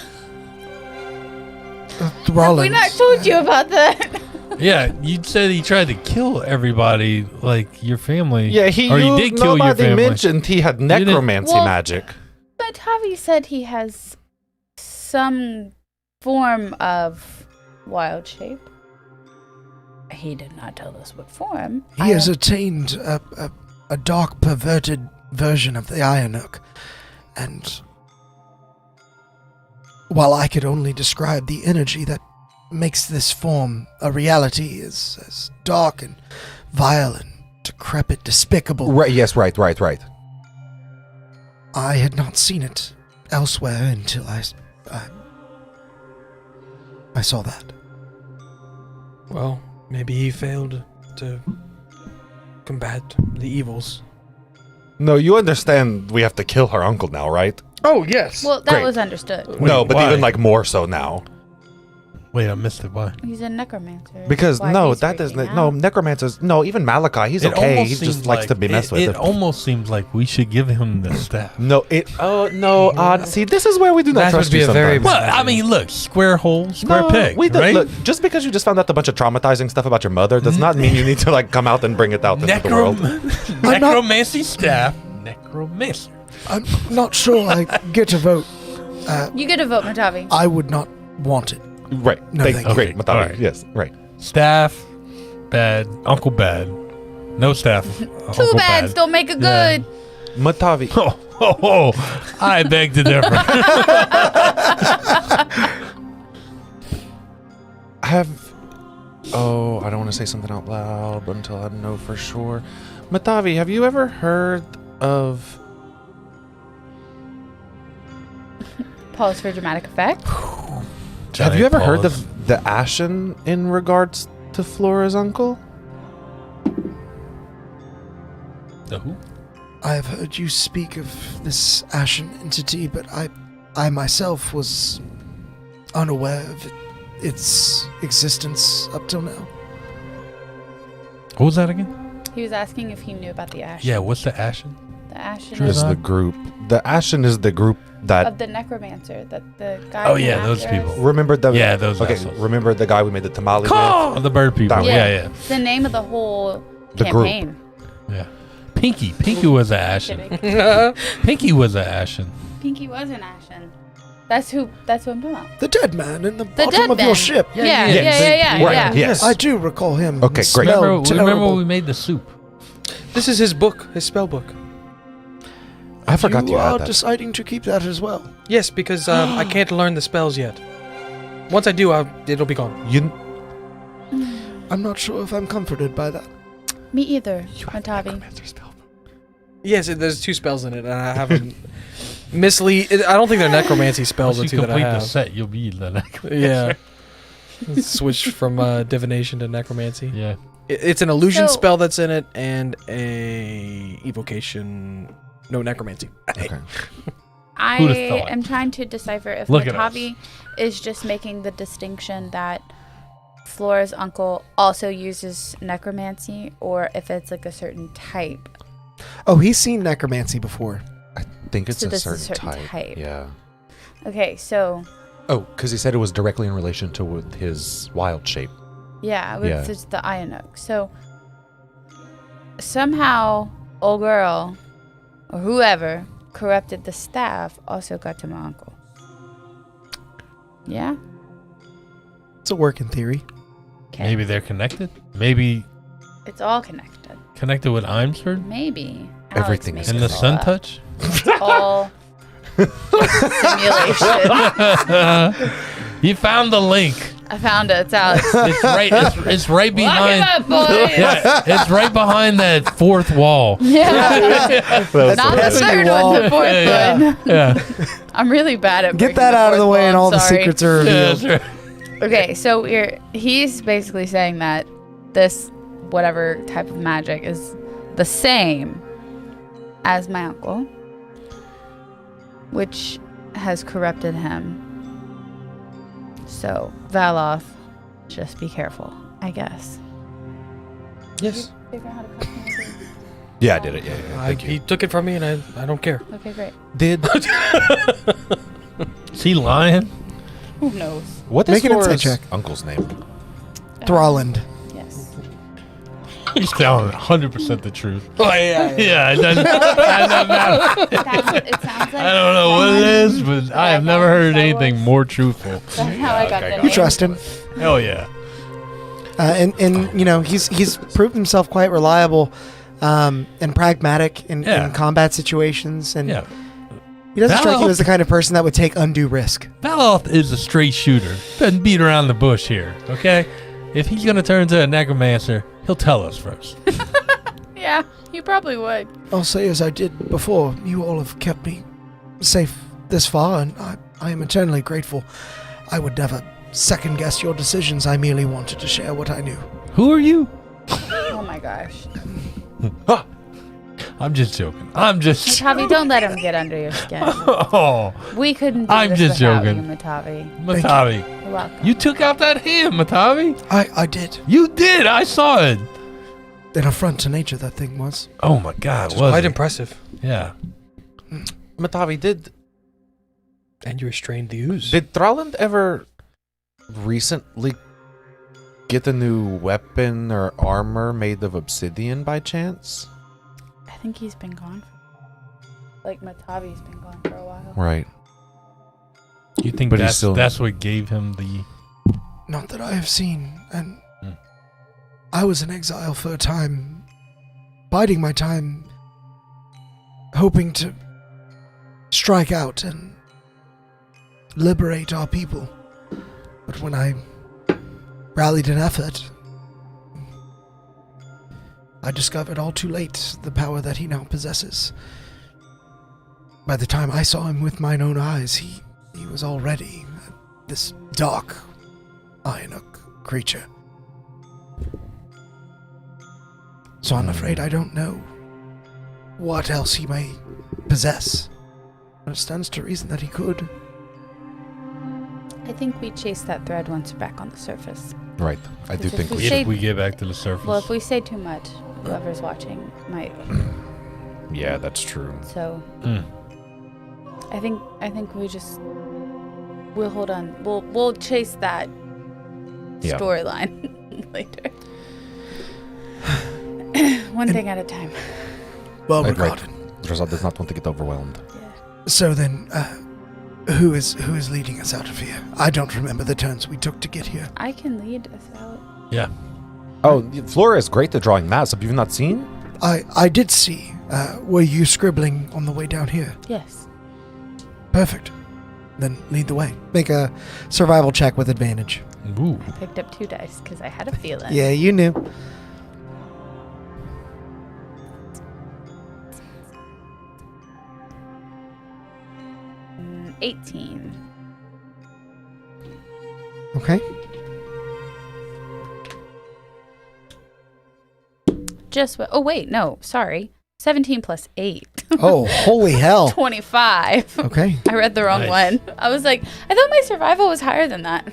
Rollins, We not told you about that. Yeah, you said he tried to kill everybody, like your family. Yeah, or he did kill your nobody family. mentioned he had didn't- necromancy Well- magic. Matavi said he has some form of wild shape. He did not tell us what form. he has attained a dark, perverted version of the Ironhook, and while I could only describe the energy that makes this form a reality as dark and vile and decrepit, despicable, Right. Yes. Right. I had not seen it elsewhere until I saw that. Well, maybe he failed to combat the evils. No, you understand we have to kill her uncle now, right? Oh, yes. Well, that Great. was understood. No, but why? even like more so now. Wait, I missed it. Why? He's a necromancer. Because Why no, he's that freaking doesn't. out. No, necromancers. No, even Malachi, he's It okay. He almost just seems likes to be messed with. It almost seems like we should give him the staff. No, it. Oh no, see, this is where we do not That trust would be you a very sometimes. Well, I mean, look, square hole, square No, peg, we don't, right? look, just because you just found out a bunch of traumatizing stuff about your mother does not mean you need to like come out and bring it out into the world. Necromancy staff, necromancer. I'm not sure I get a vote. You get a vote, Matavi. I would not want it. Right. No, Thank thank you. you. Great, Matavi. Alright. Yes, right. Staff, bad. Uncle bad. No staff. Two Uncle bads don't make a good. Matavi. I beg to differ. I don't want to say something out loud until I know for sure. Matavi, have you ever heard of... Pause for dramatic effect. have you ever heard Pause. of the Ashen in regards to Flora's uncle? The who? I have heard you speak of this Ashen entity, but I myself was unaware of its existence up till now. What was that again? He was asking if he knew about the Ashen. Yeah, what's the Ashen? The Ashen Sure. Is that? the group. The Ashen is the group that... of the necromancer that the guy. Oh, came yeah, those after people. us. Remember the... Yeah, those Okay, assholes. remember the guy we made the tamale with? Oh, the bird people. That one. Yeah. It's the name of the whole The group. campaign. Pinky. Pinky was an Ashen. Kidding. Pinky was an Ashen. Pinky was an Ashen. That's who I'm talking about. The dead man in the The bottom dead of man. your ship. Yeah, yeah, yeah. Right, yes. I do recall him. Okay, He great. smelled Remember terrible. when we made the soup? This is his book, his spell book. I forgot you you had are that. deciding to keep that as well. Yes, because I can't learn the spells yet. Once I do, it'll be gone. You... I'm not sure if I'm comforted by that. Me either, You have Matavi. necromancer spell. Yes, there's 2 spells in it, and I haven't I don't think they're necromancy spells, the Once 2 you that I complete the have. set, you'll be the necromancer. Yeah. Switch from divination to necromancy. Yeah. It's an illusion So- spell that's in it, and a evocation. No, necromancy. Okay. I Who'd have thought? am trying to decipher if Look at Matavi is just making the distinction that Flora's uncle also uses necromancy, or if it's like a certain type. Oh, he's seen necromancy before. I think it's So a this is certain, a certain type. Yeah. Okay, so Oh, because he said it was directly in relation to with his wild shape. yeah, with Yeah. just the Ionok. So somehow, old girl or whoever corrupted the staff also got to my uncle. Yeah. It's a working theory. Okay. Maybe they're connected. Maybe It's all connected. connected with Imsford Maybe. Everything is and the connected. Sun Touch. It's all simulation. You found the link. I found it. It's out. It's right. It's right Lock him behind. up, boys. Yeah, it's right behind that fourth wall. Yeah. Not the third one, the fourth one. Yeah. I'm really bad at Get breaking that out of the fourth way, wall, and I'm all the sorry. secrets are Yeah, revealed. that's right. Okay, so he's basically saying that this whatever type of magic is the same as my uncle, which has corrupted him. So Valoth, just be careful, I guess. Yes. Figure out how to copy it. Yeah, I did it. Yeah. Thank He you. took it from me, and I don't care. Okay, great. Did Is he lying? Who knows? what is Make an insight Flora's check. uncle's name? Thralland. Yes. He's telling 100% the truth. Oh yeah. Yeah, it doesn't matter. It sounds like I don't know what it is, but I have never heard anything more truthful. That's how I got the You name. trust him. Hell yeah. And you know, he's proved himself quite reliable and pragmatic in combat situations. And Yeah. he doesn't strike you Valoth- as the kind of person that would take undue risk. Valoth is a straight shooter. Doesn't beat around the bush here, okay? If he's going to turn into a necromancer, he'll tell us first. Yeah, you probably would. I'll say as I did before, you all have kept me safe this far, and I am eternally grateful. I would never second guess your decisions. I merely wanted to share what I knew. Who are you? Oh my gosh. I'm just joking. I'm just... Matavi, don't let him get under your skin. Oh, We couldn't do I'm this just without joking. you, Matavi. Matavi. You're welcome. You took out that hand, Matavi. I did. You did. I saw it. An affront to nature, that thing was. Oh my God. It's Was quite it? impressive. Yeah. Matavi, And you restrained the ooze. did Thralland ever recently get a new weapon or armor made of obsidian by chance? I think he's been gone. Like Matavi's been gone for a while. Right. You think But he's that's, still- that's what gave him the... Not that I have seen, and Hmm. I was in exile for a time, biding my time, hoping to strike out and liberate our people. But when I rallied an effort, I discovered all too late the power that he now possesses. By the time I saw him with mine own eyes, he was already this dark, Ionok creature. So I'm afraid I don't know what else he may possess. But it stands to reason that he could. I think we chase that thread once we're back on the surface. Right. I do Because think if we we say- If we get back to the surface. Well, if we say too much, whoever's watching might. Yeah, that's true. So Mm. I think we'll hold on. We'll chase that Yeah. storyline later. One thing at a time. Well Right. regarded. Drazad does not want to get overwhelmed. Yeah. So then, who is leading us out of here? I don't remember the turns we took to get here. I can lead us out. Yeah. Oh, Flora is great at drawing maps. Have you not seen? I did see. Were you scribbling on the way down here? Yes. Perfect. Then lead the way. Make a survival check with advantage. Ooh. I picked up 2 dice because I had a feeling. Yeah, you knew. Mm, 18. Okay. Just what? Oh wait, no, sorry. 17 plus 8. Oh, holy hell. 25. Okay. I read the wrong Nice. one. I was like, I thought my survival was higher than that.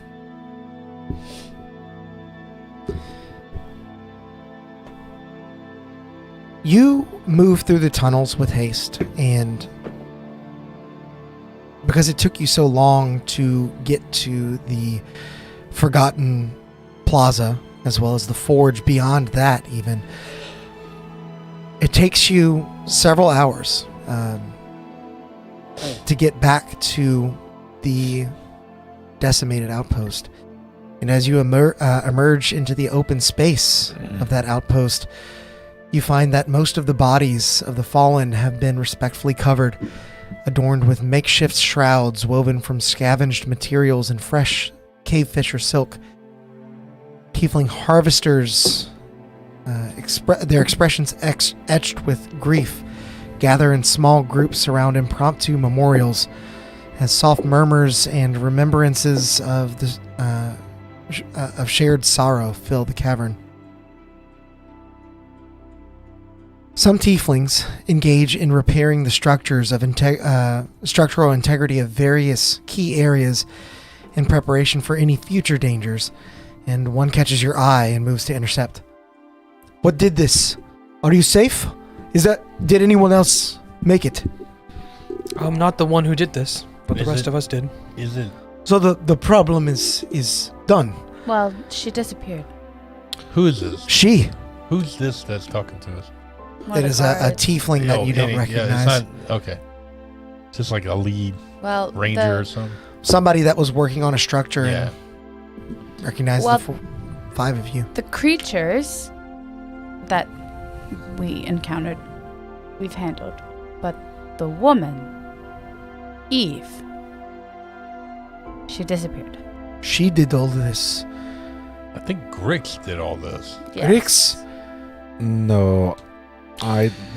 You move through the tunnels with haste, and because it took you so long to get to the Forgotten Plaza, as well as the forge beyond that even, it takes you several hours to get back to the decimated outpost. And as you emerge into the open space of that outpost, you find that most of the bodies of the fallen have been respectfully covered, adorned with makeshift shrouds woven from scavenged materials and fresh cave fish or silk. Tiefling harvesters, their expressions etched with grief, gather in small groups around impromptu memorials as soft murmurs and remembrances of shared sorrow fill the cavern. Some tieflings engage in repairing the structures of structural integrity of various key areas in preparation for any future dangers, and one catches your eye and moves to intercept. What did this? Are you safe? Did anyone else make it? I'm not the one who did this, but the Is rest it- of us did. Is it? So the problem is done. Well, she disappeared. Who is this? She. Who's this that's talking to us? One It of is the a guards. tiefling that Oh, you don't any- recognize. Yeah, it's not, okay. Just like a lead Well, ranger or something. Somebody that was working on a structure Yeah. and recognized Well- the five of you. the creatures that we encountered, we've handled. But the woman, Eve, she disappeared. She did all this. I think Grix did all this. Yes. Rix, No,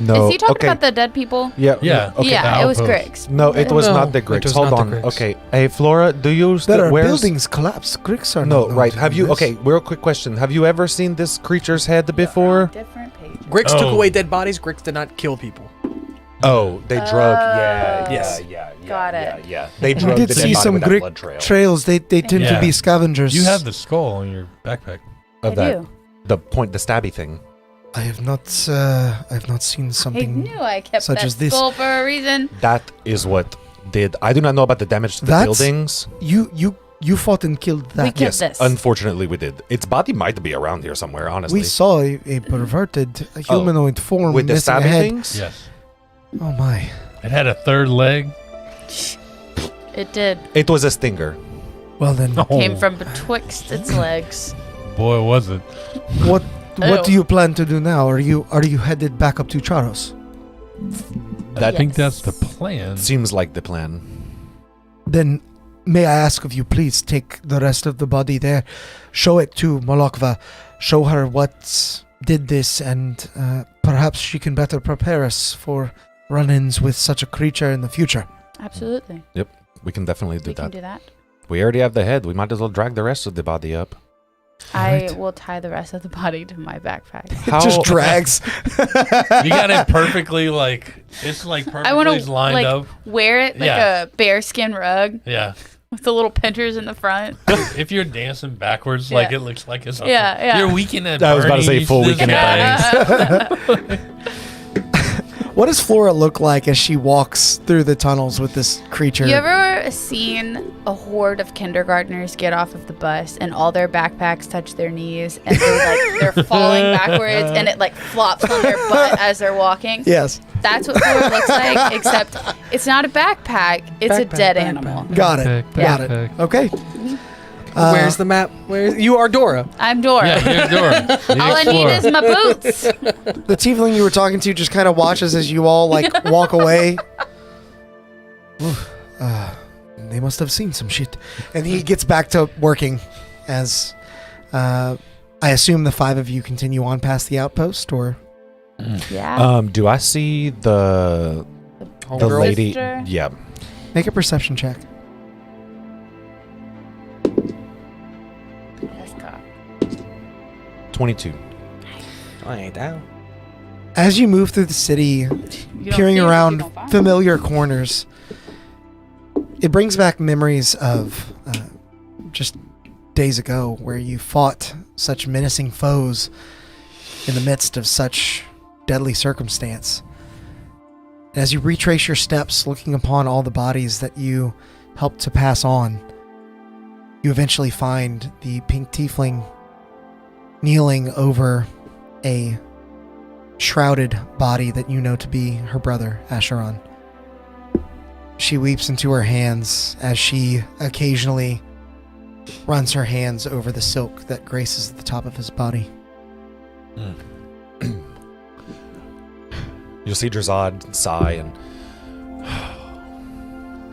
no. Is he talking okay. about the dead people? Yeah. Yeah. Okay. Yeah, the it was outpost. Griggs. No, it was No, not the it Grix. was Hold not the on. Grix. Okay. Hey, Flora, do you there are where's buildings collapsed. Grix are No, not known right. to Have do you? this. Okay. Real quick question. Have you ever seen this creature's head before? Different page. Grix took Oh. away dead bodies. Grix did not kill people. Oh, they drug. Yeah. Yes. Yeah. Got it. Yeah. They We drug did the see dead body some with that Grick blood trail trails. They tend to Yeah. be scavengers. You have the skull on your backpack. of I that. do. The stabby thing. I have not seen I something. knew I kept such that as this. skull for a reason. That is what did. I do not know about the damage to the That's- buildings. You fought and killed that. We killed Yes, this. unfortunately we did. Its body might be around here somewhere. Honestly, We saw a perverted humanoid form with the missing a stabby head. things. Yes. Oh my! It had a third leg. It did. It was a stinger. Well then, Came Oh, from betwixt its legs. boy, was it. what Oh. do you plan to do now? Are you headed back up to Charos? I think Yes. that's the plan. Seems like the plan. Then may I ask of you, please take the rest of the body there, show it to Molokva, show her what did this, and perhaps she can better prepare us for run-ins with such a creature in the future. Absolutely. We can definitely do We can that. do that. We already have the head. We might as well drag the rest of the body up. I Alright. will tie the rest of the body to my backpack. How, It just drags. You got it perfectly, like, it's like I want perfectly to lined like up. wear it like Yeah. a bearskin rug Yeah. with the little pincers in the front. If you're dancing backwards, like Yeah. it looks like it's Yeah. You're weekend at I was about to say Bernie's, full this weekend at guy. What does Flora look like as she walks through the tunnels with this creature? You ever seen a horde of kindergartners get off of the bus and all their backpacks touch their knees and they're falling backwards and it like flops on their butt as they're walking? Yes. That's what Flora looks like, except it's not a backpack, it's a Backpack, dead backpack. animal. Got it. Backpack, Got it. backpack. Okay. Where's the map? You are Dora. I'm Dora. Yeah, you're Dora. You're All I need Explorer. is my boots. The tiefling you were talking to just kind of watches as you all like walk away. Oof, they must have seen some shit. And he gets back to working as I assume the five of you continue on past the outpost, or Yeah. do I see the Homegirl. lady? Sister? Yeah. make a perception check. Let's go. 22. I ain't down. As you move through the city, You don't peering see it, you around don't find it. familiar corners, it brings back memories of just days ago where you fought such menacing foes in the midst of such deadly circumstance. As you retrace your steps, looking upon all the bodies that you helped to pass on, you eventually find the pink tiefling kneeling over a shrouded body that you know to be her brother, Asheron. She weeps into her hands as she occasionally runs her hands over the silk that graces the top of his body. You'll see Drazad sigh and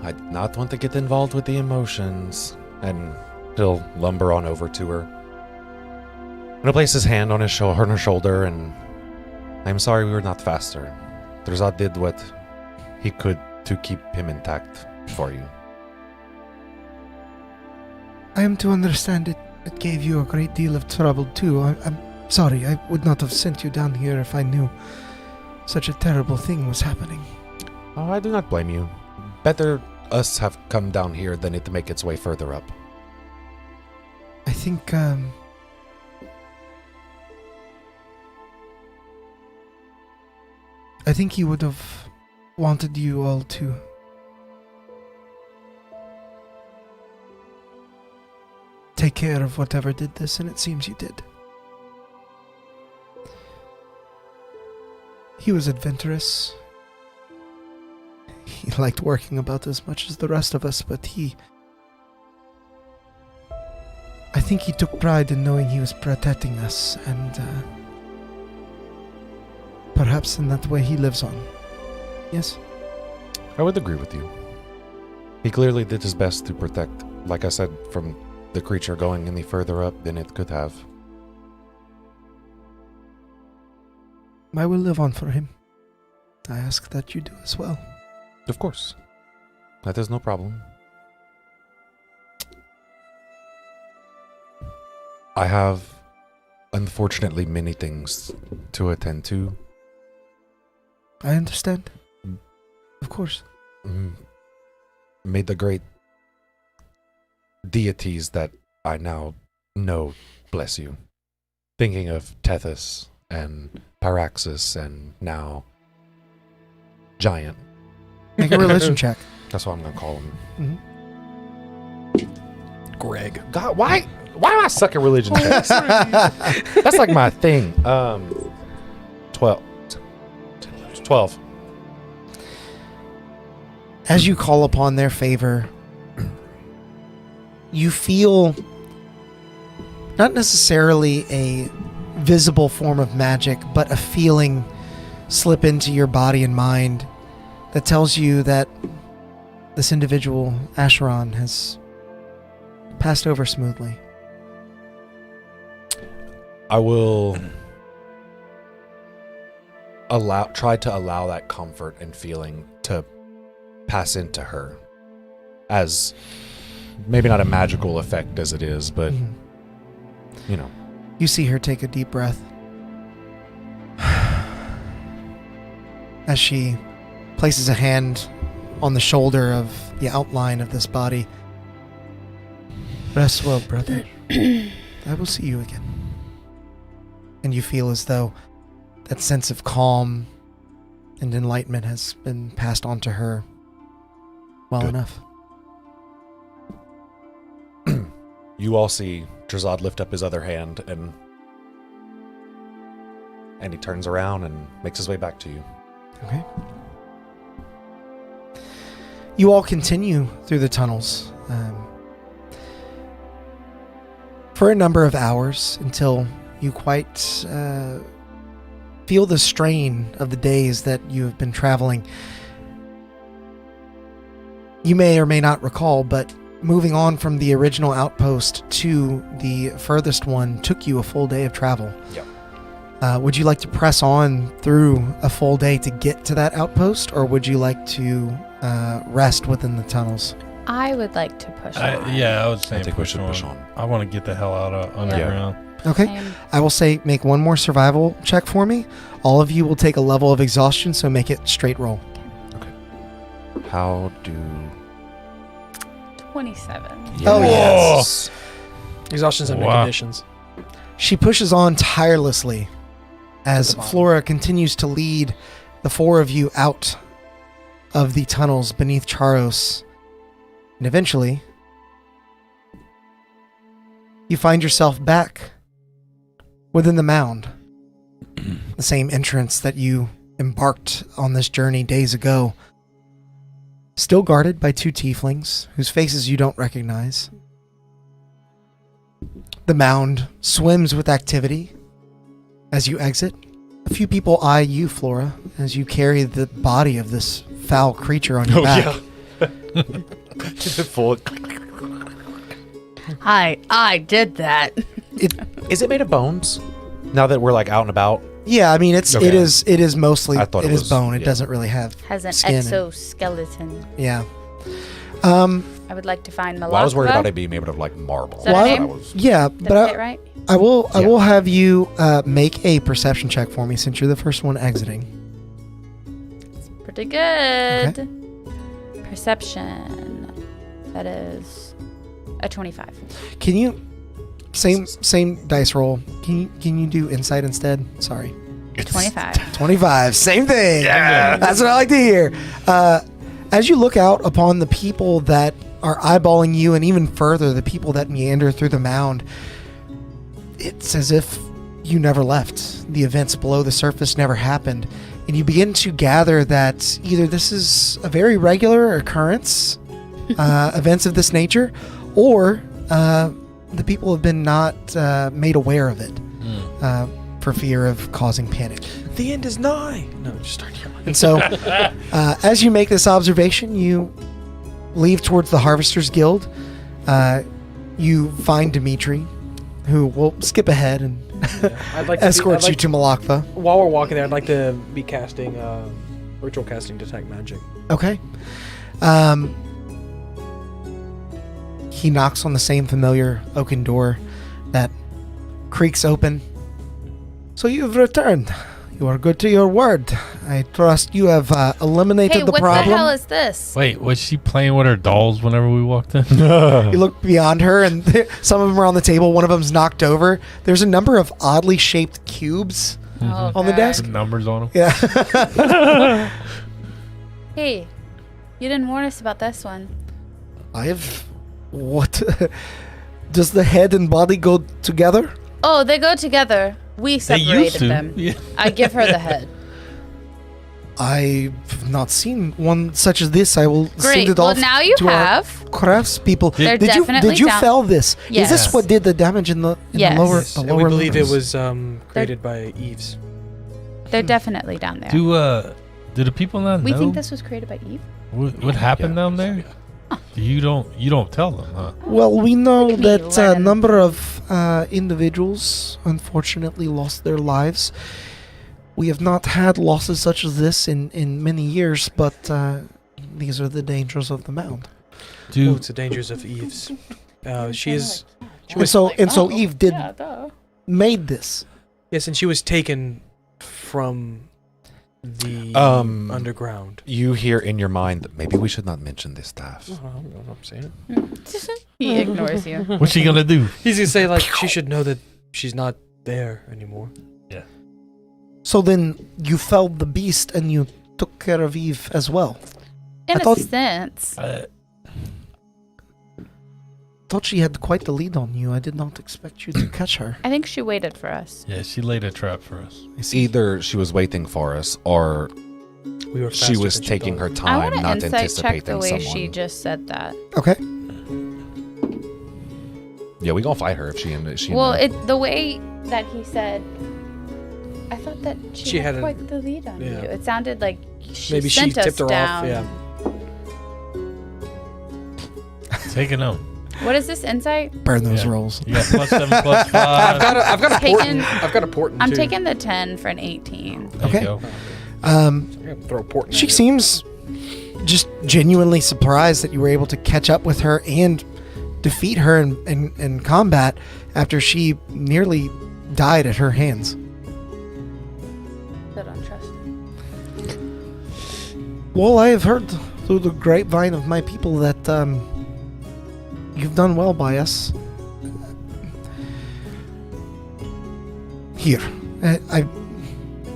I do not want to get involved with the emotions. And he'll lumber on over to her. And he'll place his hand on her shoulder and I'm sorry we were not faster. Drazad did what he could to keep him intact for you. I am to understand it gave you a great deal of trouble too. I'm sorry, I would not have sent you down here if I knew such a terrible thing was happening. Oh, I do not blame you. Better us have come down here than it to make its way further up. I think, he would have wanted you all to take care of whatever did this, and it seems you did. He was adventurous. He liked working about as much as the rest of us, but I think he took pride in knowing he was protecting us, and perhaps in that way he lives on. Yes? I would agree with you. He clearly did his best to protect, like I said, from the creature going any further up than it could have. I will live on for him. I ask that you do as well. Of course. That is no problem. I have, unfortunately, many things to attend to. I understand. Of course. May the great deities that I now know bless you. Thinking of Tethys and Pyraxis and now Giant. Make a religion check. That's what I'm going to call him. Greg. God, why do I suck at religion checks? That's like my thing. 12. As you call upon their favor, you feel not necessarily a visible form of magic, but a feeling slip into your body and mind that tells you that this individual, Asheron, has passed over smoothly. I will try to allow that comfort and feeling to pass into her as maybe not a magical effect as it is, but you know. You see her take a deep breath as she places a hand on the shoulder of the outline of this body. Rest well, brother. I will see you again. And you feel as though that sense of calm and enlightenment has been passed on to her well Good. enough. You all see Drazad lift up his other hand and he turns around and makes his way back to you. Okay. You all continue through the tunnels for a number of hours until you quite feel the strain of the days that you have been traveling. You may or may not recall, but moving on from the original outpost to the furthest one took you a full day of travel. Yep. Would you like to press on through a full day to get to that outpost, or would you like to rest within the tunnels? I would like to push on. I was saying I think we should push on. I want to get the hell out of underground. Okay. Same. I will say make one more survival check for me. All of you will take a level of exhaustion, so make it straight roll. How do... 27. Oh, yes. Exhaustion's under Wow. conditions. She pushes on tirelessly as Flora continues to lead the four of you out of the tunnels beneath Charos. And eventually, you find yourself back within the mound. The same entrance that you embarked on this journey days ago. Still guarded by 2 tieflings, whose faces you don't recognize. The mound swims with activity as you exit. A few people eye you, Flora, as you carry the body of this foul creature on your back. Full. I did that. Is it made of bones? Now that we're like out and about. Yeah, I mean it is mostly I thought it it is was- bone. It yeah. doesn't really have Has an skin. exoskeleton. Yeah. I would like to find Malakva. Well, I was worried about it being made of like marble. Is that her Well, name? Yeah, Did but I say it right? I will Yeah. have you make a perception check for me since you're the first one exiting. Pretty good. Perception. That is a 25. Can you same dice roll? Can you do insight instead? Sorry. 25. 25. Same thing. Yeah. That's what I like to hear. As you look out upon the people that are eyeballing you, and even further, the people that meander through the mound, it's as if you never left. The events below the surface never happened. And you begin to gather that either this is a very regular occurrence, events of this nature, or the people have been not made aware of it for fear of causing panic. The end is nigh. No, just start yelling. And so, as you make this observation, you leave towards the Harvesters Guild. You find Dimitri, who will skip ahead and I'd like to escorts you to Malakva. While we're walking there, I'd like to be casting ritual casting detect magic. Okay. He knocks on the same familiar oaken door that creaks open. So you've returned. You are good to your word. I trust you have eliminated Hey, the what problem. the hell is this? Wait, was she playing with her dolls whenever we walked in? You look beyond her, and some of them are on the table. One of them's knocked over. There's a number of oddly shaped cubes Oh, on the God. desk. Numbers on them. Yeah. Hey, you didn't warn us about this one. I have... What? Does the head and body go together? Oh, they go together. We They used separated to. them. Yeah. I give her the head. I've not seen one such as this. I will Great. send it Well, off now you to our have. crafts people. They're Did definitely you down- fell this? Yes. Is this what did the damage in the Yes. lower? Yes, The and lower we believe levels? it was created by Eves. They're definitely down there. Do the people not We know think this was created by Eve. what happened down there? You don't tell them, huh? Well, we know Look at me that a learning. number of individuals unfortunately lost their lives. We have not had losses such as this in many years, but these are the dangers of the mound. Oh, it's the dangers of Eves. She is. She And was so Eve did Yeah, duh. made this. yes, and she was taken from the underground. You hear in your mind that maybe we should not mention this task. I'm saying it. He ignores you. What's she gonna do? He's gonna say like she should know that she's not there anymore. So then you felled the beast and you took care of Eve as well. In I a thought- sense. Thought she had quite the lead on you. I did not expect you to catch her. I think she waited for us. Yeah, she laid a trap for us. I see. Either she was waiting for us, or We were. she faster was than she taking thought. her I time want to not insight check anticipating the way someone. she just said that. Okay. Yeah, we gonna fight her if she. Well, the way that he said, I thought that she, She had had quite the lead on yeah. you. It sounded like she Maybe she sent us tipped her down. off. Yeah. Take it on. What is this insight? Burn those Yeah. rolls. You got +7, +5. I've got a Taking- portent. I've got a portent. I'm too. taking the 10 for an 18. There Okay. you go. I'm gonna throw a portent. She at it. seems just genuinely surprised that you were able to catch up with her and defeat her in combat after she nearly died at her hands. I don't trust her. Well, I have heard through the grapevine of my people that you've done well by us. Here,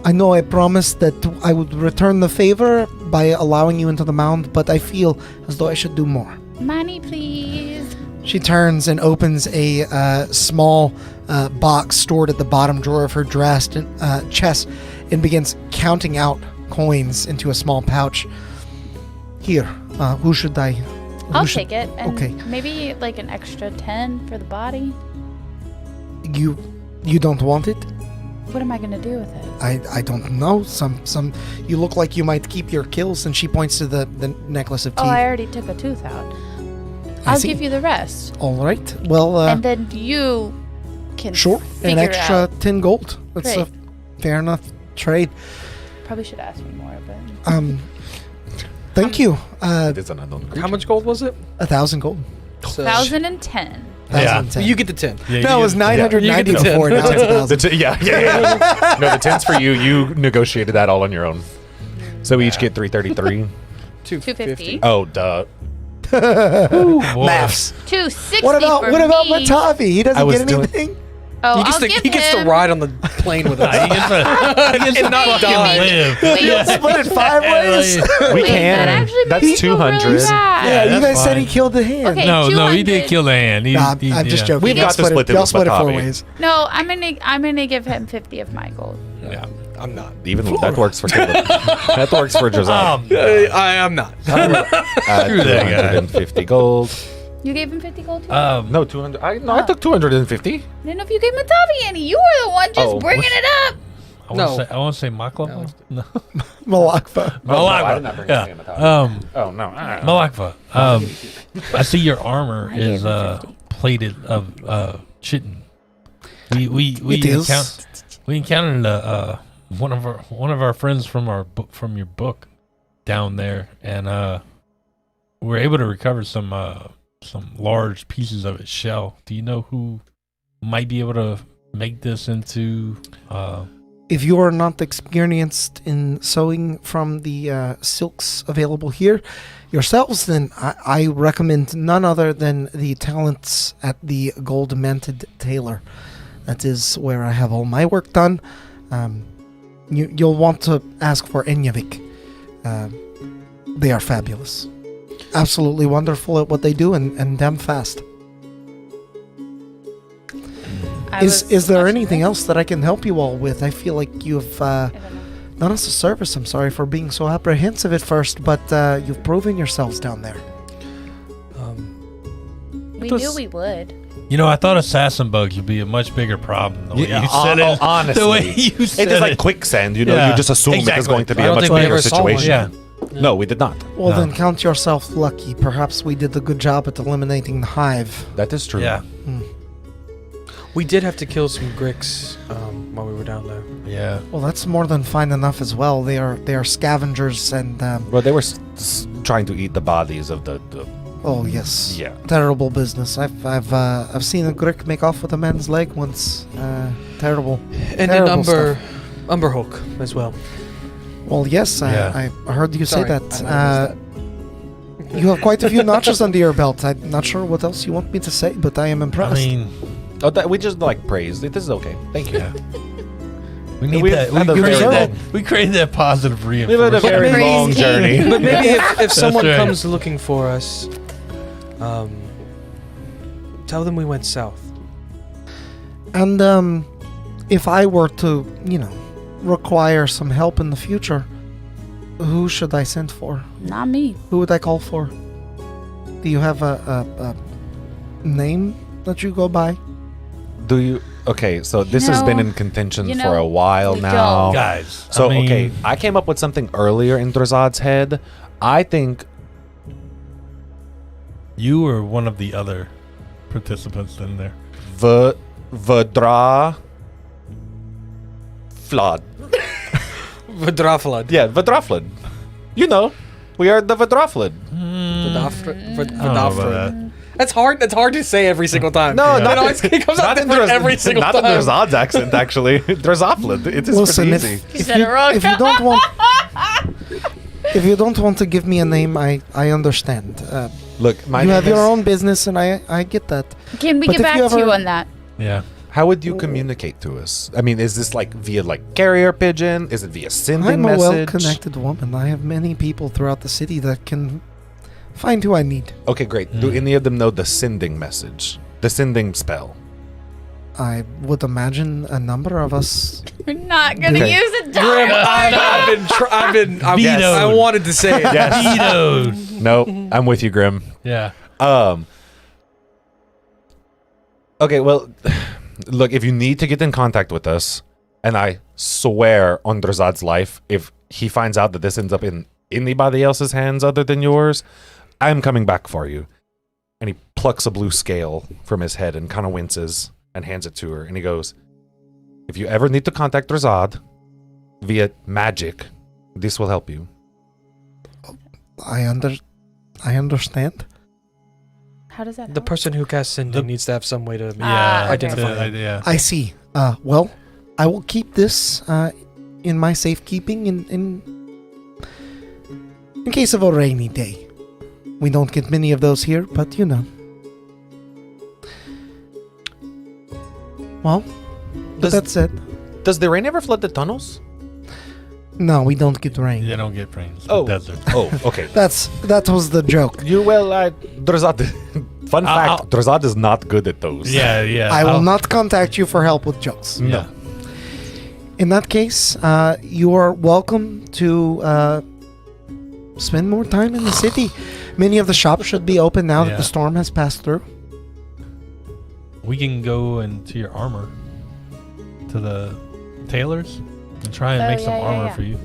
I know I promised that I would return the favor, by allowing you into the mound, but I feel as though I should do more. Money, please. She turns and opens a small box stored at the bottom drawer of her chest and begins counting out coins into a small pouch. Here, who should I... I'll take it. And okay. maybe like an extra 10 for the body. You don't want it? What am I going to do with it? I don't know. Some. You look like you might keep your kills, and she points to the necklace of teeth. Oh, I already took a tooth out. I I'll see. give you the rest. All right. Well, and then you can sure, an figure extra out. 10 gold. That's a Great. fair enough trade. Probably should ask me more, but... Thank you. It is an unknown creature. How much gold was it? 1,000 gold. So 1,010. 1,010. You get the 10. Yeah, No, it was 990 You get the before. Now it's 1,000. Yeah. No, the 10's for you. You negotiated that all on your own. So we each get 333. 250. Oh, duh. Boy. Maths. 260 What about me. Matavi? He I doesn't was get doing- anything. Oh, He gets, I'll give he gets to him- ride on the plane with He us. gets to not fucking die. live. Wait, Yeah. Split it 5 ways. We wait, can. That actually That's makes me feel 200. really bad. Yeah, you that's guys said he fine. killed the hand. Okay. No, he did 200. kill the hand. I'm just joking. We've Y'all got to split it y'all with split it 4 Matavi. ways. No, I'm gonna give him 50 of my gold. Yeah. I'm not. Even that works for Caleb. That works for Josiah. I am not. Screw that guy. 250 gold. You gave him 50 gold too? No, 200. I took 250. I didn't know if you gave Matavi any. You were the one just Oh, bringing it up. I want to say Maklava. No. Malakva. I did not bring Yeah. any Matavi. Oh, no. Malakva. I see your armor I gave is him 50. plated of chitin. We It is. we encountered one of our friends from your book down there, and we were able to recover some large pieces of its shell. Do you know who might be able to make this into? If you are not experienced in sewing from the silks available here yourselves, then I recommend none other than the talents at the Gold Manted Tailor. That is where I have all my work done. You'll want to ask for Enyavik. They are fabulous. Absolutely wonderful at what they do and damn fast. Is there anything else that I can help you all with? I feel like you've I don't know. done us a service. I'm sorry for being so apprehensive at first, but you've proven yourselves down there. We knew we would. You know, I thought assassin bugs would be a much bigger problem. The way Yeah, you said it. honestly. The way you said It is like quicksand, you know, Yeah. you just assume it is Exactly. going to be I a don't much think we bigger ever saw one. situation. Yeah. No, we did not. Well, No. then count yourself lucky. Perhaps we did a good job at eliminating the hive. That is true. Yeah. We did have to kill some Gricks while we were down there. Yeah. Well, that's more than fine enough as well. They are scavengers, and Well, they were trying to eat the bodies of the oh yes, yeah. terrible business. I've seen a Grick make off with a man's leg once. Terrible. And Terrible an stuff. Umberhawk as well. Well, yes, Yeah. I heard you say Sorry, that. I You have quite a few notches under your belt. I'm not sure what else you want me to say, but I am I impressed. mean, Oh, that, we just like praised. This is okay. Thank you. yeah. We need We've that. had a very long- We created that positive We've reinforcement. had a very Crazy. long journey. But maybe if someone right. comes looking for us, tell them we went south. And if I were to, require some help in the future, who should I send for? Not me. Who would I call for? Do you have a name that you go by? Do you? Okay, so this has been in contention you for know, a while we now. don't. Guys. So I mean, okay, I came up with something earlier in Drazad's head. I think you were one of the other participants in there. Vadra Flood. Vadraflad. Yeah, Vadraflad. You know, we are the Vadraflad. I don't know about that. That's hard. That's hard to say every single time. No, It always comes out different every single not time. in Drazad's accent, actually. Drazaflad. It is Listen, pretty if, easy. You said it wrong. if you don't want, if you don't want to give me a name, I understand. Look, my You name have your is- own business, and I get that. Can we But get if back you to you ever- on that? Yeah. How would you communicate to us? I mean, is this like via like carrier pigeon? Is it via sending I'm a message? well-connected woman. I have many people throughout the city that can find who I need. Okay, great. Do any of them know the sending message? The sending spell? I would imagine a number of us. We're not gonna Okay. use it. Grim, I wanted to say it. Vetoed. No, I'm with you, Grim. Yeah. Okay, well, look, if you need to get in contact with us, and I swear on Drazad's life, if he finds out that this ends up in anybody else's hands other than yours, I'm coming back for you. And he plucks a blue scale from his head and kind of winces and hands it to her. And he goes, if you ever need to contact Drazad via magic, this will help you. I understand. How does that The help? person who casts sending needs to have some way to Yeah. identify it. Yeah. I see. Well, I will keep this in my safekeeping in case of a rainy day. We don't get many of those here, but you know. Well, that's it. Does the rain ever flood the tunnels? No, we don't get rain. They don't get brains. Oh. Desert. Oh, okay. That was the joke. Drazad. Fun fact: Drazad is not good at those. Yeah, yeah. I will not contact you for help with jokes. Yeah. In that case, you are welcome to spend more time in the city. Many of the shops should be open now that Yeah. the storm has passed through. We can go into your armor to the tailors and try and Oh, make some yeah, yeah, armor yeah. for you.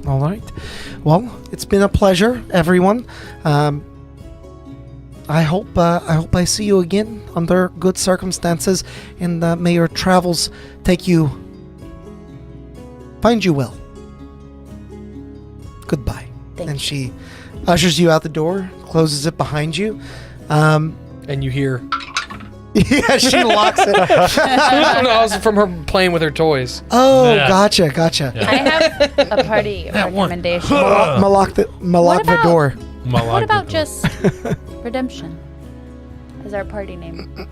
All right. Well, it's been a pleasure, everyone. I hope I see you again under good circumstances, and may your travels find you well. Goodbye. Thank And you. she ushers you out the door, closes it behind you. And you hear. Yeah, she locks it. No, it was from her playing with her toys. Oh, Yeah. gotcha. I have a party recommendation. Malak the about- door. What about just Redemption as our party name?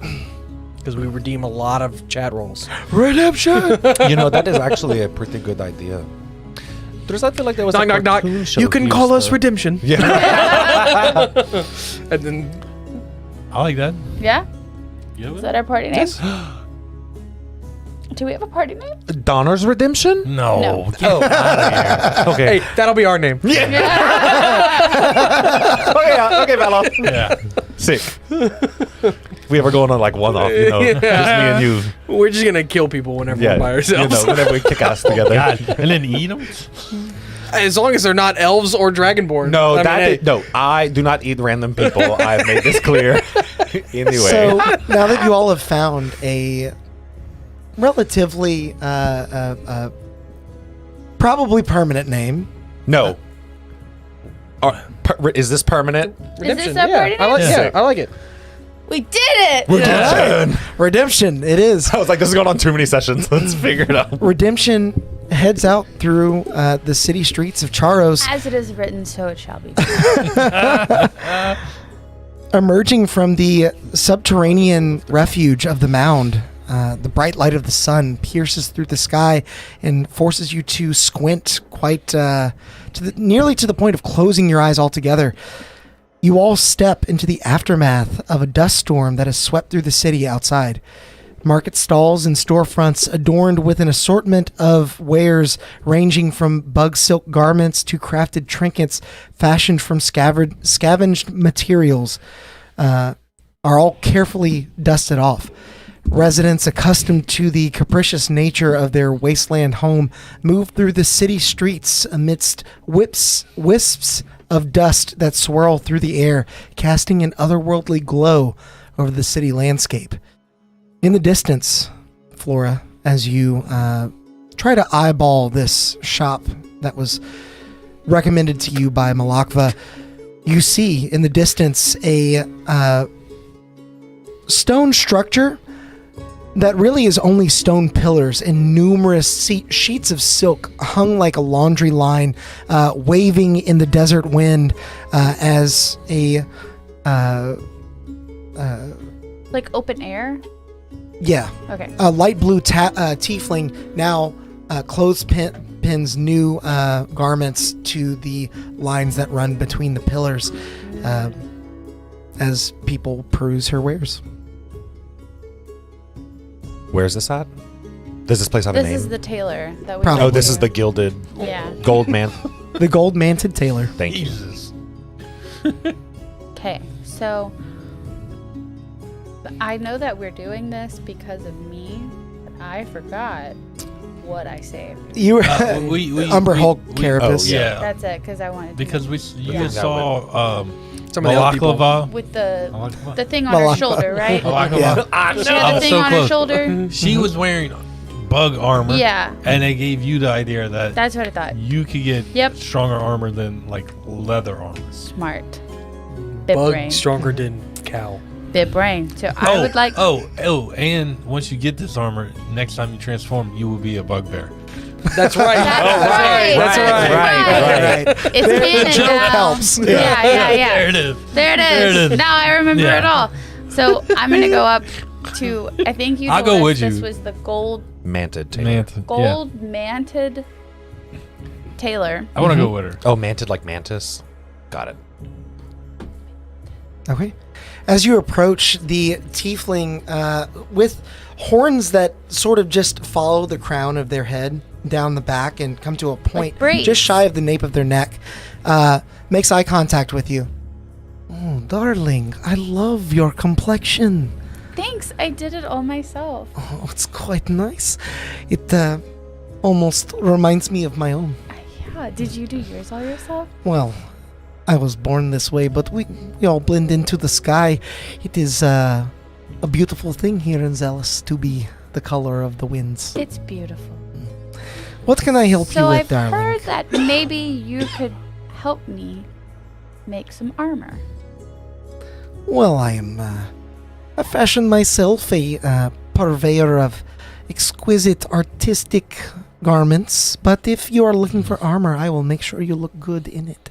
Because we redeem a lot of chat rolls. Redemption. You know, that is actually a pretty good idea. Does that feel like there was Knock, a knock, knock. cartoon show You can used call us to- Redemption. Yeah. And then I like that. Yeah? Yeah. Is that our party name? Do we have a party name? Donner's Redemption? No. No. Get out of here. Okay. hey, that'll be our name. Okay, Valo. Yeah. Sick. We ever going on like one off, you know? Yeah. Just me and you. We're just gonna kill people whenever Yeah. we're by ourselves. You know, whenever we kick ass together. God. And then eat them? As long as they're not elves or dragonborn. No, I mean, I do not eat random people. I've made this clear. Anyway. So now that you all have found a relatively probably permanent name, no. Is this permanent? Redemption. Is this our yeah, party I like, name? yeah, I like it. We did it! Redemption. It is. I was like, this is going on too many sessions. Let's figure it out. Redemption heads out through the city streets of Charos, As it is written, so it shall be. emerging from the subterranean refuge of the mound. The bright light of the sun pierces through the sky and forces you to squint quite nearly to the point of closing your eyes altogether. You all step into the aftermath of a dust storm that has swept through the city outside. Market stalls and storefronts adorned with an assortment of wares ranging from bug silk garments to crafted trinkets fashioned from scavenged materials are all carefully dusted off. Residents accustomed to the capricious nature of their wasteland home move through the city streets amidst wisps of dust that swirl through the air, casting an otherworldly glow over the city landscape. In the distance, Flora, as you try to eyeball this shop that was recommended to you by Malakva, you see in the distance a stone structure that really is only stone pillars and numerous sheets of silk hung like a laundry line, waving in the desert wind as a... Like open air? Yeah. Okay. A light blue tiefling now clothespins new garments to the lines that run between the pillars as people peruse her wares. Where's this at? Does this place have a This name? is the tailor that we. Probably. Oh, this is the gilded Yeah. gold man. The gold-manted tailor. Thank you. Jesus. Okay, so I know that we're doing this because of me, but I forgot what I saved. You were we Umber Hulk we- carapace. oh, Yeah. That's it, because I wanted to Because you Yeah. just saw Some of the other people. Malaklava. with the Malakova. thing on her Malakova. shoulder, right? Malakova. Yeah. She had I the was thing so on her close. shoulder. She was wearing bug armor. Yeah, And they gave you the idea that that's what I thought. you could get Yep. stronger armor than like leather armor. Smart. Bib Bug brain. stronger than cow. Bib brain. So I would like. And once you get this armor, next time you transform, you will be a bugbear. That's right. That's right. That's right. Right. It's canon joke now. helps. Yeah. There it is. There it There is. it is. Now I remember Yeah. it all. So I'm gonna go up to. I think you. I'll told go us with This you. was the gold Manted tailor. Manta. gold manted tailor. I want to go with her. Oh, manted like mantis. Got it. Okay. As you approach the tiefling with horns that sort of just follow the crown of their head down the back and come to a point braids. just shy of the nape of their neck, makes eye contact with you. Oh, darling, I love your complexion. Thanks. I did it all myself. Oh, it's quite nice. It almost reminds me of my own. Yeah. Did you do yours all yourself? Well, I was born this way, but we all blend into the sky. It is a beautiful thing here in Zealous to be the color of the winds. It's beautiful. What can I help you So with, I've darling? heard that maybe you could help me make some armor. Well, I am a fashion myself, a purveyor of exquisite artistic garments. But if you are looking for armor, I will make sure you look good in it.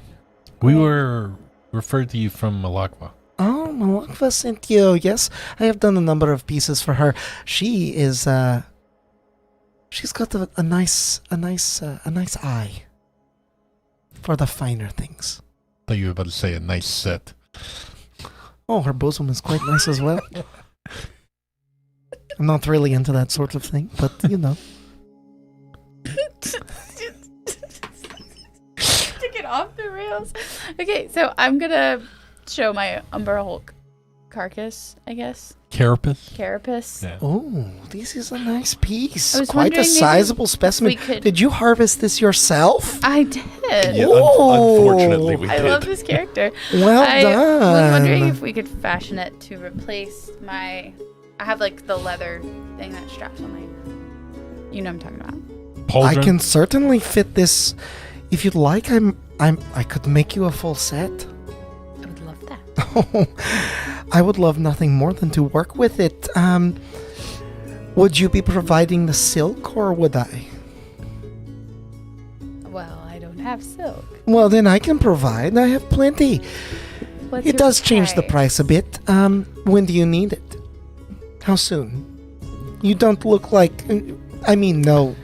We were referred to you from Malakva. Oh, Malakva sent you. Yes, I have done a number of pieces for her. She is, she's got a nice eye for the finer things. Thought you were about to say a nice set. Oh, her bosom is quite nice as well. I'm not really into that sort of thing, but you know. To get off the rails. Okay, so I'm gonna show my Umber Hulk carcass, I guess. Carapace? Carapace. Yeah. Oh, this is a nice piece. I was Quite a wondering maybe sizable specimen. we could- Did you harvest this yourself? I did. Yeah, Oh. unfortunately, we I did. love this character. Well I done. was wondering if we could fashion it to replace my. I have like the leather thing that straps on my. You know what I'm talking about. Pauldron? I can certainly fit this. If you'd like, I could make you a full set. I would love that. I would love nothing more than to work with it. Would you be providing the silk, or would I? Well, I don't have silk. Well, then I can provide. I have plenty. What's It your does change the price a bit. When do you need it? How soon? You don't look like... I mean, no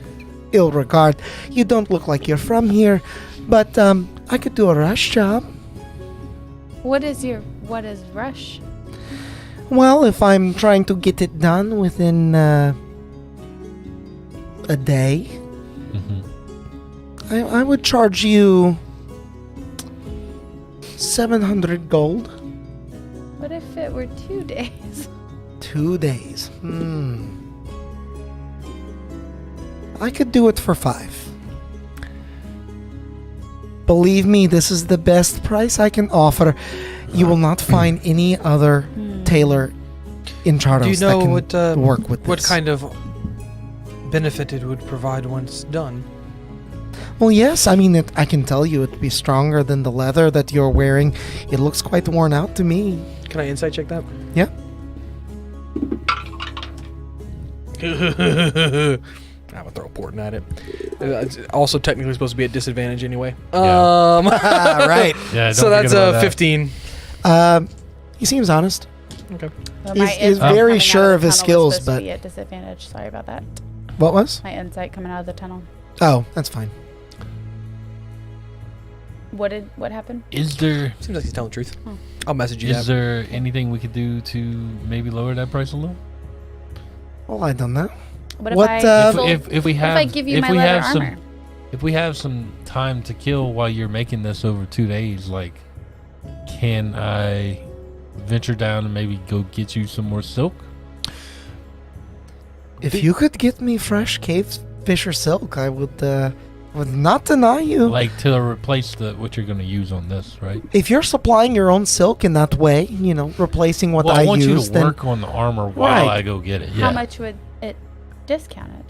ill regard. You don't look like you're from here, but I could do a rush job. What is rush? Well, if I'm trying to get it done within a day, Mm-hmm. I would charge you 700 gold. What if it were 2 days? 2 days. I could do it for 5. Believe me, this is the best price I can offer. You will not find any other tailor in Chardos Do you know that can work with what this. kind of benefit it would provide once done? Well, yes, I mean, I can tell you it'd be stronger than the leather that you're wearing. It looks quite worn out to me. Can I insight check that? Yeah. I would throw Porton at it. It's also technically supposed to be at disadvantage anyway. Right. Yeah, So don't that's forget about a that. 15. He seems honest. Okay. Well, He's- my he's insight very coming out sure of the his tunnel was skills, supposed to but- be at disadvantage. Sorry about that. What was? My insight coming out of the tunnel. Oh, that's fine. What happened? Is there Seems like he's telling the truth. Hmm. I'll message you is that. there anything we could do to maybe lower that price a little? Well, I don't know. What if What, I sold- If we what have if I give you if my we leather have armor? some if we have some time to kill while you're making this over 2 days, like, can I venture down and maybe go get you some more silk? If you could get me fresh cave fisher silk, I would not deny you. Like to replace what you're going to use on this, right? If you're supplying your own silk in that way, replacing what Well, I I want use, you to then work on the armor while Right. I go get it. Yeah. How much would it discount it?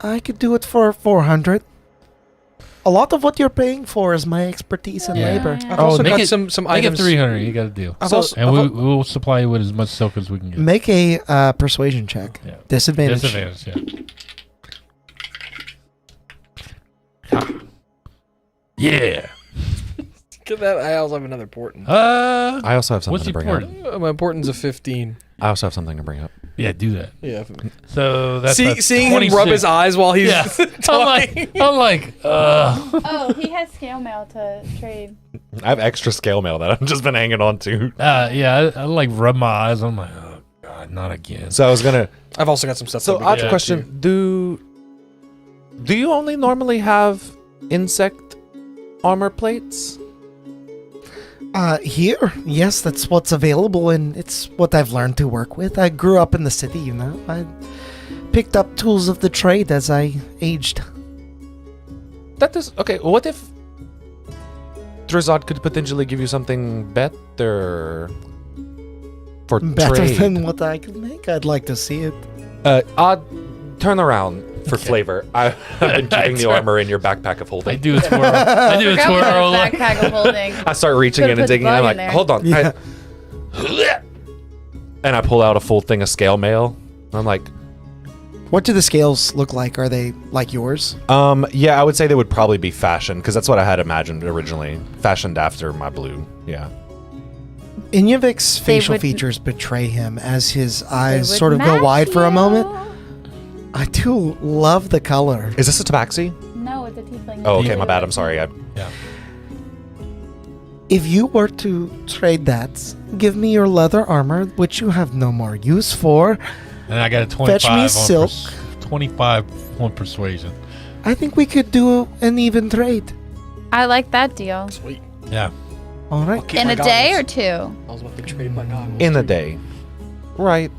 I could do it for 400. A lot of what you're paying for is my expertise and Yeah. labor. I've also make got it- some Make it items. 300. You got a deal. I've also- And I've we'll supply you with as much silk as we can get. Make a persuasion check. Yeah. Disadvantage. Disadvantage, yeah. Yeah. Look at that. I also have another important. I also have something what's to bring important? up. My importance of 15. I also have something to bring up. Yeah, do that. Yeah. So that's a Seeing him rub 26. his eyes while he's Yeah. talking. I'm like, Oh, he has scale mail to trade. I have extra scale mail that I've just been hanging on to. yeah, I like rub my eyes. I'm like, oh god, not again. So I was gonna. I've also got some stuff. So to I have Yeah, a question. Do you only normally have insect armor plates? Here, yes, that's what's available, and it's what I've learned to work with. I grew up in the city, I picked up tools of the trade as I aged. That is okay. What if Drizzt could potentially give you something better for Better trade? than what I could make. I'd like to see it. Odd turn around for flavor. I've been keeping the armor in your backpack of I holding. do a twirl. I do a Forgot we had a twirl. like- backpack of holding. I start reaching Could've in and put the digging in. I'm bug like, in there. hold on. Yeah. And I pull out a full thing of scale mail. I'm like, What do the scales look like? Are they like yours? yeah, I would say they would probably be fashioned because that's what I had imagined originally. Fashioned after my blue. Yeah. Inyavik's They facial would- features betray him as his eyes would sort of go match wide for a you. moment. I do love the color. Is this a tabaxi? No, it's a tiefling. Oh, okay, my bad. I'm sorry. Yeah. If you were to trade that, give me your leather armor, which you have no more use for. And I got a 25 Fetch me on silk. 25 on persuasion. I think we could do an even trade. I like that deal. Sweet. Yeah. All right. Keep In my a day or goggles. two? I was about to trade my goggles. In a day. Right.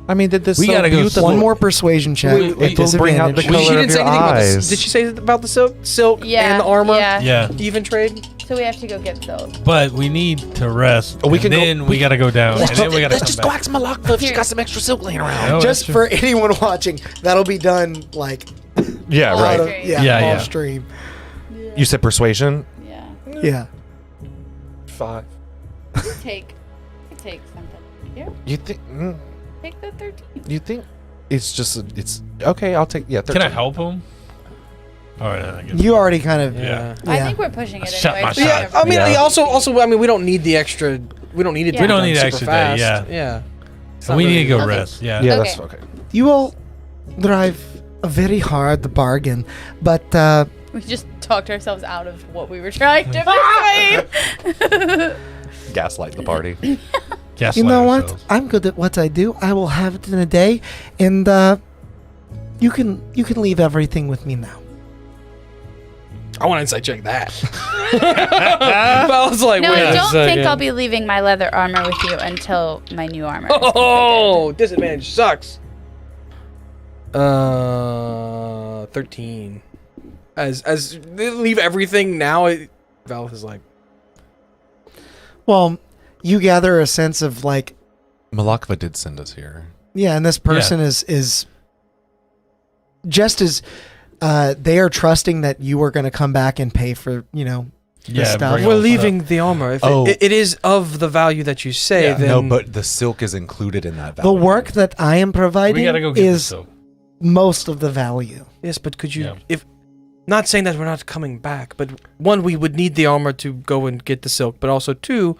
I mean, did this We so gotta go beautiful- One more persuasion check. We- at we- It'll bring out the disadvantage. She color didn't of say your anything about the. eyes. Did she say about the silk Yeah. and the armor? Yeah. Yeah. Even trade? So we have to go get those. But we need to rest. Oh, we and can go- then we we got to go down. And then we got to Let's come just back. go ask Malakva if she's Here. got some extra silk laying around. Oh, Just that's for anyone watching, that'll be done like Yeah, Oh, right. okay. yeah, Yeah, off yeah. stream. You said persuasion? Yeah. Yeah. 5. Take something. Here. You think? Take the 13. You think? It's just. It's okay. I'll take. Yeah. 13. Can I help him? All right. I guess. You already kind of. Yeah. I Yeah. think we're pushing it Shut anyway. my so shot. Yeah, whatever. I mean, Yeah. also, I mean, we don't need the extra. We don't need it. To We be don't done need the super extra day, fast. yeah. Yeah. It's So not we really- need to go Okay. rest. Yeah. Yeah, Okay. that's okay. You all drive a very hard bargain, but We just talked ourselves out of what we were trying to persuade. Gaslight the party. Gaslight you know what? ourselves. I'm good at what I do. I will have it in a day, and you can leave everything with me now. I want to insight check that. But I was like, No, wait I a don't think second. I'll be leaving my leather armor with you until my new armor. is Oh, disadvantage sucks. 13. As they leave everything now. Val is like, Well, you gather a sense of like, Malakva did send us here. yeah, and this person is just as they are trusting that you are going to come back and pay for the Yeah, stuff. bring we're all the leaving the armor. If Oh. it is of the value that you say, Yeah. then No, but the silk is included in that The value. work that I am We providing got to go get this is silk. most of the value. yes, but could you Yeah. if not saying that we're not coming back, but one, we would need the armor to go and get the silk, but also two,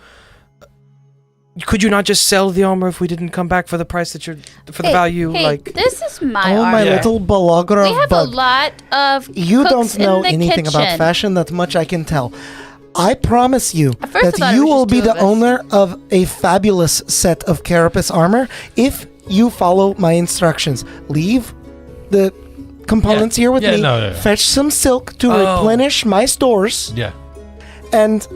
could you not just sell the armor if we didn't come back for the price that for the value? Hey, like, this is my Oh, armor. my little Balagrov We have a bug. lot of You cooks don't know in the anything about kitchen. fashion, that much I can tell. I promise you At first I that thought it you was will just be two the of us. owner of a fabulous set of carapace armor if you follow my instructions. Leave the components here with me. No. Fetch some silk to Oh. replenish my stores, Yeah. and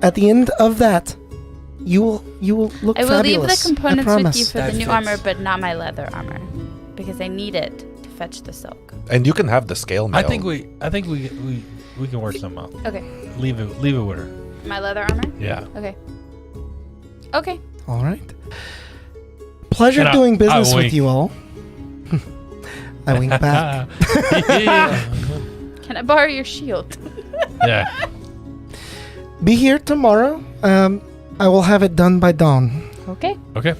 at the end of that, you will look I will leave fabulous. the components I with promise. you for That the new fits. armor, but not my leather armor, because I need it to fetch the silk. And you can have the scale mail. I think we can work something out. Okay, Leave it with her. my leather armor. Yeah. Okay. Okay. All right. Pleasure And I- doing I business with wink. you all. I wink back. yeah. Can I borrow your shield? Yeah. Be here tomorrow. I will have it done by dawn. Okay. Okay.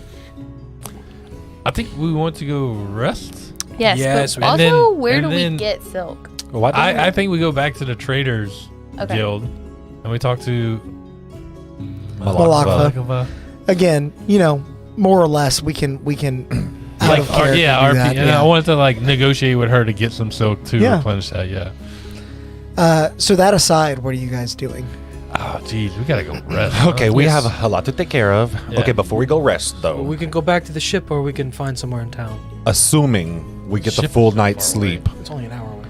I think we want to go rest. Yes. Yes, But and also, then- where do and we then- get silk? Why don't I think we go back to the Traders Okay. Guild and we talk to Malakva. Malakva. Again, more or less, we can out Like, of character yeah, do RP. that, And I wanted to negotiate with her to get some silk to Yeah. replenish that. Yeah. So that aside, what are you guys doing? Oh, geez, we gotta go rest. Okay, we have a lot to take care of. Yeah. Okay, before we go rest, though, we can go back to the ship, or we can find somewhere in town. assuming we get the Ship full is night's far away. sleep, It's only an hour away.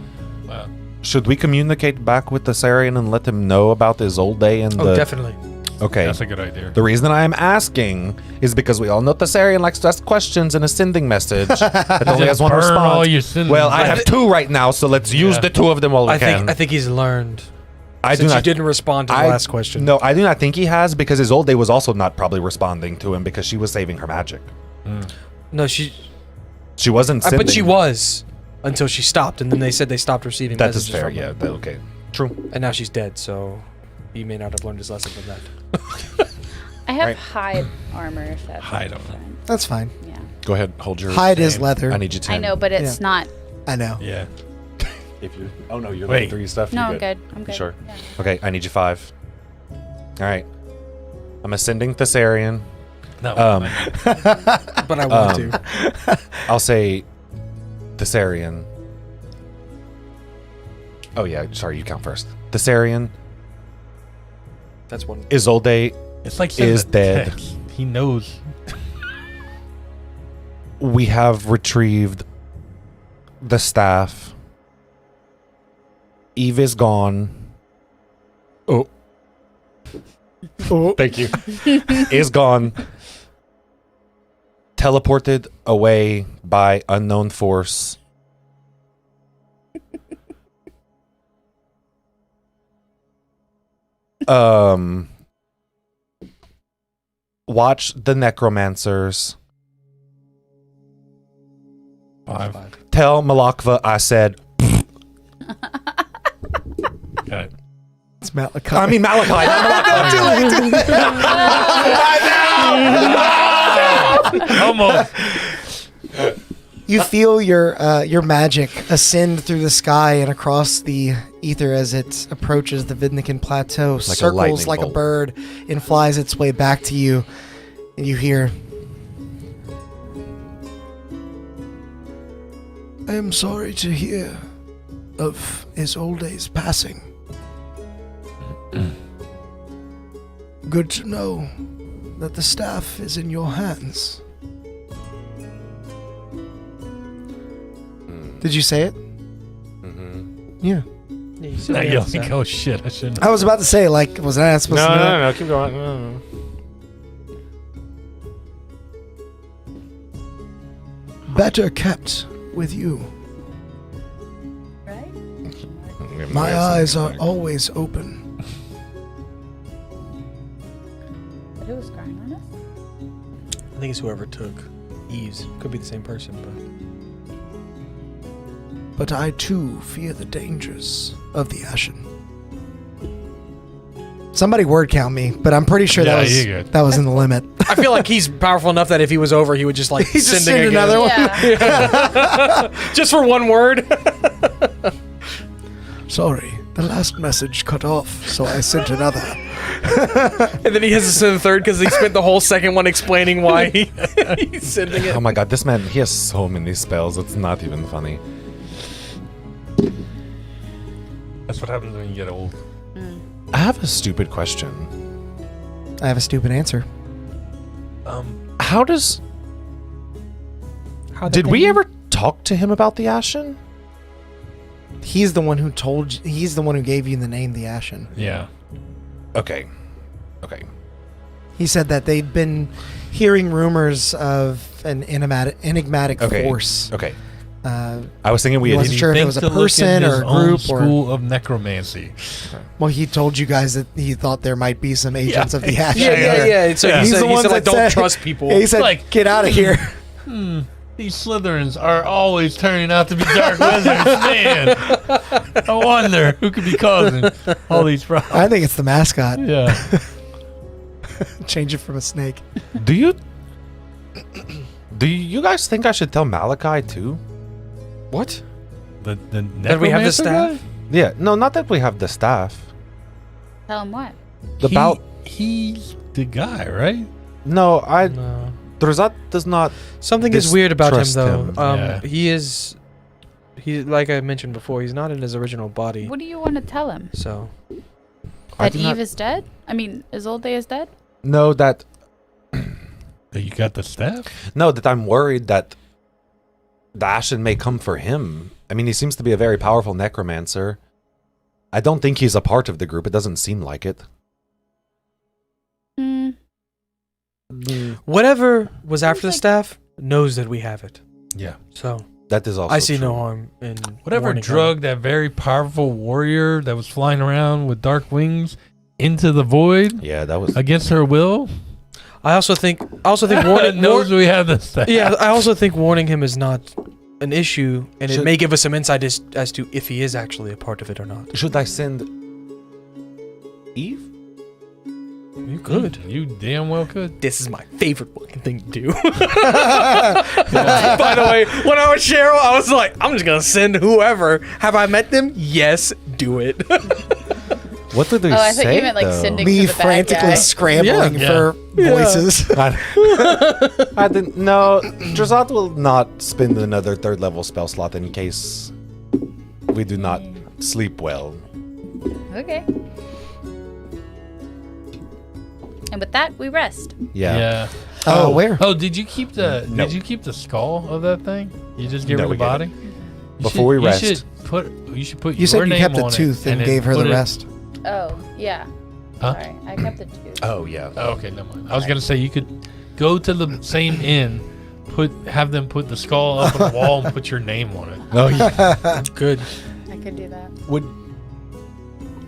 Wow. should we communicate back with the Sarian and let him know about this old day and Oh, the... definitely. Okay. That's a good idea. The reason I am asking is because we all know Thessarian likes to ask questions in a sending message that only has one Burn response. all your sins. Well, I have two right now, so let's use Yeah. the two of them while we I can. think he's learned. I do Since you not. didn't respond to the last question. No, I do not think he has because his old day was also not probably responding to him because she was saving her magic. No, she. She wasn't sending. But she was until she stopped, and then they said they stopped receiving That messages is fair. from Yeah. her. Okay. True. And now she's dead, so he may not have learned his lesson from that. I have Right. hide armor. If that's Hide different. armor. That's fine. Yeah. Go ahead. Hold your. Hide is same. leather. I need you to. I know, but it's Yeah. not. I know. Yeah. If you. Oh no, you're Wait. looking through your stuff. No, You're I'm good. I'm good. Sure. Yeah. Okay, I need you 5. All right. I'm ascending Thessarian. No. But I want to. I'll say Thessarian. Oh yeah, sorry, you count first. Thessarian, That's one. Isolde, it's like sending is a dead. text. He knows. we have retrieved the staff. Eve is gone. Oh. Thank you. Is gone. Teleported away by unknown force. Watch the necromancers. 5. Tell Malakva I said. Okay. It's Malachi. I mean Malachi. Not Malachi. Almost. You feel your magic ascend through the sky and across the ether as it approaches the Vidnikin Plateau, a circles lightning like a bolt. bird, and flies its way back to you. And you hear, I am sorry to hear of Isolde's passing. Good to know that the staff is in your hands. did you say it? Yeah. Yeah, you said Now we you're had to like, say. oh shit, I shouldn't. I was about to say, like, was I not supposed to know that? No, keep going. No. Better kept with you. Right? My eyes are always open. But who was crying on us? I think it's whoever took Eve's. Could be the same person, But I too fear the dangers of the Ashen. Somebody word count me, but I'm pretty sure Yeah, that was you're good. that was in the limit. but I feel like he's powerful enough that if he was over, he would just like He's just sending send again. another one. Yeah. Just for one word. Sorry, the last message cut off, so I sent another. And then he has to send a third because he spent the whole second one explaining why he's sending it. Oh my god, this man, he has so many spells. It's not even funny. That's what happens when you get old. I have a stupid question. I have a stupid answer. How does... Did we ever talk to him about the Ashen? He's the one who told. He's the one who gave you the name, the Ashen. Yeah. Okay. He said that they'd been hearing rumors of an enigmatic force. Okay. I was thinking we He had... wasn't sure if it was a person or a group or... School of necromancy. Well, he told you guys that he thought there might be some agents of the Ashen. Yeah. So he said like, don't trust people. He said, Like- get out of here. These Slytherins are always turning out to be dark wizards. Man, I wonder who could be causing all these problems. I think it's the mascot. Yeah. Change it from a snake. Do you guys think I should tell Malachi too? What? The That we have the necromancer staff? guy? Yeah, no, not that we have the staff. Tell him what? He's the guy, right? No, No. Drazat does not... Something is weird about him, Distrust though. him. Yeah. He like I mentioned before, he's not in his original body. What do you want to tell him? So I That do Eve not- is dead? I mean, Isolde is dead? No, that You got the staff? that I'm worried that the Ashen may come for him. I mean, he seems to be a very powerful necromancer. I don't think he's a part of the group. It doesn't seem like it. whatever was after the like- staff knows that we have it. Yeah. So That is also I see true. no harm in Whatever warning him. drug that very powerful warrior that was flying around with dark wings into the void Yeah, that was... against her will I also think warning knows we have the staff. Yeah, I also think warning him is not an issue, and it Should- may give us some insight as to if he is actually a part of it or not. Should I send Eve? You could. You damn well could. This is my favorite fucking thing to do. By the way, when I was Cheryl, I was like, I'm just gonna send whoever. Have I met them? Yes, do it. What did they Oh, I say, thought you meant like though? sending Me to the bad frantically guy. scrambling Yeah. for voices. I didn't... No, Drazat will not spend another third level spell slot in case we do not sleep well. Okay. And with that, we rest. Yeah. Oh, where? Oh, did you keep the No. Did you keep the skull of that thing? You just get No, rid of the we body? didn't. Before we rest. You should put You your said you name kept the on it tooth and then gave her put the it- rest. Oh, yeah. Huh? Sorry. I kept the two. Oh, yeah. Oh, okay, never mind. I was gonna say you could go to the same inn, have them put the skull up on the wall and put your name on it. Oh, yeah. Good. I could do that.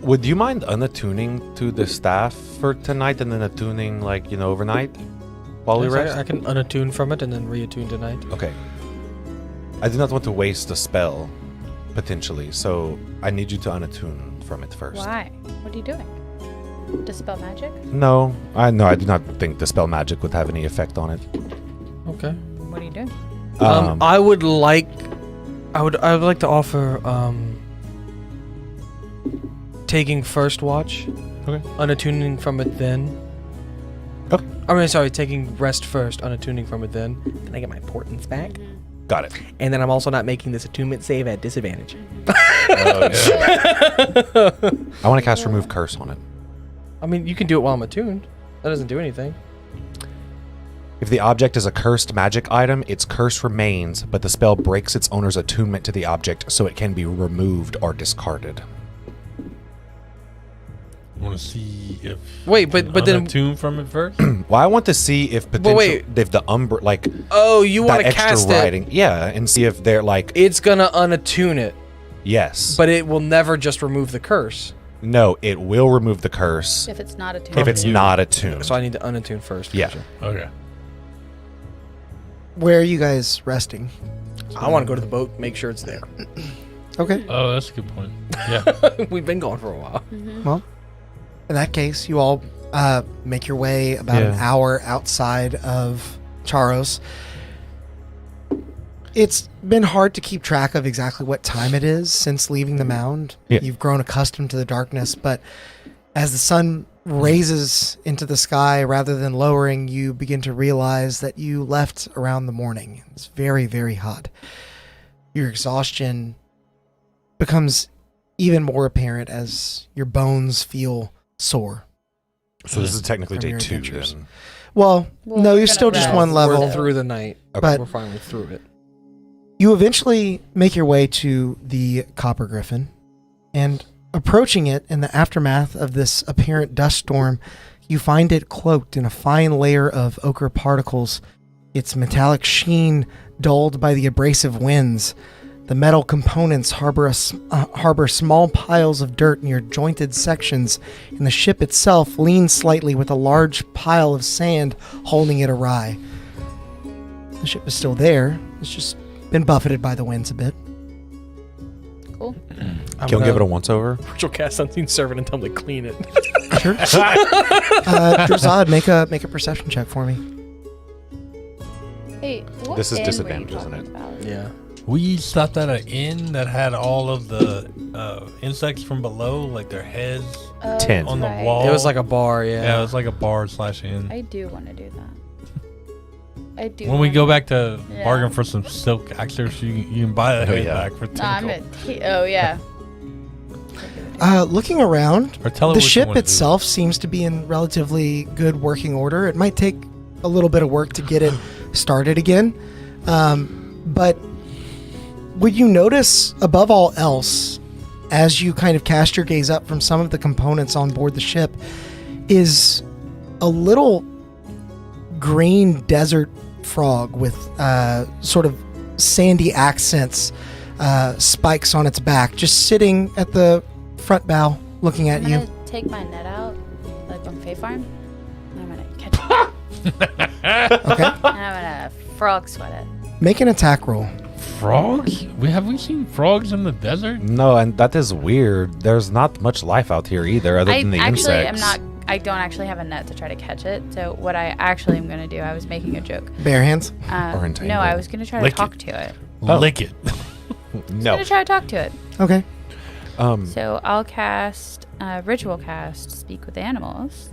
Would you mind unattuning to the staff for tonight and then attuning, like, overnight while we Yes, rest? I can unattune from it and then reattune tonight. Okay. I do not want to waste a spell, potentially, so I need you to unattune from it first. Why? What are you doing? Dispel magic? No, I do not think Dispel Magic would have any effect on it. Okay. What are you doing? I would like to offer taking first watch. Okay. Unattuning from it then. Okay. I mean, sorry, taking rest first, unattuning from it then. Then I get my portents back. Got it. And then I'm also not making this attunement save at disadvantage. I want to cast Remove Curse on it. I mean, you can do it while I'm attuned. That doesn't do anything. If the object is a cursed magic item, its curse remains, but the spell breaks its owner's attunement to the object, so it can be removed or discarded. Want to see if Wait, but then tune from it first? Well, I want to see if potentially if the like oh, you want that to extra cast it? writing, yeah, and see if they're like It's gonna unattune it, yes, but it will never just remove the curse. no, it will remove the curse If it's not attuned. if it's not attuned. So I need to unattune first. Yeah. Gotcha. Okay. Where are you guys resting? I want to go to the boat, make sure it's there. Okay. Oh, that's a good point. Yeah. We've been going for a while. Well, in that case, you all make your way about an hour outside of Charos. It's been hard to keep track of exactly what time it is since leaving the mound. Yeah. You've grown accustomed to the darkness, but as the sun raises into the sky rather than lowering, you begin to realize that you left around the morning. It's very, very hot. Your exhaustion becomes even more apparent as your bones feel sore. So this is technically From day your 2 adventures. then. Well, Well, no, we're you're gonna still just rest. one level. We're through the night. But We're finally through it. you eventually make your way to the Copper Griffin, and approaching it in the aftermath of this apparent dust storm, you find it cloaked in a fine layer of ochre particles, its metallic sheen dulled by the abrasive winds. The metal components harbor small piles of dirt near jointed sections, and the ship itself leans slightly with a large pile of sand holding it awry. The ship is still there. It's just been buffeted by the winds a bit. Cool. I'm Can we give it a once-over? Ritual cast Unseen Servant and tell them to clean it. Sure. Drazad, make a perception check for me. Hey, what This is inn were you disadvantage, isn't talking it? about? Yeah. We stopped at an inn that had all of the insects from below, like their heads 10. on the right. wall. It was like a bar, yeah. Yeah, it was like a bar / inn. I do want to do that. I do. When we wanna- go back to Yeah. bargain for some silk axers, you can buy that Oh, head yeah. back for 10 No, I'm gold. oh yeah. Looking around, Or tell it the what you ship wanna do. itself seems to be in relatively good working order. It might take a little bit of work to get it started again. But what you notice above all else, as you kind of cast your gaze up from some of the components on board the ship, is a little green desert frog with sort of sandy accents, spikes on its back, just sitting at the front bow looking at I'm you. gonna take my net out, like on Fae Farm. And I'm gonna catch it. Okay. And I'm gonna frog sweat it. Make an attack roll. Frogs? Have we seen frogs in the desert? No, and that is weird. There's not much life out here either, other than the insects. I don't actually have a net to try to catch it. So what I actually am gonna do, I was making a joke. Bare hands. Or entangle. No, I was gonna try to Lick it. talk to it. Oh. Lick it. I was No. gonna try to talk to it. Okay. So I'll cast ritual cast speak with animals,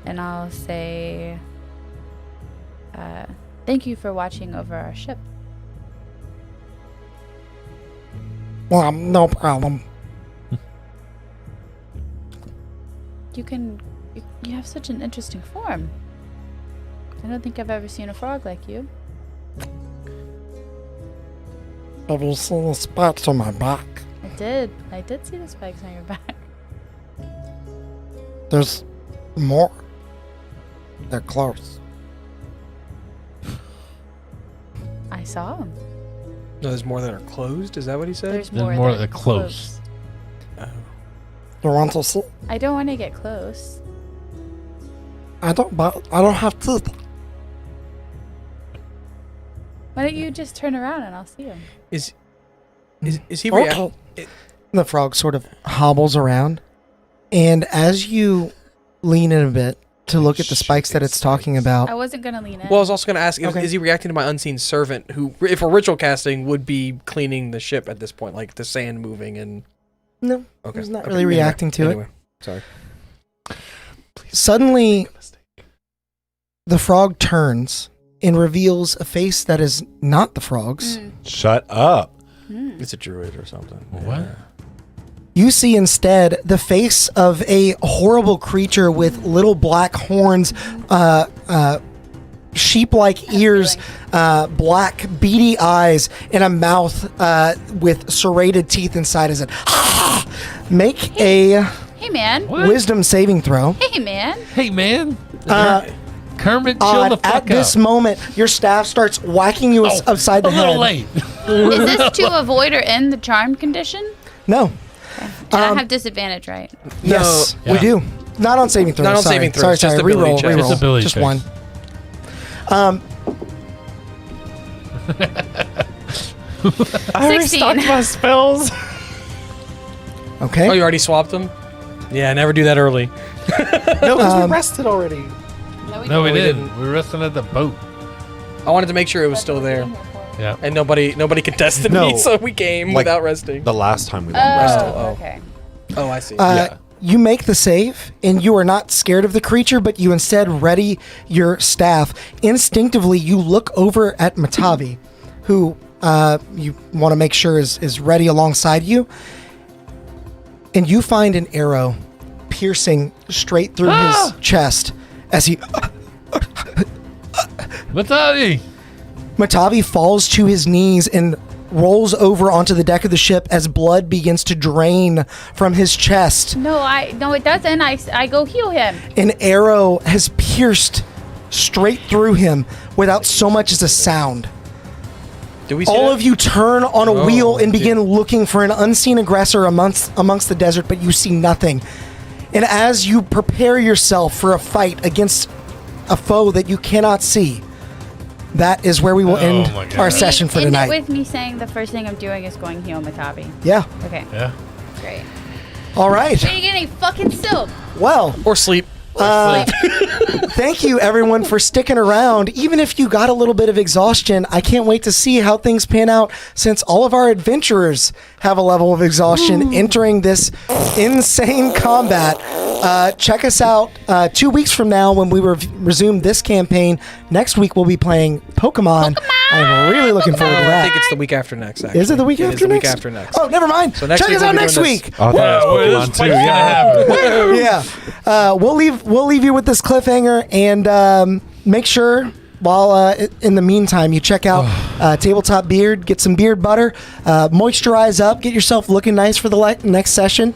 and I'll say, "Thank you for watching over our ship." Well, no problem. You have such an interesting form. I don't think I've ever seen a frog like you. Have you seen the spots on my back? I did see the spikes on your back. There's more. They're close. I saw them. No, there's more that are closed. Is that what he said? There's There's more. more that that are are close. You want to see? I don't want to get close. I don't have teeth. Why don't you just turn around and I'll see them? Is he Okay. The frog sort of hobbles around, and as you lean in a bit to look at the spikes that it's talking about, I wasn't gonna lean in. Well, I was also going to ask, Okay. is he reacting to my unseen servant, who, if a ritual casting, would be cleaning the ship at this point, like the sand moving and... no, Okay. he's not Okay, really anyway, reacting to anyway, Sorry. it. Suddenly, the frog turns and reveals a face that is not the frog's. Shut up. It's a druid or something. What? Yeah. You see instead the face of a horrible creature with little black horns, sheep-like ears, black beady eyes, and a mouth with serrated teeth inside of it. Make a Hey man. What? wisdom saving throw. Hey man. Hey, man. Kermit, chill Odd, the fuck at this out. moment, your staff starts whacking you upside the a head. little late. Is this to avoid or end the charm condition? No. And I have disadvantage, right? Yes, No. we Yeah. do. Not on saving throws. Not on sorry. saving throws, Sorry, just sorry. ability Reroll, checks. reroll. Just ability Just checks. one. I already 16. stocked my spells. Okay. Oh, you already swapped them? Yeah, never do that early. No, because we rested already. No, we we didn't. didn't. We were resting at the boat. I wanted to make sure it was still there. Yeah. And nobody contested No. me, so we came Like, without resting. The last time we long rested. Oh. Okay. Oh, I see. Yeah. you make the save, and you are not scared of the creature, but you instead ready your staff. Instinctively, you look over at Matavi, who you want to make sure is ready alongside you, and you find an arrow piercing straight through his chest as he... Matavi falls to his knees and rolls over onto the deck of the ship as blood begins to drain from his chest. No, it doesn't. I go heal him. An arrow has pierced straight through him without so much as a sound. Do we see All that? of you turn on a wheel and begin looking for an unseen aggressor amongst the desert, but you see nothing. And as you prepare yourself for a fight against a foe that you cannot see, that is where we will end our session for tonight. With me saying the first thing I'm doing is going heal Matavi. Yeah. Okay. Yeah. Great. All right. We didn't get any fucking silk. Well, Or sleep. thank you everyone for sticking around. Even if you got a little bit of exhaustion, I can't wait to see how things pan out since all of our adventurers have a level of exhaustion entering this insane combat. Check us out 2 weeks from now when we resume this campaign. Next week we'll be playing Pokemon. I'm really looking forward to I that. think it's the week after next, actually. Is it the week It after is the next? week after next. Oh, never mind. So next Check week us we'll out be next doing week. Oh, that's Pokemon too. Yeah. Yeah. We'll leave you with this cliffhanger, and make sure while in the meantime you check out Tabletop Beard, get some beard butter, moisturize up, get yourself looking nice for the next session.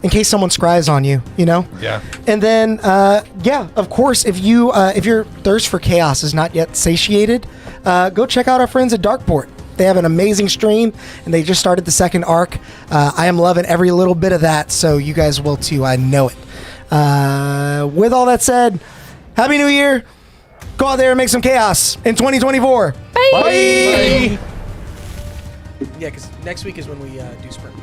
In case someone scries on you, you know? Yeah. And then, of course, if your thirst for chaos is not yet satiated, go check out our friends at Darkeport. They have an amazing stream, and they just started the second arc. I am loving every little bit of that, so you guys will too. I know it. With all that said, Happy New Year. Go out there and make some chaos in 2024. Bye. Yeah, because next week is when we do spring.